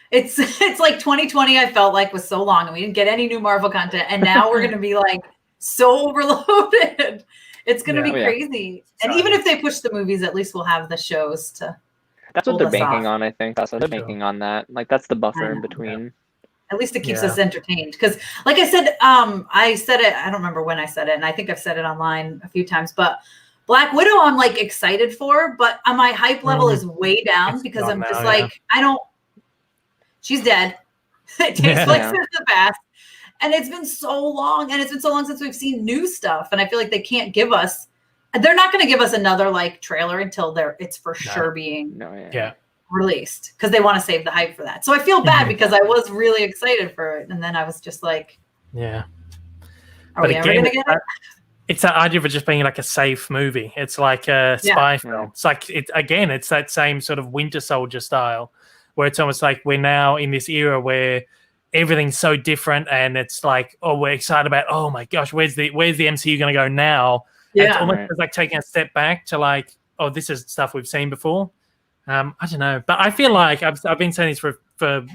it's like 2020. I felt like was so long, and we didn't get any new Marvel content, and now we're gonna be like so overloaded. It's gonna be crazy. And even if they push the movies, at least we'll have the shows to. That's what they're banking on, I think. That's what they're banking on that. Like that's the buffer in between. Yeah. At least it keeps us entertained. Because, like I said, I said it. I don't remember when I said it, and I think I've said it online a few times. But Black Widow, I'm like excited for, but my hype level is way down because I'm just like, I don't. She's dead. It takes place in the past, and it's been so long, and it's been so long since we've seen new stuff, and I feel like they can't give us. They're not going to give us another like trailer until it's for sure being released because they want to save the hype for that. So I feel bad because I was really excited for it, and then I was just like, are we ever going to get it? It's that idea of it just being like a safe movie. It's like a spy film. It's like it's that same sort of Winter Soldier style, where it's almost like we're now in this era where everything's so different, and it's like, oh, we're excited about, oh my gosh, where's the MCU going to go now? Yeah, it's almost like taking a step back to like, oh, this is stuff we've seen before. I don't know, but I feel like I've been saying this for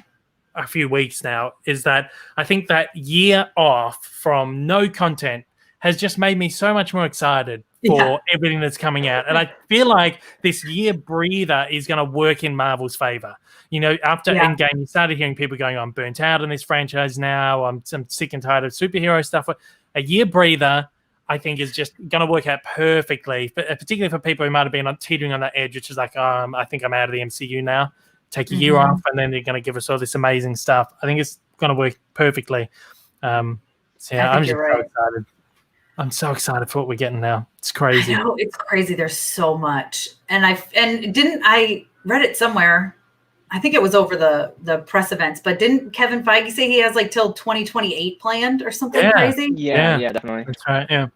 a few weeks now. Is that I think that year off from no content has just made me so much more excited for everything that's coming out, and I feel like this year breather is going to work in Marvel's favor. You know, after Endgame, you started hearing people going, "I'm burnt out on this franchise now. I'm sick and tired of superhero stuff." A year breather, I think, is just going to work out perfectly, particularly for people who might have been teetering on that edge, which is like, I think I'm out of the MCU now. Take a year off, and then they're going to give us all this amazing stuff. I think it's going to work perfectly. I'm just so excited. I'm so excited for what we're getting now. It's crazy. I know, it's crazy. There's so much, and I read it somewhere. I think it was over the press events, but didn't Kevin Feige say he has like till 2028 planned or something crazy? Yeah, definitely. That's right. Yeah.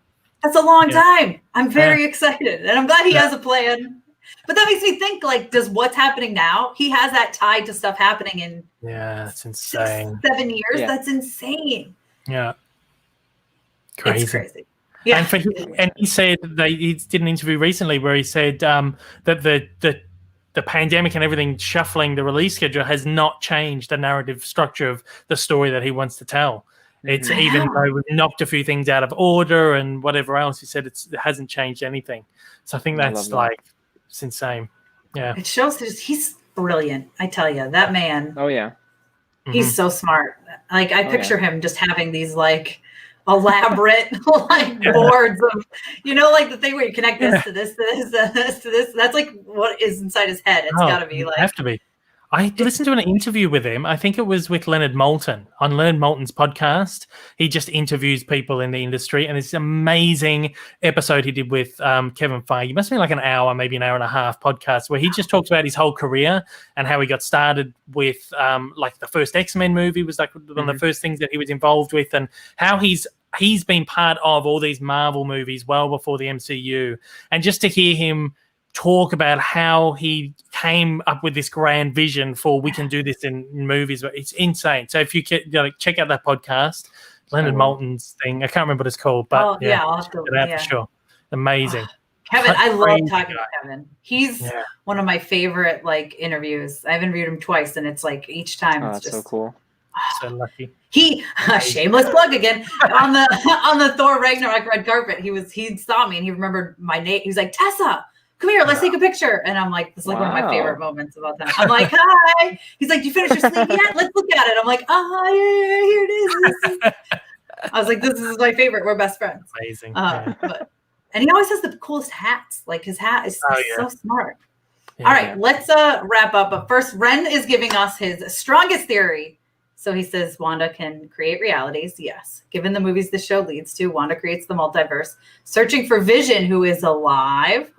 That's a long time. I'm very excited, and I'm glad he has a plan. But that makes me think, like, does what's happening now? He has that tied to stuff happening in that's insane. 7 years. Yeah. That's insane. Yeah. Crazy. It's crazy. Yeah. And he said he did an interview recently where he said that the pandemic and everything shuffling the release schedule has not changed the narrative structure of the story that he wants to tell. It's even though we've knocked a few things out of order and whatever else, he said it hasn't changed anything. So I think that's it's insane. Yeah. It shows he's brilliant. I tell you, that man. Oh yeah. He's so smart. Like I picture him just having these like elaborate like boards of, like the thing where you connect this to this, this to this. That's like what is inside his head. It's got to be like. Have to be. I listened to an interview with him. I think it was with Leonard Moulton on Leonard Moulton's podcast. He just interviews people in the industry, and it's an amazing episode he did with Kevin Feige. It must have been like an hour, maybe an hour and a half podcast where he just talks about his whole career and how he got started with like the first X-Men movie was like one of the first things that he was involved with, and how he's been part of all these Marvel movies well before the MCU. And just to hear him talk about how he came up with this grand vision for we can do this in movies, it's insane. So if you can check out that podcast, Leonard I will. Moulton's thing. I can't remember what it's called, but Oh, yeah, I'll have check to, it out yeah. for sure. Amazing. Kevin, I love Crazy talking guy. to Kevin. He's Yeah. one of my favorite like interviews. I've interviewed him twice, and it's like each time Oh, it's that's just so cool. So lucky. he shameless plug again on the Thor Ragnarok red carpet. He saw me and he remembered my name. He was like, Tessa, come here, let's take a picture. And I'm like, this is like one of my Wow. favorite moments about that. I'm like, hi. He's like, you finished your sleeve yet? Let's look at it. I'm like, oh yeah, here it is. This is- I was like, this is my favorite. We're best friends. Amazing. And he always has the coolest hats. Like his hat is so smart. Yeah. All right, let's wrap up. But first, Ren is giving us his strongest theory. So he says Wanda can create realities. Yes. Given the movies the show leads to, Wanda creates the multiverse. Searching for Vision, who is alive? ?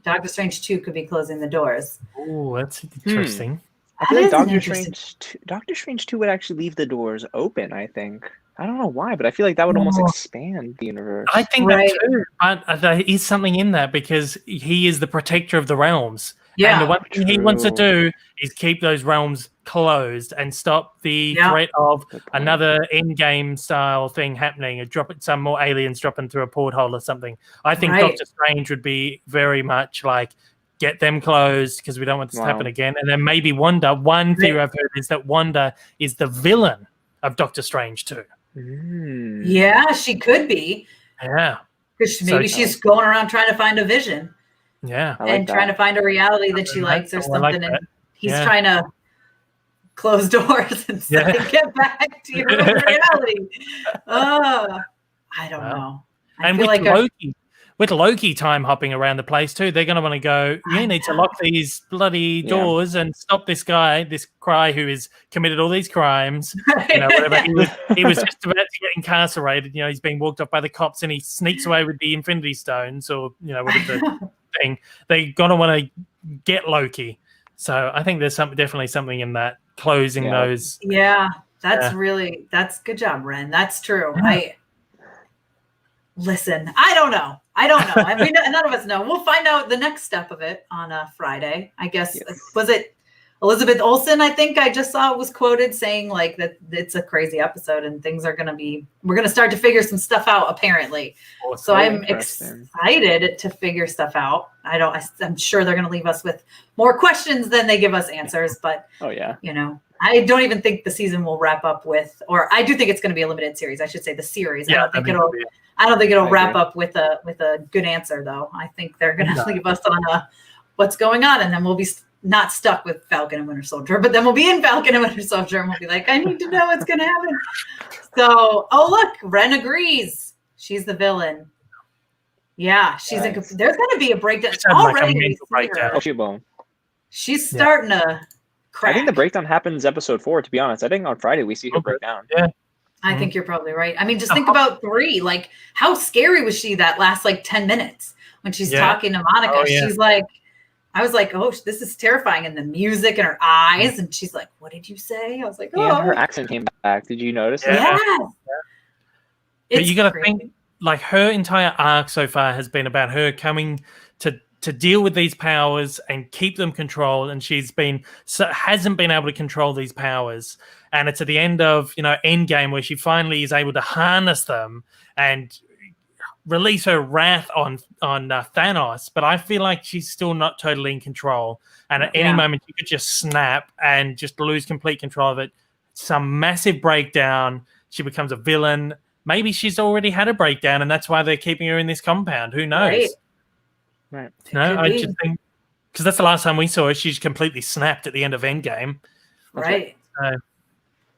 Doctor Strange 2 could be closing the doors. Oh, that's interesting. I feel That like is an Doctor interesting- Strange 2 would actually leave the doors open, I think. I don't know why, but I feel like that would almost expand the universe. I think Right. that too. But there is something in that because he is the protector of the realms. Yeah. And the one thing he wants to True. do is keep those realms closed and stop the Yeah. threat of Good point. another endgame style thing happening, or some more aliens dropping through a porthole or something. I think Right. Doctor Strange would be very much like, get them closed because we don't want this to happen again. And then maybe Wanda, one theory I've heard is that Wanda is the villain of Doctor Strange too. Yeah, she could be. Yeah. Because maybe she's going around trying to find a vision Yeah. I like and trying to find a reality that she likes or I something. like and that. he's Yeah. trying to close doors and say, get back to your own reality. I don't know. I And feel with like Loki time hopping around the place too, they're going to want to go, you need to lock these bloody doors and stop this guy, this Cry who has committed all these crimes. You know, whatever. He was just about to get incarcerated. You know, he's being walked off by the cops and he sneaks away with the Infinity Stones or, you know, whatever the thing. They're going to want to get Loki. So I think there's definitely something in that, closing those. Yeah, that's good job, Ren. That's true. Yeah. Listen, I don't know. I mean, none of us know. We'll find out the next step of it on Friday. I guess was it Elizabeth Olsen? I think I just saw it was quoted saying like that it's a crazy episode and things are we're gonna start to figure some stuff out apparently. So I'm excited to figure stuff out. I'm sure they're gonna leave us with more questions than they give us answers, but you know. I don't even think the season will wrap up with, or I do think it's going to be a limited series. I should say the series. Yeah, I don't think it'll wrap up with a good answer though. I think they're going to leave us on what's going on, and then we'll be not stuck with Falcon and Winter Soldier, but then we'll be in Falcon and Winter Soldier, and we'll be like, I need to know what's going to happen. So, look, Ren agrees. She's the villain. Yeah, there's going to be a breakdown already. She's starting to crack. I think the breakdown happens episode 4, to be honest. I think on Friday we see her breakdown. Yeah. I think you're probably right. I mean, just think about 3. Like, how scary was she that last, 10 minutes when she's talking to Monica? Oh, yeah. She's like, I was like, oh, this is terrifying. And the music and her eyes. And she's like, what did you say? I was like, oh. And her accent came back. Did you notice that? Yeah. But you got to think, her entire arc so far has been about her coming to deal with these powers and keep them controlled, and hasn't been able to control these powers. And it's at the end of Endgame where she finally is able to harness them and release her wrath on Thanos. But I feel like she's still not totally in control, and at any moment you could just snap and just lose complete control of it. Some massive breakdown. She becomes a villain. Maybe she's already had a breakdown, and that's why they're keeping her in this compound. Who knows? Right. No, I just think because that's the last time we saw her. She's completely snapped at the end of Endgame. Right.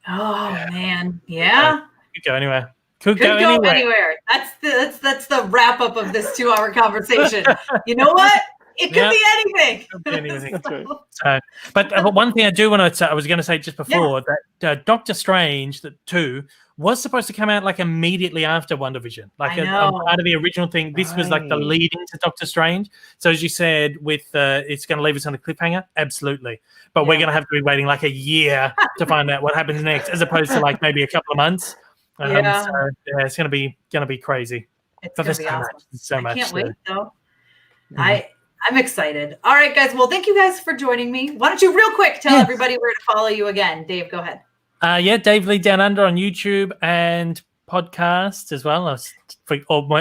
Man, yeah. Could go anywhere. Could go anywhere. That's the wrap up of this 2-hour conversation. You know what? It could be anything. It could be anything. But one thing I do want to say, I was going to say just before that Doctor Strange, that 2, was supposed to come out immediately after WandaVision, part of the original thing. This was the lead into Doctor Strange. So as you said, with it's going to leave us on a cliffhanger, absolutely. But we're going to have to be waiting a year to find out what happens next, as opposed to maybe a couple of months. So it's going to be crazy. It's going to be awesome. So much. I can't wait though. I'm excited. All right, guys. Well, thank you guys for joining me. Why don't you real quick tell everybody where to follow you again? Dave, go ahead. Yeah, Dave Lee Down Under on YouTube and podcast as well.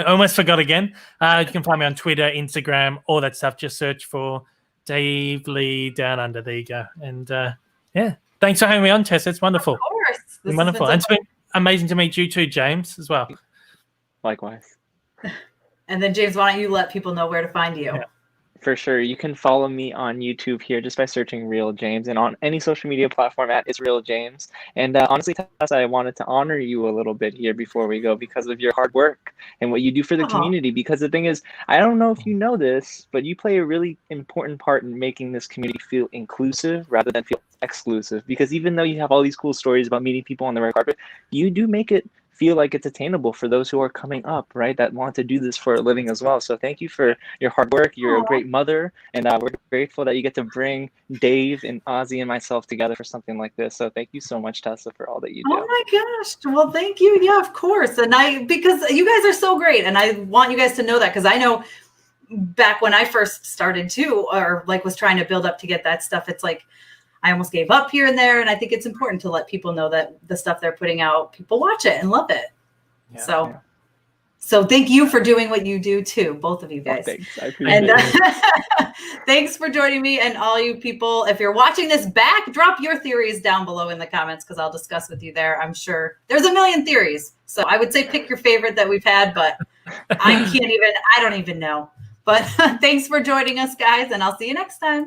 Almost forgot again. You can find me on Twitter, Instagram, all that stuff. Just search for Dave Lee Down Under. There you go. And yeah, thanks for having me on, Tess. It's wonderful. Of course. It's been wonderful. And it's been amazing to meet you too, James, as well. Likewise. And then, James, why don't you let people know where to find you? Yeah. For sure. You can follow me on YouTube here just by searching Real James, and on any social media platform at It's Real James. And honestly, Tessa, I wanted to honor you a little bit here before we go because of your hard work and what you do for the community. Because the thing is, I don't know if you know this, but you play a really important part in making this community feel inclusive rather than feel exclusive. Because even though you have all these cool stories about meeting people on the red carpet, you do make it feel like it's attainable for those who are coming up, right? That want to do this for a living as well. So thank you for your hard work. You're a great mother, and we're grateful that you get to bring Dave and Ozzy and myself together for something like this. So thank you so much, Tessa, for all that you do. Oh my gosh. Well, thank you. Yeah, of course. And because you guys are so great, and I want you guys to know that, because I know back when I first started too, or like was trying to build up to get that stuff, it's like I almost gave up here and there. And I think it's important to let people know that the stuff they're putting out, people watch it and love it. Yeah, so thank you for doing what you do too, both of you guys. Thanks. I appreciate it. Thanks for joining me, and all you people. If you're watching this back, drop your theories down below in the comments, because I'll discuss with you there. I'm sure there's a million theories. So I would say pick your favorite that we've had, but I don't even know. But thanks for joining us, guys, and I'll see you next time.